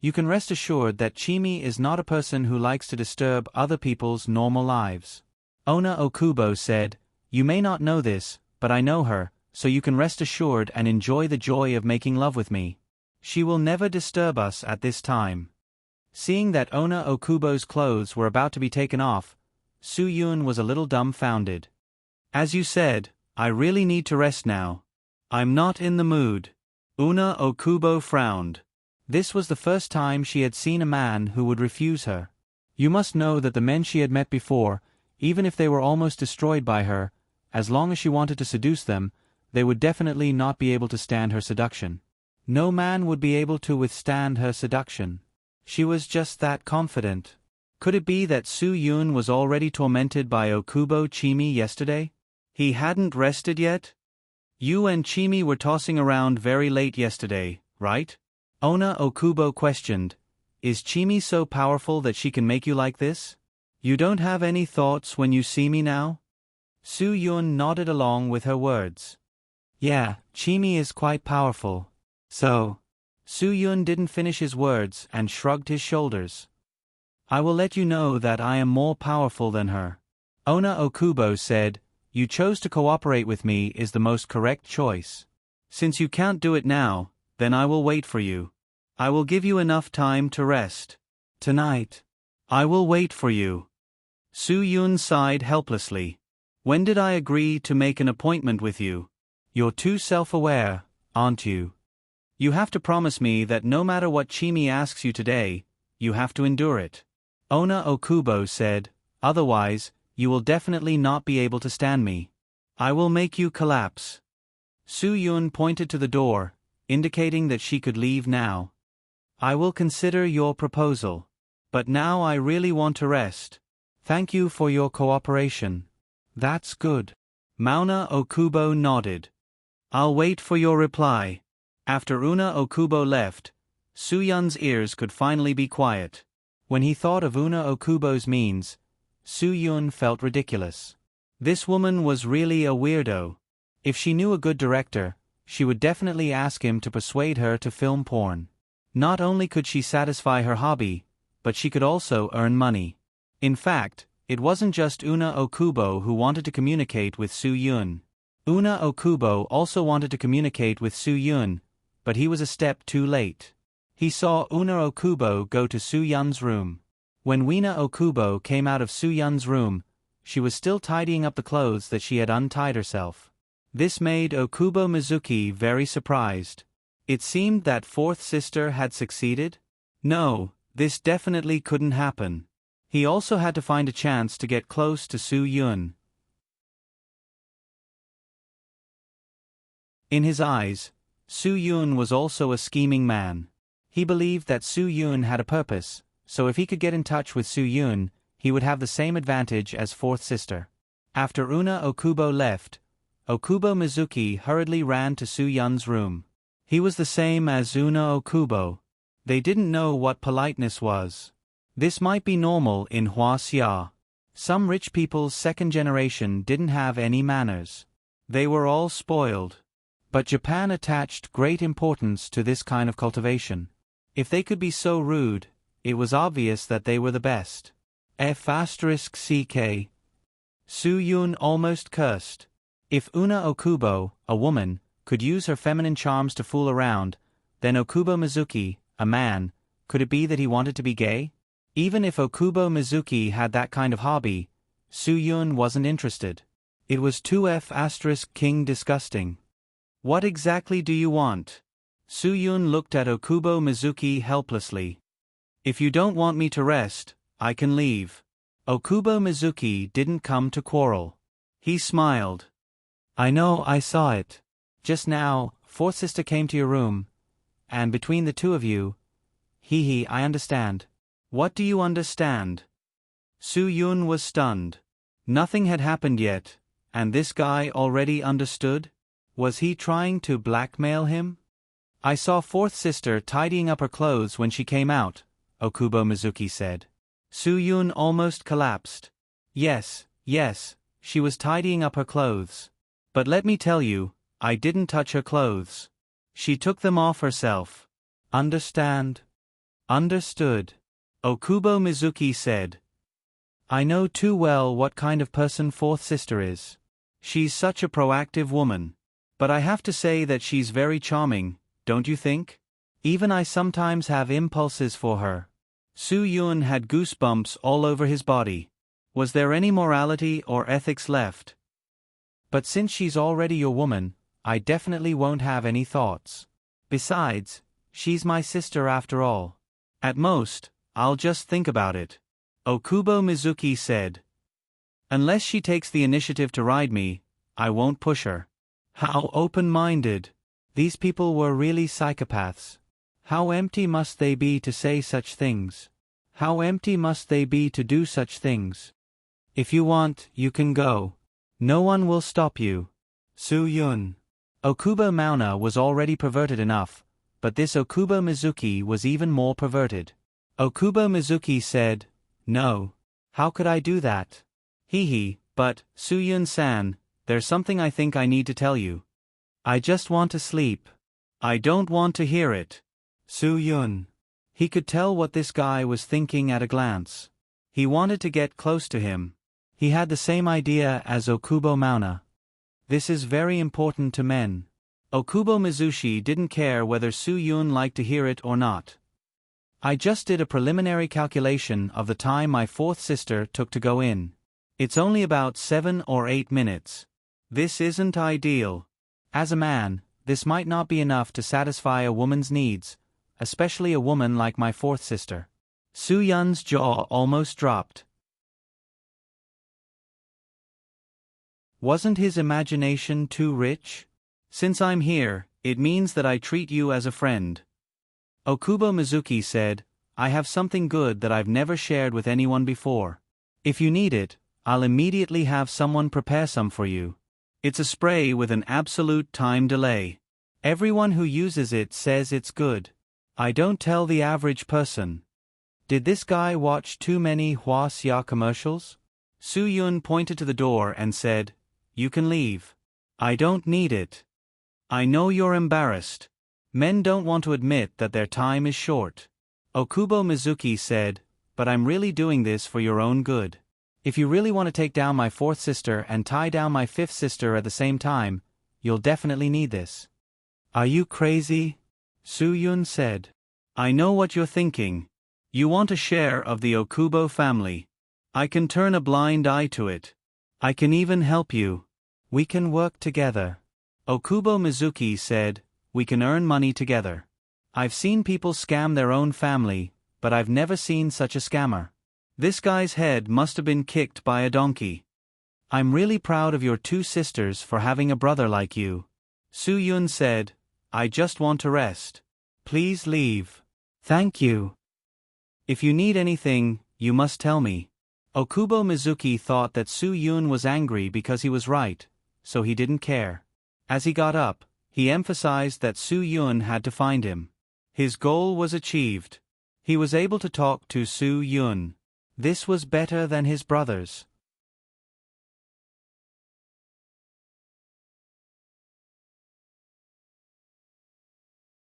You can rest assured that Chime is not a person who likes to disturb other people's normal lives. Owuna Okubo said, you may not know this, but I know her, so you can rest assured and enjoy the joy of making love with me. She will never disturb us at this time. Seeing that Owuna Okubo's clothes were about to be taken off, Su-yun was a little dumbfounded. As you said, I really need to rest now. I'm not in the mood. Owuna Okubo frowned. This was the first time she had seen a man who would refuse her. You must know that the men she had met before, even if they were almost destroyed by her, as long as she wanted to seduce them, they would definitely not be able to stand her seduction. No man would be able to withstand her seduction. She was just that confident. Could it be that Su-yun was already tormented by Okubo Chime yesterday? He hadn't rested yet? You and Chime were tossing around very late yesterday, right? Owuna Okubo questioned. Is Chime so powerful that she can make you like this? You don't have any thoughts when you see me now? Su-yun nodded along with her words. Yeah, Chime is quite powerful. So, Su-yun didn't finish his words and shrugged his shoulders. I will let you know that I am more powerful than her. Owuna Okubo said, you chose to cooperate with me is the most correct choice. Since you can't do it now, then I will wait for you. I will give you enough time to rest. Tonight. I will wait for you. Su-yun sighed helplessly. When did I agree to make an appointment with you? You're too self-aware, aren't you? You have to promise me that no matter what Chime asks you today, you have to endure it. Owuna Okubo said, otherwise, you will definitely not be able to stand me. I will make you collapse. Su-yun pointed to the door, indicating that she could leave now. I will consider your proposal. But now I really want to rest. Thank you for your cooperation. That's good. Mauna Okubo nodded. I'll wait for your reply. After Una Okubo left, Soo-yun's ears could finally be quiet. When he thought of Una Okubo's means, Soo-yun felt ridiculous. This woman was really a weirdo. If she knew a good director, she would definitely ask him to persuade her to film porn. Not only could she satisfy her hobby, but she could also earn money. In fact, it wasn't just Una Okubo who wanted to communicate with Soo-yun. Una Okubo also wanted to communicate with Soo-yun, but he was a step too late. He saw Una Okubo go to Soo-yun's room. When Weena Okubo came out of Soo-yun's room, she was still tidying up the clothes that she had untied herself. This made Okubo Mizuki very surprised. It seemed that fourth sister had succeeded? No, this definitely couldn't happen. He also had to find a chance to get close to Soo-yun. In his eyes, Soo-yun was also a scheming man. He believed that Soo-yun had a purpose, so if he could get in touch with Soo-yun, he would have the same advantage as fourth sister. After Una Okubo left, Okubo Mizuki hurriedly ran to Soo-yun's room. He was the same as Una Okubo. They didn't know what politeness was. This might be normal in Hua-sia. Some rich people's second generation didn't have any manners. They were all spoiled. But Japan attached great importance to this kind of cultivation. If they could be so rude, it was obvious that they were the best. F***ck. Soo-yun almost cursed. If Una Okubo, a woman, could use her feminine charms to fool around, then Okubo Mizuki, a man, could it be that he wanted to be gay? Even if Okubo Mizuki had that kind of hobby, Soo-yun wasn't interested. It was too F***king disgusting. What exactly do you want? Soo-yun looked at Okubo Mizuki helplessly. If you don't want me to rest, I can leave. Okubo Mizuki didn't come to quarrel. He smiled. I know, I saw it. Just now, fourth sister came to your room, and between the two of you, I understand. What do you understand? Soo-yun was stunned. Nothing had happened yet, and this guy already understood? Was he trying to blackmail him? I saw fourth sister tidying up her clothes when she came out, Okubo Mizuki said. Soo-yun almost collapsed. Yes, she was tidying up her clothes. But let me tell you, I didn't touch her clothes. She took them off herself. Understand? Understood. Okubo Mizuki said. I know too well what kind of person fourth sister is. She's such a proactive woman. But I have to say that she's very charming, don't you think? Even I sometimes have impulses for her. Soo-yun had goosebumps all over his body. Was there any morality or ethics left? But since she's already your woman, I definitely won't have any thoughts. Besides, she's my sister after all. At most, I'll just think about it. Okubo Mizuki said. Unless she takes the initiative to ride me, I won't push her. How open-minded. These people were really psychopaths. How empty must they be to say such things? How empty must they be to do such things? If you want, you can go. No one will stop you. Soo-yun. Okubo Mauna was already perverted enough, but this Okubo Mizuki was even more perverted. Okubo Mizuki said, No. How could I do that? But, Soo-yun-san, there's something I think I need to tell you. I just want to sleep. I don't want to hear it. Soo-yun. He could tell what this guy was thinking at a glance. He wanted to get close to him. He had the same idea as Okubo Mauna. This is very important to men. Okubo Mizushi didn't care whether Soo-yun liked to hear it or not. I just did a preliminary calculation of the time my fourth sister took to go in. It's only about 7 or 8 minutes. This isn't ideal. As a man, this might not be enough to satisfy a woman's needs, especially a woman like my fourth sister. Soo-yun's jaw almost dropped. Wasn't his imagination too rich? Since I'm here, It means that I treat you as a friend. Okubo Mizuki said, I have something good that I've never shared with anyone before. If you need it, I'll immediately have someone prepare some for you. It's a spray with an absolute time delay. Everyone who uses it says it's good. I don't tell the average person. Did this guy watch too many Huaxia commercials? Su Yun pointed to the door and said, You can leave. I don't need it. I know you're embarrassed. Men don't want to admit that their time is short. Okubo Mizuki said, But I'm really doing this for your own good. If you really want to take down my fourth sister and tie down my fifth sister at the same time, you'll definitely need this. Are you crazy? Su Yun said. I know what you're thinking. You want a share of the Okubo family. I can turn a blind eye to it. I can even help you. We can work together. Okubo Mizuki said, We can earn money together. I've seen people scam their own family, but I've never seen such a scammer. This guy's head must have been kicked by a donkey. I'm really proud of your two sisters for having a brother like you. Su Yun said, I just want to rest. Please leave. Thank you. If you need anything, you must tell me. Okubo Mizuki thought that Su Yun was angry because he was right, so he didn't care. As he got up, he emphasized that Su Yun had to find him. His goal was achieved. He was able to talk to Su Yun. This was better than his brothers.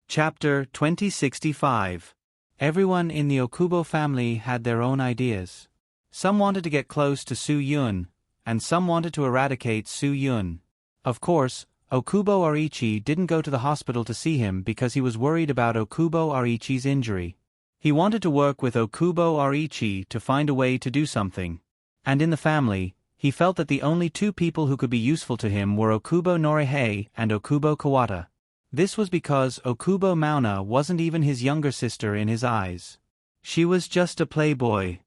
Chapter 2065. Everyone in the Okubo family had their own ideas. Some wanted to get close to Su Yun, and some wanted to eradicate Su Yun. Of course, Okubo Arichi didn't go to the hospital to see him because he was worried about Okubo Arichi's injury. He wanted to work with Okubo Arichi to find a way to do something. And in the family, he felt that the only two people who could be useful to him were Okubo Norihei and Okubo Kawata. This was because Okubo Mauna wasn't even his younger sister in his eyes. She was just a playboy.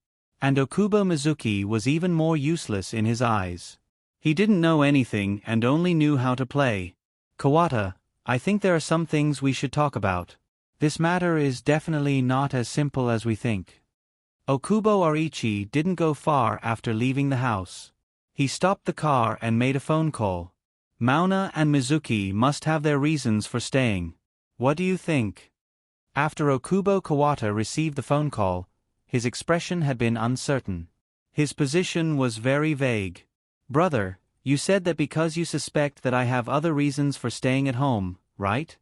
And Okubo Mizuki was even more useless in his eyes. He didn't know anything and only knew how to play. Kawata, I think there are some things we should talk about. This matter is definitely not as simple as we think. Okubo Arichi didn't go far after leaving the house. He stopped the car and made a phone call. Mauna and Mizuki must have their reasons for staying. What do you think? After Okubo Kawata received the phone call, his expression had been uncertain. His position was very vague. Brother, you said that because you suspect that I have other reasons for staying at home, right?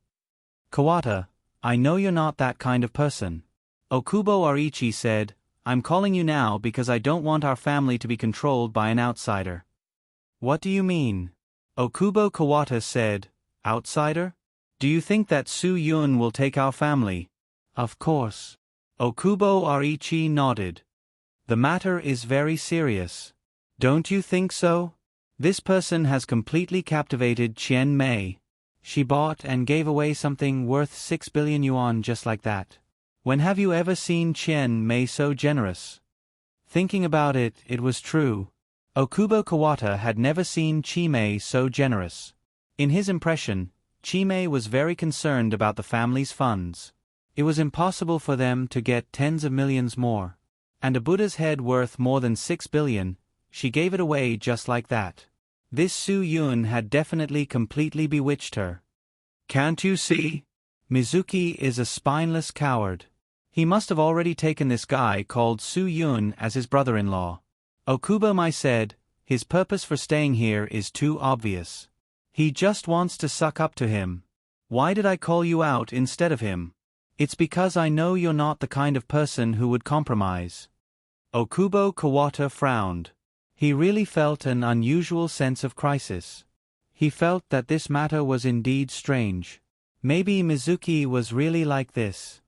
Kawata, I know you're not that kind of person. Okubo Arichi said, I'm calling you now because I don't want our family to be controlled by an outsider. What do you mean? Okubo Kawata said, outsider? Do you think that Su Yun will take our family? Of course. Okubo Arichi nodded. The matter is very serious. Don't you think so? This person has completely captivated Qian Mei. She bought and gave away something worth 6 billion yuan just like that. When have you ever seen Qian Mei so generous? Thinking about it, it was true. Okubo Kawata had never seen Chimei so generous. In his impression, Chimei was very concerned about the family's funds. It was impossible for them to get tens of millions more. And a Buddha's head worth more than 6 billion, she gave it away just like that. This Su Yun had definitely completely bewitched her. Can't you see? Mizuki is a spineless coward. He must have already taken this guy called Su Yun as his brother-in-law. Okubo Mai said, his purpose for staying here is too obvious. He just wants to suck up to him. Why did I call you out instead of him? It's because I know you're not the kind of person who would compromise. Okubo Kawata frowned. He really felt an unusual sense of crisis. He felt that this matter was indeed strange. Maybe Mizuki was really like this.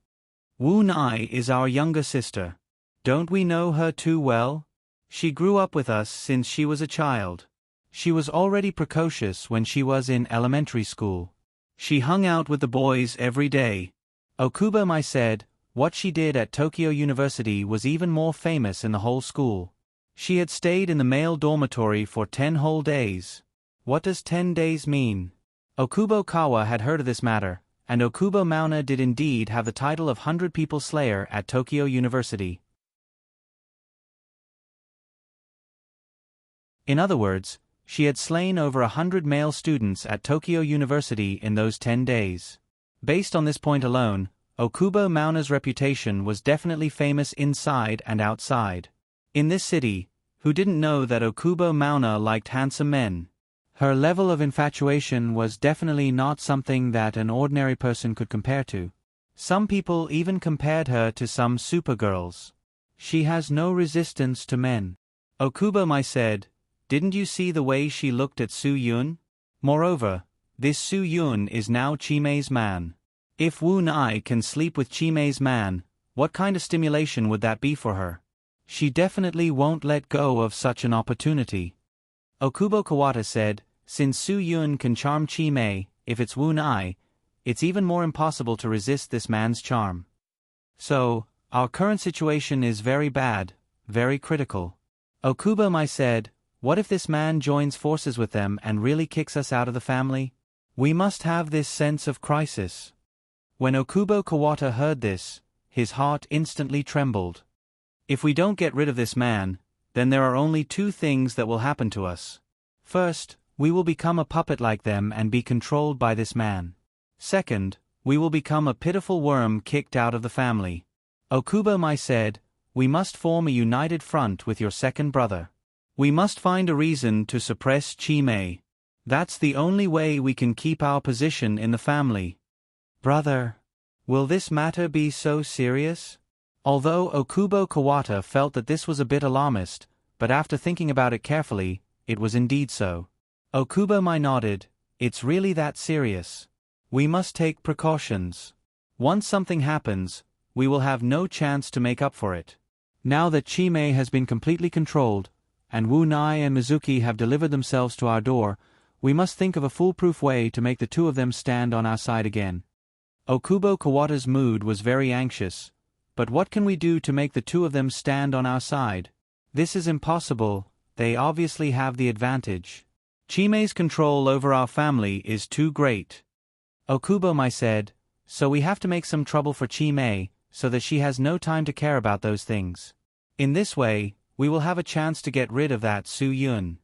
Wu Nai is our younger sister. Don't we know her too well? She grew up with us since she was a child. She was already precocious when she was in elementary school. She hung out with the boys every day. Okubo Mai said, what she did at Tokyo University was even more famous in the whole school. She had stayed in the male dormitory for 10 whole days. What does 10 days mean? Okubo Kawa had heard of this matter, and Okubo Mauna did indeed have the title of 100 People Slayer at Tokyo University. In other words, she had slain over 100 male students at Tokyo University in those 10 days. Based on this point alone, Okubo Mauna's reputation was definitely famous inside and outside. In this city, who didn't know that Okubo Mauna liked handsome men? Her level of infatuation was definitely not something that an ordinary person could compare to. Some people even compared her to some supergirls. She has no resistance to men. Okubo said, "Didn't you see the way she looked at Su-yun? Moreover, this Su-yun is now Chimei's man. If Wu-nai can sleep with Chimei's man, what kind of stimulation would that be for her? She definitely won't let go of such an opportunity." Okubo Kawata said, "Since Su-yun can charm Chimei, if it's Wu-nai, it's even more impossible to resist this man's charm. So, our current situation is very bad, very critical." Okubo said, "What if this man joins forces with them and really kicks us out of the family? We must have this sense of crisis." When Okubo Kawata heard this, his heart instantly trembled. If we don't get rid of this man, then there are only two things that will happen to us. First, we will become a puppet like them and be controlled by this man. Second, we will become a pitiful worm kicked out of the family. Okubo said, "We must form a united front with your second brother. We must find a reason to suppress Chimei. That's the only way we can keep our position in the family." "Brother, will this matter be so serious?" Although Okubo Kawata felt that this was a bit alarmist, but after thinking about it carefully, it was indeed so. Okubo nodded, "It's really that serious. We must take precautions. Once something happens, we will have no chance to make up for it. Now that Chimei has been completely controlled, and Wu-nai and Mizuki have delivered themselves to our door, we must think of a foolproof way to make the two of them stand on our side again." Okubo Kawata's mood was very anxious. But what can we do to make the two of them stand on our side? This is impossible. They obviously have the advantage. Chimei's control over our family is too great. Okubo said, "So we have to make some trouble for Chimei, so that she has no time to care about those things. In this way, we will have a chance to get rid of that Su-yun.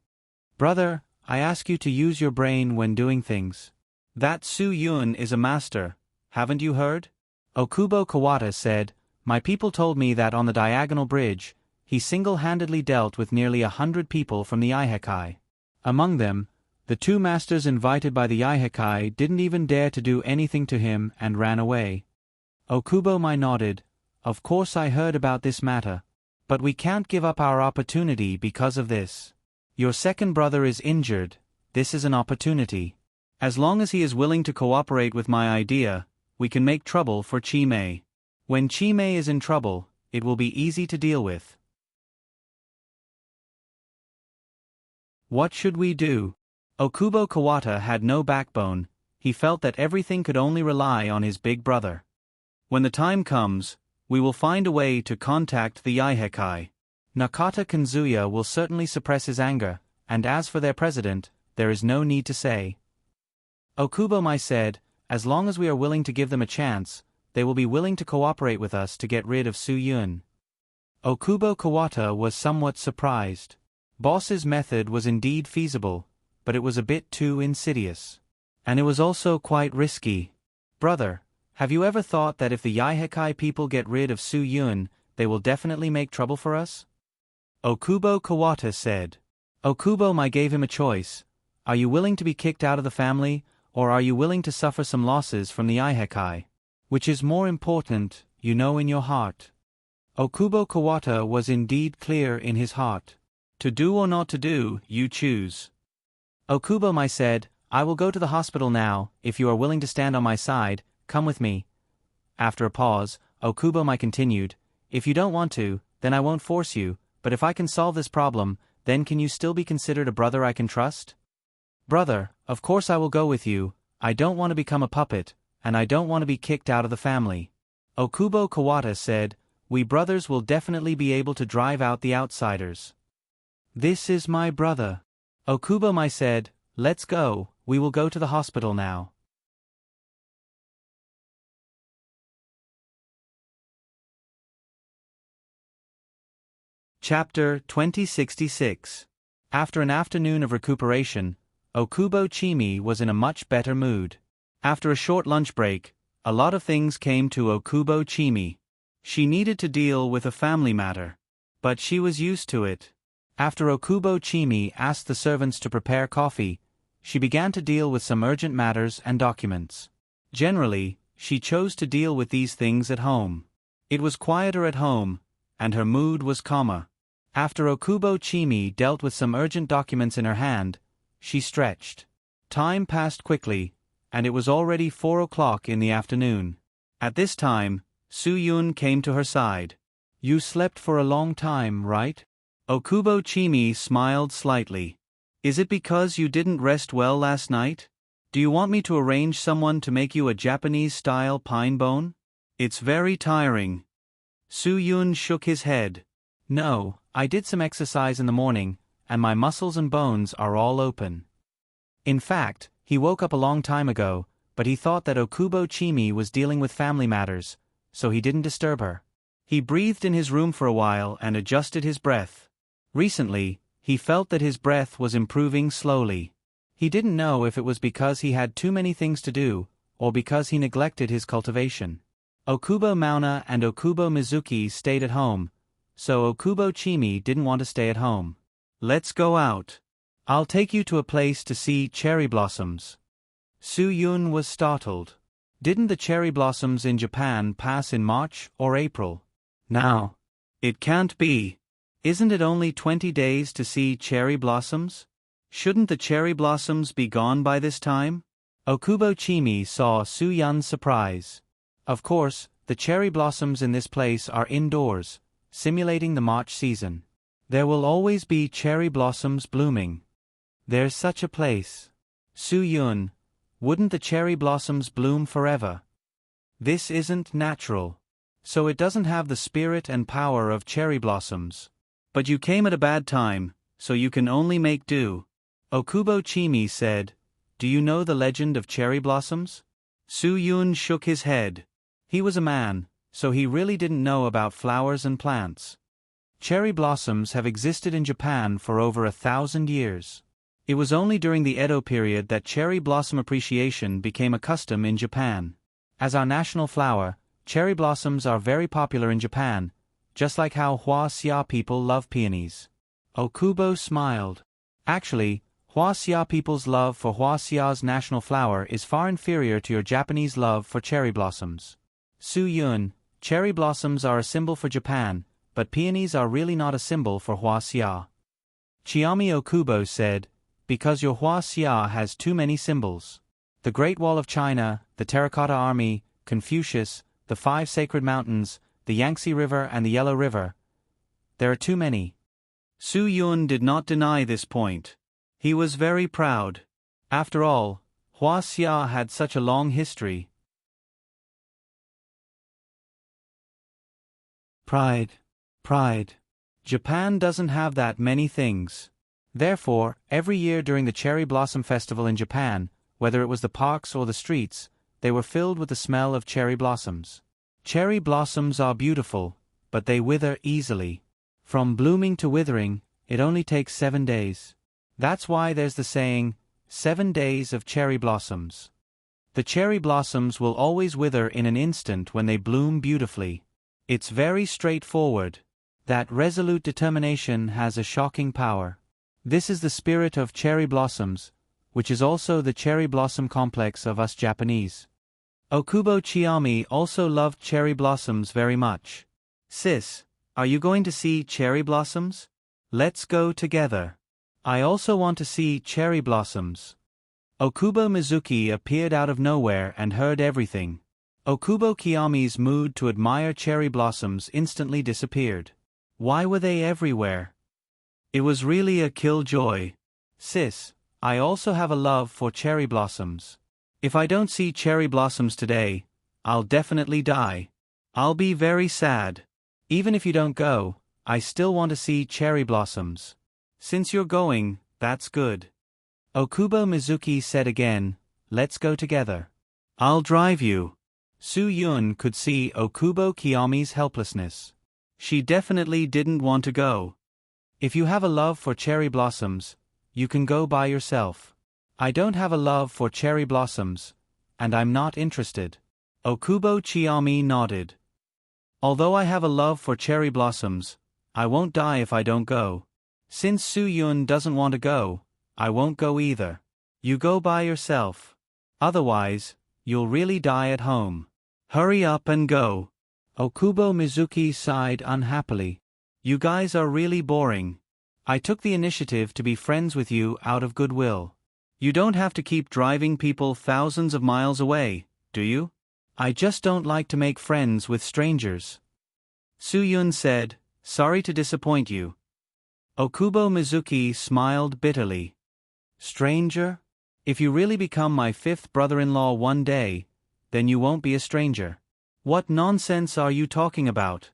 Brother, I ask you to use your brain when doing things. That Su-yun is a master, haven't you heard?" Okubo Kawata said, "My people told me that on the Diagonal Bridge, he single-handedly dealt with nearly 100 people from the Aihekai. Among them, the two masters invited by the Aihekai didn't even dare to do anything to him and ran away." Okubo nodded, "Of course I heard about this matter. But we can't give up our opportunity because of this. Your second brother is injured. This is an opportunity. As long as he is willing to cooperate with my idea, we can make trouble for Chimei. When Chimei is in trouble, it will be easy to deal with." What should we do? Okubo Kawata had no backbone. He felt that everything could only rely on his big brother. "When the time comes, we will find a way to contact the Aihekai. Nakata Kanzuya will certainly suppress his anger, and as for their president, there is no need to say." Okubo said, "As long as we are willing to give them a chance, they will be willing to cooperate with us to get rid of Su-yun." Okubo Kawata was somewhat surprised. Boss's method was indeed feasible, but it was a bit too insidious. And it was also quite risky. "Brother, have you ever thought that if the Aihekai people get rid of Su-yun, they will definitely make trouble for us?" Okubo Kawata said. Okubo gave him a choice. Are you willing to be kicked out of the family, or are you willing to suffer some losses from the Aihekai? Which is more important, you know in your heart. Okubo Kawata was indeed clear in his heart. To do or not to do, you choose. Okubo said, "I will go to the hospital now. If you are willing to stand on my side, come with me." After a pause, Okubo continued, "If you don't want to, then I won't force you, but if I can solve this problem, then can you still be considered a brother I can trust?" "Brother, of course I will go with you. I don't want to become a puppet, and I don't want to be kicked out of the family." Okubo Kawata said, "We brothers will definitely be able to drive out the outsiders." "This is my brother." Okubo said, "Let's go, we will go to the hospital now. Chapter 2066. After an afternoon of recuperation, Okubo Chimi was in a much better mood. After a short lunch break, a lot of things came to Okubo Chimi. She needed to deal with a family matter. But she was used to it. After Okubo Chimi asked the servants to prepare coffee, she began to deal with some urgent matters and documents. Generally, she chose to deal with these things at home. It was quieter at home, and her mood was calmer. After Okubo Chimi dealt with some urgent documents in her hand, she stretched. Time passed quickly, and it was already 4 o'clock in the afternoon. At this time, Su-yun came to her side. "You slept for a long time, right?" Okubo Chimi smiled slightly. "Is it because you didn't rest well last night? Do you want me to arrange someone to make you a Japanese-style pine bone? It's very tiring." Su-yun shook his head. "No, I did some exercise in the morning, and my muscles and bones are all open." In fact, he woke up a long time ago, but he thought that Okubo Chimi was dealing with family matters, so he didn't disturb her. He breathed in his room for a while and adjusted his breath. Recently, he felt that his breath was improving slowly. He didn't know if it was because he had too many things to do, or because he neglected his cultivation. Okubo Mauna and Okubo Mizuki stayed at home, so Okubo Chimi didn't want to stay at home. "Let's go out. I'll take you to a place to see cherry blossoms." Su-yun was startled. Didn't the cherry blossoms in Japan pass in March or April? Now, it can't be. Isn't it only 20 days to see cherry blossoms? Shouldn't the cherry blossoms be gone by this time? Okubo Chimi saw Su-yun's surprise. Of course, the cherry blossoms in this place are indoors, simulating the March season. There will always be cherry blossoms blooming. There's such a place. Su-yun, wouldn't the cherry blossoms bloom forever? This isn't natural. So it doesn't have the spirit and power of cherry blossoms. But you came at a bad time, so you can only make do. Okubo Chimi said, "Do you know the legend of cherry blossoms?" Su-yun shook his head. He was a man, so he really didn't know about flowers and plants. Cherry blossoms have existed in Japan for over 1,000 years. It was only during the Edo period that cherry blossom appreciation became a custom in Japan. As our national flower, cherry blossoms are very popular in Japan, just like how Hua-xia people love peonies. Okubo smiled. Actually, Hua-xia people's love for Hua-xia's national flower is far inferior to your Japanese love for cherry blossoms. Su-yun, cherry blossoms are a symbol for Japan, but peonies are really not a symbol for Hua-xia. Chiami Okubo said, "Because your Hua-xia has too many symbols. The Great Wall of China, the Terracotta Army, Confucius, the 5 sacred mountains, the Yangtze River and the Yellow River. There are too many." Su-yun did not deny this point. He was very proud. After all, Hua-xia had such a long history. Pride. Pride. Japan doesn't have that many things. Therefore, every year during the Cherry Blossom Festival in Japan, whether it was the parks or the streets, they were filled with the smell of cherry blossoms. Cherry blossoms are beautiful, but they wither easily. From blooming to withering, it only takes 7 days. That's why there's the saying, 7 days of cherry blossoms. The cherry blossoms will always wither in an instant when they bloom beautifully. It's very straightforward. That resolute determination has a shocking power. This is the spirit of cherry blossoms, which is also the cherry blossom complex of us Japanese. Okubo Chiami also loved cherry blossoms very much. "Sis, are you going to see cherry blossoms? Let's go together. I also want to see cherry blossoms." Okubo Mizuki appeared out of nowhere and heard everything. Okubo Chiami's mood to admire cherry blossoms instantly disappeared. Why were they everywhere? It was really a killjoy. "Sis, I also have a love for cherry blossoms. If I don't see cherry blossoms today, I'll definitely die. I'll be very sad. Even if you don't go, I still want to see cherry blossoms. Since you're going, that's good." Okubo Mizuki said again, let's go together. I'll drive you. Su-yun could see Okubo Kiyomi's helplessness. She definitely didn't want to go. If you have a love for cherry blossoms, you can go by yourself. I don't have a love for cherry blossoms, and I'm not interested. Okubo Kiyomi nodded. Although I have a love for cherry blossoms, I won't die if I don't go. Since Su-yun doesn't want to go, I won't go either. You go by yourself. Otherwise, you'll really die at home. Hurry up and go. Okubo Mizuki sighed unhappily. You guys are really boring. I took the initiative to be friends with you out of goodwill. You don't have to keep driving people thousands of miles away, do you? I just don't like to make friends with strangers. Su-yun said, sorry to disappoint you. Okubo Mizuki smiled bitterly. Stranger? If you really become my fifth brother-in-law one day, then you won't be a stranger. What nonsense are you talking about?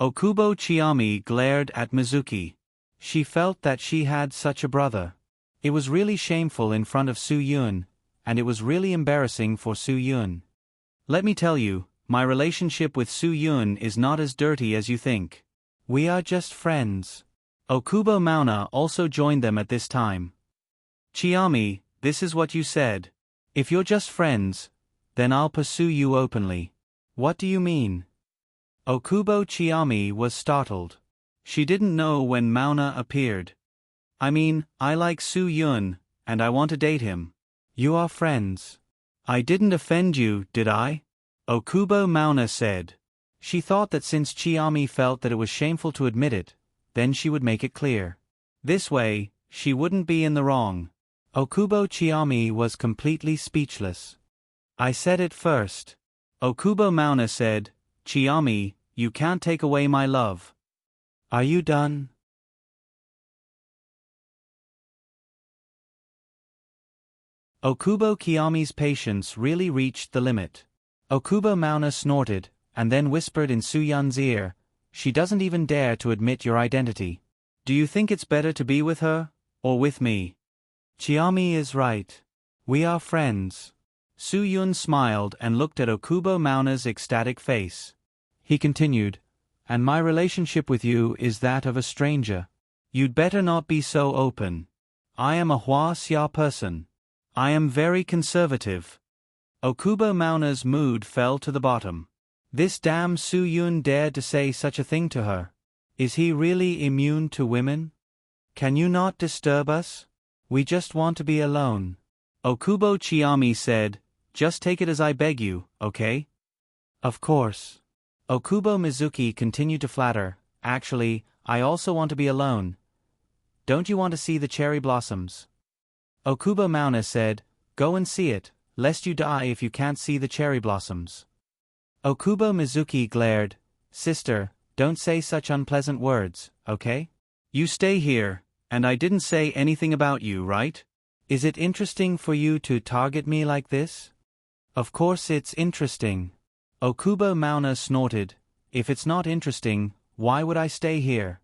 Okubo Kiyomi glared at Mizuki. She felt that she had such a brother. It was really shameful in front of Su-yun, and it was really embarrassing for Su-yun. Let me tell you, my relationship with Su-yun is not as dirty as you think. We are just friends. Okubo Mauna also joined them at this time. Kiyomi, this is what you said. If you're just friends, then I'll pursue you openly. What do you mean? Okubo Kiyomi was startled. She didn't know when Mauna appeared. I mean, I like Su-yun, and I want to date him. You are friends. I didn't offend you, did I? Okubo Mauna said. She thought that since Kiyomi felt that it was shameful to admit it, then she would make it clear. This way, she wouldn't be in the wrong. Okubo Kiyomi was completely speechless. I said it first. Okubo Mauna said, Kiyomi, you can't take away my love. Are you done? Okubo Kiyomi's patience really reached the limit. Okubo Mauna snorted, and then whispered in Su-yun's ear, she doesn't even dare to admit your identity. Do you think it's better to be with her, or with me? Kiyomi is right. We are friends. Su-yun smiled and looked at Okubo Mauna's ecstatic face. He continued, and my relationship with you is that of a stranger. You'd better not be so open. I am a Hua-xia person. I am very conservative. Okubo Mauna's mood fell to the bottom. This damn Su-yun dared to say such a thing to her. Is he really immune to women? Can you not disturb us? We just want to be alone. Okubo Kiyomi said, just take it as I beg you, okay? Of course. Okubo Mizuki continued to flatter, actually, I also want to be alone. Don't you want to see the cherry blossoms? Okubo Mauna said, go and see it, lest you die if you can't see the cherry blossoms. Okubo Mizuki glared, sister, don't say such unpleasant words, okay? You stay here, and I didn't say anything about you, right? Is it interesting for you to target me like this? Of course it's interesting. Okubo Mauna snorted, if it's not interesting, why would I stay here?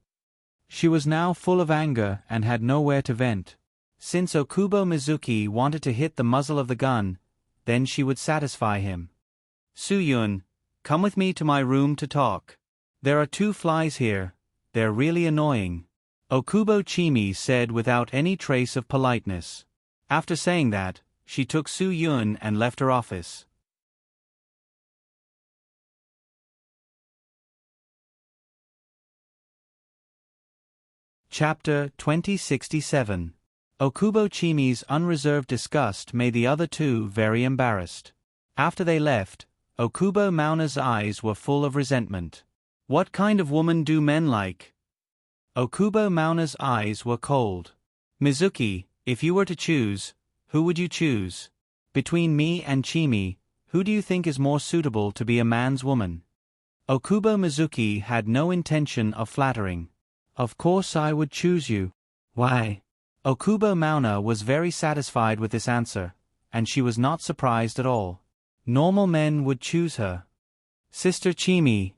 She was now full of anger and had nowhere to vent. Since Okubo Mizuki wanted to hit the muzzle of the gun, then she would satisfy him. Su-yun, come with me to my room to talk. There are 2 flies here, they're really annoying. Okubo Kiyomi said without any trace of politeness. After saying that, she took Su-yun and left her office. Chapter 2067. Okubo Kiyomi's unreserved disgust made the other 2 very embarrassed. After they left, Okubo Mauna's eyes were full of resentment. What kind of woman do men like? Okubo Mauna's eyes were cold. Mizuki, if you were to choose, who would you choose? Between me and Kiyomi, who do you think is more suitable to be a man's woman? Okubo Mizuki had no intention of flattering. Of course I would choose you. Why? Okubo Mauna was very satisfied with this answer, and she was not surprised at all. Normal men would choose her. Sister Kiyomi.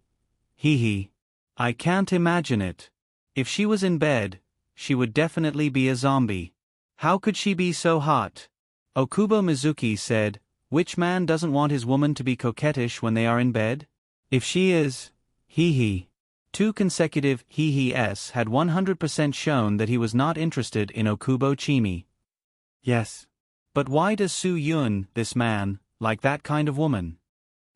Hee. I can't imagine it. If she was in bed, she would definitely be a zombie. How could she be so hot? Okubo Mizuki said, which man doesn't want his woman to be coquettish when they are in bed? If she is, hee. 2 consecutive hee-hees had 100% shown that he was not interested in Okubo Chimi. Yes. But why does Su-yun, this man, like that kind of woman?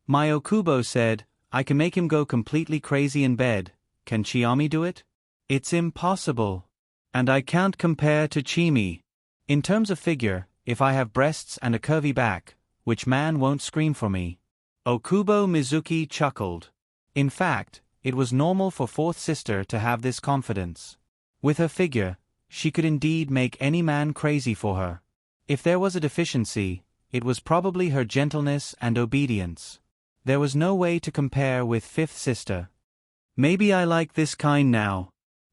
My Okubo said, I can make him go completely crazy in bed. Can Chiami do it? It's impossible. And I can't compare to Chimi. In terms of figure, if I have breasts and a curvy back, which man won't scream for me? Okubo Mizuki chuckled. In fact, it was normal for fourth sister to have this confidence. With her figure, she could indeed make any man crazy for her. If there was a deficiency, it was probably her gentleness and obedience. There was no way to compare with fifth sister. Maybe I like this kind now,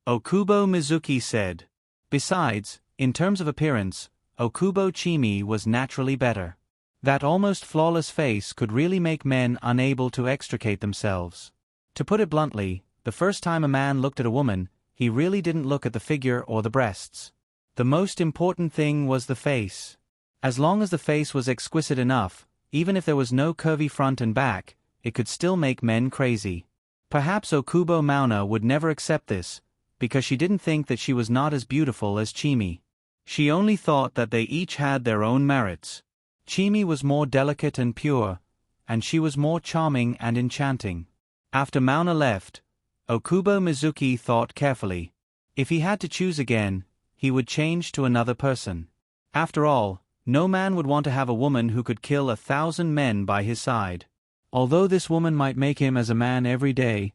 Okubo Mizuki said. Besides, in terms of appearance, Okubo Chimi was naturally better. That almost flawless face could really make men unable to extricate themselves. To put it bluntly, the first time a man looked at a woman, he really didn't look at the figure or the breasts. The most important thing was the face. As long as the face was exquisite enough, even if there was no curvy front and back, it could still make men crazy. Perhaps Okubo Mauna would never accept this, because she didn't think that she was not as beautiful as Chimi. She only thought that they each had their own merits. Chimi was more delicate and pure, and she was more charming and enchanting. After Mauna left, Okubo Mizuki thought carefully. If he had to choose again, he would change to another person. After all, no man would want to have a woman who could kill 1,000 men by his side. Although this woman might make him as a man every day,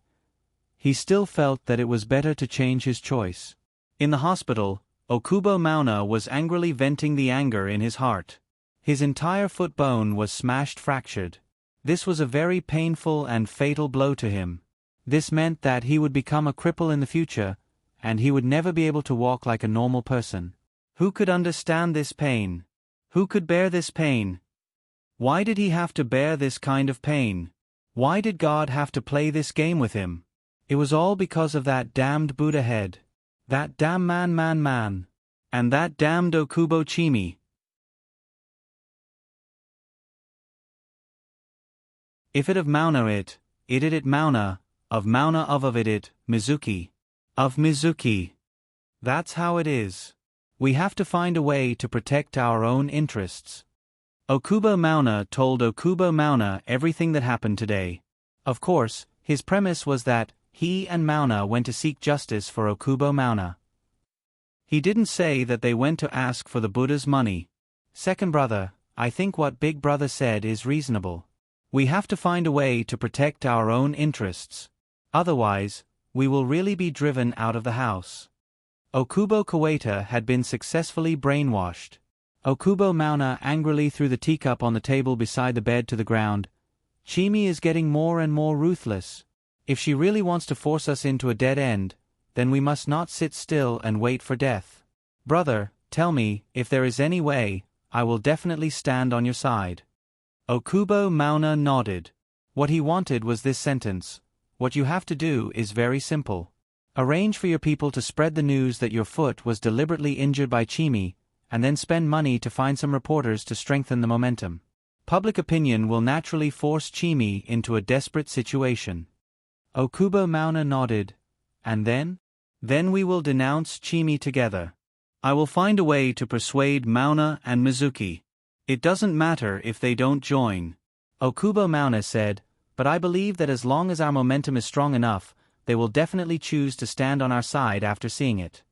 he still felt that it was better to change his choice. In the hospital, Okubo Mauna was angrily venting the anger in his heart. His entire foot bone was fractured. This was a very painful and fatal blow to him. This meant that he would become a cripple in the future, and he would never be able to walk like a normal person. Who could understand this pain? Who could bear this pain? Why did he have to bear this kind of pain? Why did God have to play this game with him? It was all because of that damned Buddha head. That damn man. And that damned Okubo Chimi. If it of Mauna it Mauna, of Mauna of it, Mizuki. Of Mizuki. That's how it is. We have to find a way to protect our own interests. Okubo Mauna told Okubo Mauna everything that happened today. Of course, his premise was that he and Mauna went to seek justice for Okubo Mauna. He didn't say that they went to ask for the Buddha's money. Second brother, I think what big brother said is reasonable. We have to find a way to protect our own interests. Otherwise, we will really be driven out of the house. Okubo Kaweta had been successfully brainwashed. Okubo Mauna angrily threw the teacup on the table beside the bed to the ground. Chimi is getting more and more ruthless. If she really wants to force us into a dead end, then we must not sit still and wait for death. Brother, tell me, if there is any way, I will definitely stand on your side. Okubo Mauna nodded. What he wanted was this sentence: what you have to do is very simple. Arrange for your people to spread the news that your foot was deliberately injured by Chimi, and then spend money to find some reporters to strengthen the momentum. Public opinion will naturally force Chimi into a desperate situation. Okubo Mauna nodded. And then? Then we will denounce Chimi together. I will find a way to persuade Mauna and Mizuki. It doesn't matter if they don't join. Okubo Mauna said, but I believe that as long as our momentum is strong enough, they will definitely choose to stand on our side after seeing it.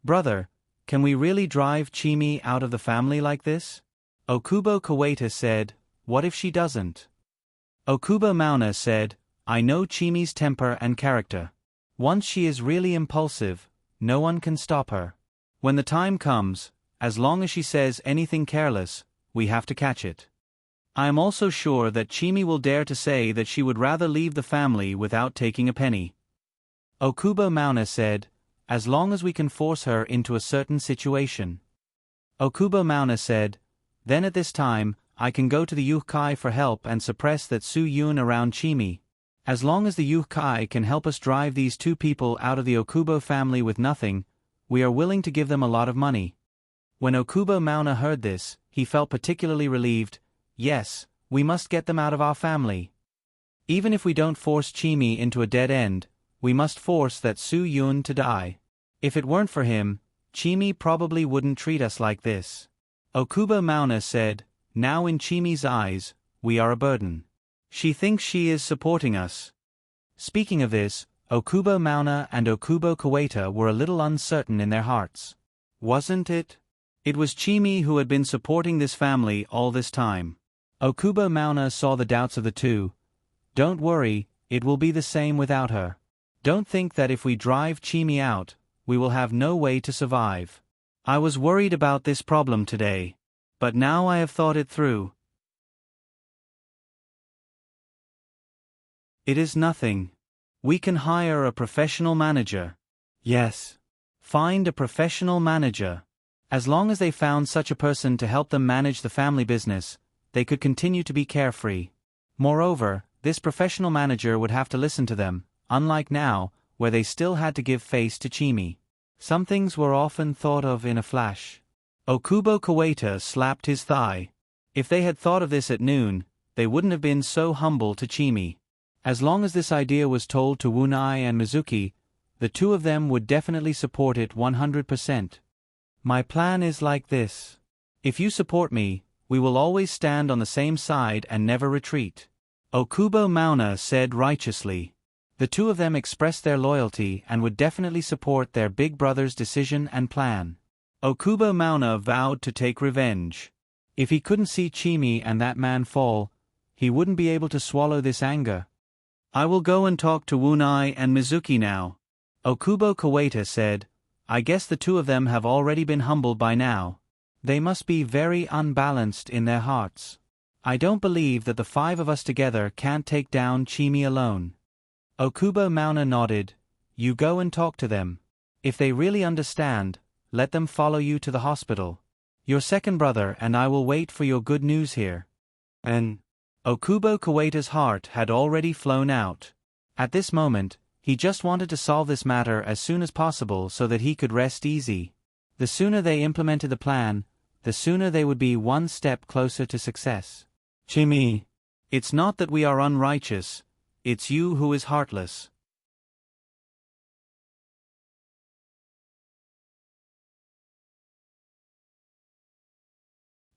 Brother, can we really drive Chimi out of the family like this? Okubo Kaweta said, what if she doesn't? Okubo Mauna said, I know Chimi's temper and character. Once she is really impulsive, no one can stop her. When the time comes, as long as she says anything careless, we have to catch it. I am also sure that Chimi will dare to say that she would rather leave the family without taking a penny. Okubo Mauna said, as long as we can force her into a certain situation. Okubo Mauna said, then at this time, I can go to the Yukai for help and suppress that Su-yun around Chimi. As long as the Yukai can help us drive these two people out of the Okubo family with nothing, we are willing to give them a lot of money. When Okubo Mauna heard this, he felt particularly relieved. Yes, we must get them out of our family. Even if we don't force Chimi into a dead end, we must force that Su-yun to die. If it weren't for him, Chimi probably wouldn't treat us like this. Okubo Mauna said, now in Chimi's eyes, we are a burden. She thinks she is supporting us. Speaking of this, Okubo Mauna and Okubo Kaweta were a little uncertain in their hearts. Wasn't it? It was Chimi who had been supporting this family all this time. Okubo Mauna saw the doubts of the two. Don't worry, it will be the same without her. Don't think that if we drive Chimi out, we will have no way to survive. I was worried about this problem today. But now I have thought it through. It is nothing. We can hire a professional manager. Yes. Find a professional manager. As long as they found such a person to help them manage the family business, they could continue to be carefree. Moreover, this professional manager would have to listen to them, unlike now, where they still had to give face to Chimi. Some things were often thought of in a flash. Okubo Kaweta slapped his thigh. If they had thought of this at noon, they wouldn't have been so humble to Chimi. As long as this idea was told to Wunai and Mizuki, the two of them would definitely support it 100%. My plan is like this. If you support me, we will always stand on the same side and never retreat. Okubo Mauna said righteously. The two of them expressed their loyalty and would definitely support their big brother's decision and plan. Okubo Mauna vowed to take revenge. If he couldn't see Chimi and that man fall, he wouldn't be able to swallow this anger. I will go and talk to Wunai and Mizuki now. Okubo Kaweta said, I guess the two of them have already been humbled by now. They must be very unbalanced in their hearts. I don't believe that the five of us together can't take down Chimi alone. Okubo Mauna nodded. You go and talk to them. If they really understand, let them follow you to the hospital. Your second brother and I will wait for your good news here. And Okubo Kaweta's heart had already flown out. At this moment, he just wanted to solve this matter as soon as possible so that he could rest easy. The sooner they implemented the plan, the sooner they would be one step closer to success. Chimi, it's not that we are unrighteous, it's you who is heartless.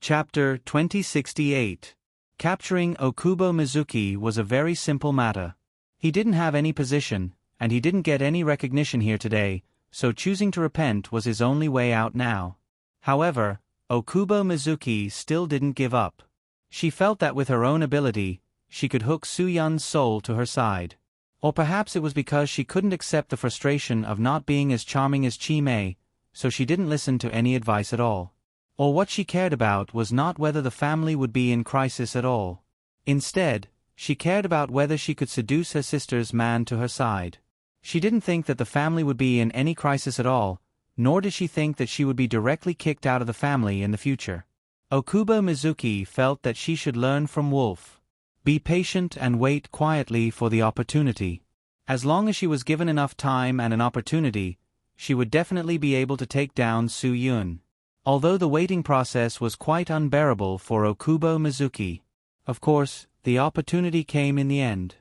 Chapter 2068. Capturing Okubo Mizuki was a very simple matter. He didn't have any position, and he didn't get any recognition here today, so choosing to repent was his only way out now. However, Okubo Mizuki still didn't give up. She felt that with her own ability, she could hook Su-yun's soul to her side. Or perhaps it was because she couldn't accept the frustration of not being as charming as Chimei, so she didn't listen to any advice at all. Or what she cared about was not whether the family would be in crisis at all. Instead, she cared about whether she could seduce her sister's man to her side. She didn't think that the family would be in any crisis at all, nor did she think that she would be directly kicked out of the family in the future. Okubo Mizuki felt that she should learn from Wolf. Be patient and wait quietly for the opportunity. As long as she was given enough time and an opportunity, she would definitely be able to take down Su-yun. Although the waiting process was quite unbearable for Okubo Mizuki. Of course, the opportunity came in the end.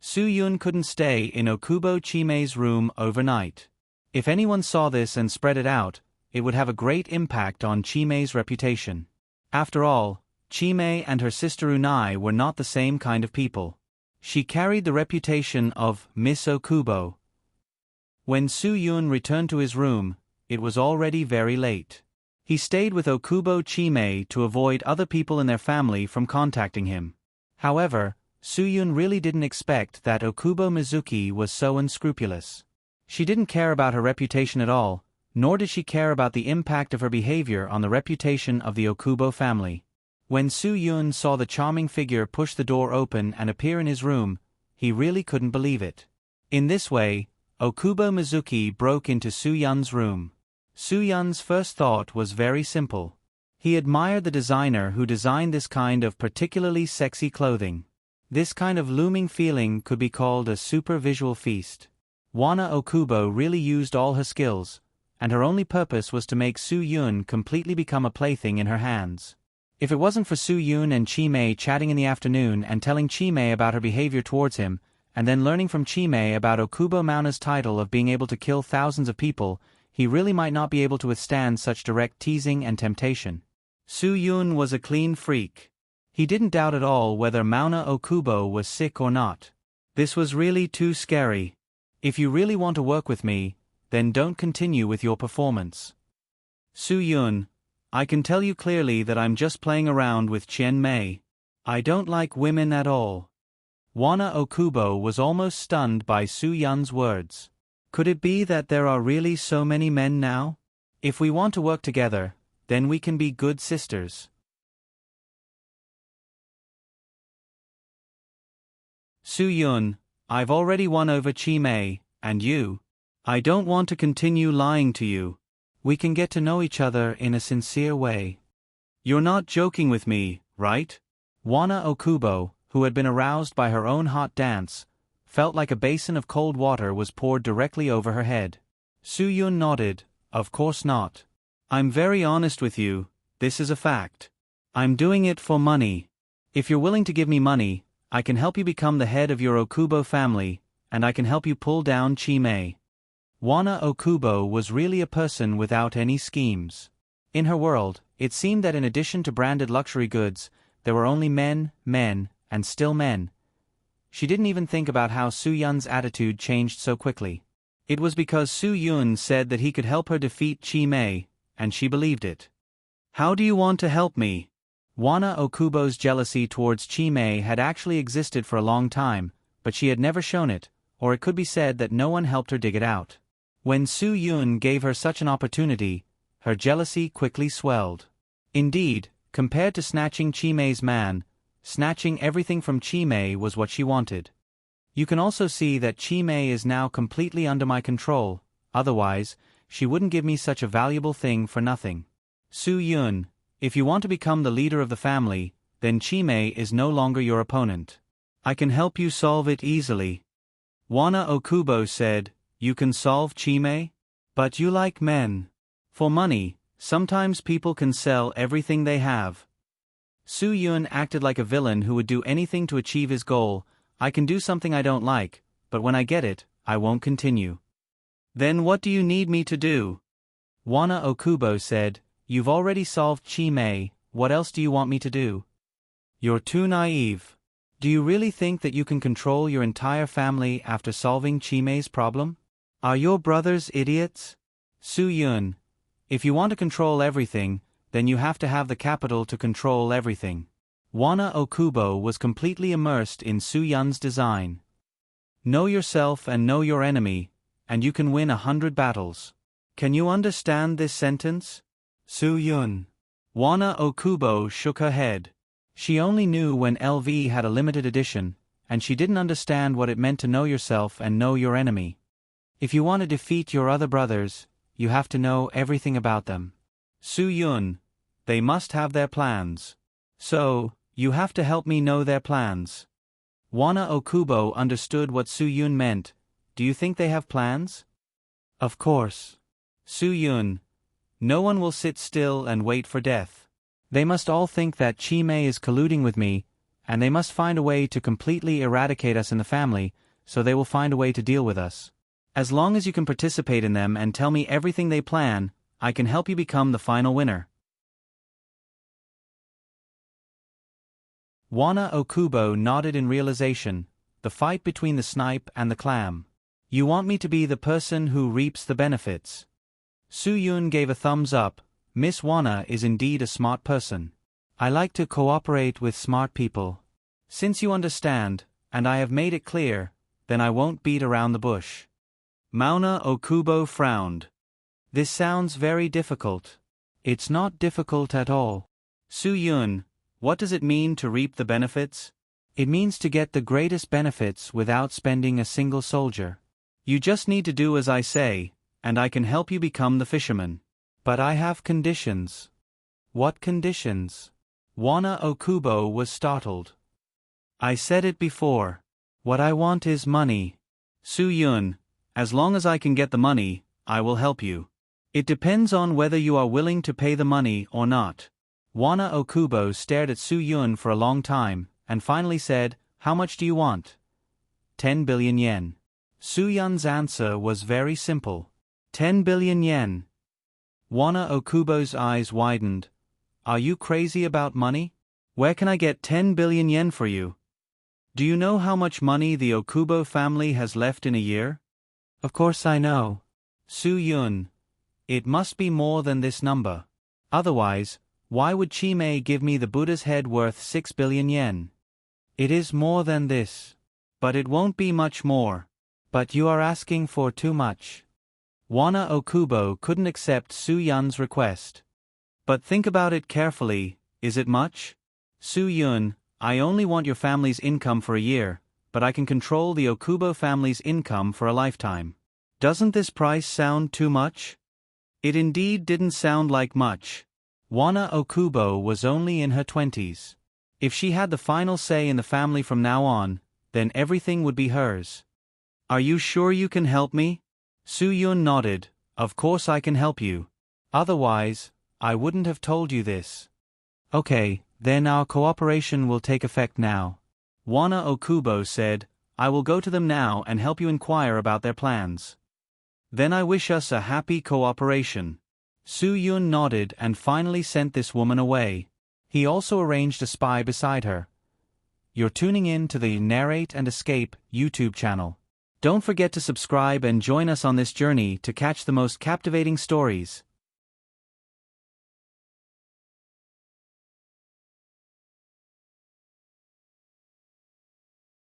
Su-yun couldn't stay in Okubo Chimei's room overnight. If anyone saw this and spread it out, it would have a great impact on Chimei's reputation. After all, Chimei and her sister Unai were not the same kind of people. She carried the reputation of Miss Okubo. When Su-yun returned to his room, it was already very late. He stayed with Okubo Chimei to avoid other people in their family from contacting him. However, Su-yun really didn't expect that Okubo Mizuki was so unscrupulous. She didn't care about her reputation at all, nor did she care about the impact of her behavior on the reputation of the Okubo family. When Su-yun saw the charming figure push the door open and appear in his room, he really couldn't believe it. In this way, Okubo Mizuki broke into Su-yun's room. Su-yun's first thought was very simple. He admired the designer who designed this kind of particularly sexy clothing. This kind of looming feeling could be called a super visual feast. Wana Okubo really used all her skills, and her only purpose was to make Su-Yun completely become a plaything in her hands. If it wasn't for Su-Yun and Chi-Mei chatting in the afternoon and telling Chi-Mei about her behavior towards him, and then learning from Chi-Mei about Okubo Mauna's title of being able to kill thousands of people, he really might not be able to withstand such direct teasing and temptation. Su-Yun was a clean freak. He didn't doubt at all whether Mauna Okubo was sick or not. This was really too scary. If you really want to work with me, then don't continue with your performance. Su-Yun, I can tell you clearly that I'm just playing around with Chien-Mei. I don't like women at all. Wana Okubo was almost stunned by Su-Yun's words. Could it be that there are really so many men now? If we want to work together, then we can be good sisters. Su-Yun, I've already won over Chi-Mei, and you. I don't want to continue lying to you. We can get to know each other in a sincere way. You're not joking with me, right? Wana Okubo, who had been aroused by her own hot dance, felt like a basin of cold water was poured directly over her head. Su-Yun nodded, of course not. I'm very honest with you, this is a fact. I'm doing it for money. If you're willing to give me money, I can help you become the head of your Okubo family, and I can help you pull down Chi-Mei. Wana Okubo was really a person without any schemes. In her world, it seemed that in addition to branded luxury goods, there were only men, and still men. She didn't even think about how Su-Yun's attitude changed so quickly. It was because Su-Yun said that he could help her defeat Chi-Mei, and she believed it. How do you want to help me? Wana Okubo's jealousy towards Chi-Mei had actually existed for a long time, but she had never shown it, or it could be said that no one helped her dig it out. When Su-Yun gave her such an opportunity, her jealousy quickly swelled. Indeed, compared to snatching Chi-Mei's man, snatching everything from Chi-Mei was what she wanted. You can also see that Chi-Mei is now completely under my control, otherwise, she wouldn't give me such a valuable thing for nothing. Su-Yun, if you want to become the leader of the family, then Chi-Mei is no longer your opponent. I can help you solve it easily. Wana Okubo said, you can solve Chi-Mei? But you like men. For money, sometimes people can sell everything they have. Su-Yun acted like a villain who would do anything to achieve his goal. I can do something I don't like, but when I get it, I won't continue. Then what do you need me to do? Wana Okubo said, you've already solved Chi-Mei, what else do you want me to do? You're too naive. Do you really think that you can control your entire family after solving Chi-Mei's problem? Are your brothers idiots? Su-Yun, if you want to control everything, then you have to have the capital to control everything. Wana Okubo was completely immersed in Su-Yun's design. Know yourself and know your enemy, and you can win 100 battles. Can you understand this sentence? Su-Yun. Wana Okubo shook her head. She only knew when LV had a limited edition, and she didn't understand what it meant to know yourself and know your enemy. If you want to defeat your other brothers, you have to know everything about them. Su-Yun, they must have their plans. So, you have to help me know their plans. Wana Okubo understood what Su-Yun meant. Do you think they have plans? Of course. Su-Yun, no one will sit still and wait for death. They must all think that Chi-Mei is colluding with me, and they must find a way to completely eradicate us in the family, so they will find a way to deal with us. As long as you can participate in them and tell me everything they plan, I can help you become the final winner. Wana Okubo nodded in realization, the fight between the snipe and the clam. You want me to be the person who reaps the benefits. Su-Yun gave a thumbs up. Miss Wana is indeed a smart person. I like to cooperate with smart people. Since you understand, and I have made it clear, then I won't beat around the bush. Mauna Okubo frowned. This sounds very difficult. It's not difficult at all. Su-Yun, what does it mean to reap the benefits? It means to get the greatest benefits without spending a single soldier. You just need to do as I say, and I can help you become the fisherman. But I have conditions. What conditions? Wana Okubo was startled. I said it before. What I want is money. Su-Yun, as long as I can get the money, I will help you. It depends on whether you are willing to pay the money or not. Wana Okubo stared at Su-yun for a long time, and finally said, "How much do you want?" 10 billion yen. Su-yun's answer was very simple. 10 billion yen. Wana Okubo's eyes widened. Are you crazy about money? Where can I get 10 billion yen for you? Do you know how much money the Okubo family has left in a year? Of course I know. Su-yun. It must be more than this number. Otherwise, why would Chimei give me the Buddha's head worth 6 billion yen? It is more than this. But it won't be much more. But you are asking for too much. Wana Okubo couldn't accept Su-yun's request. But think about it carefully, is it much? Su-yun, I only want your family's income for a year, but I can control the Okubo family's income for a lifetime. Doesn't this price sound too much? It indeed didn't sound like much. Wana Okubo was only in her 20s. If she had the final say in the family from now on, then everything would be hers. Are you sure you can help me? Su-yun nodded. Of course I can help you. Otherwise, I wouldn't have told you this. Okay, then our cooperation will take effect now. Wana Okubo said, I will go to them now and help you inquire about their plans. Then I wish us a happy cooperation. Su-yun nodded and finally sent this woman away. He also arranged a spy beside her. You're tuning in to the Narrate and Escape YouTube channel. Don't forget to subscribe and join us on this journey to catch the most captivating stories.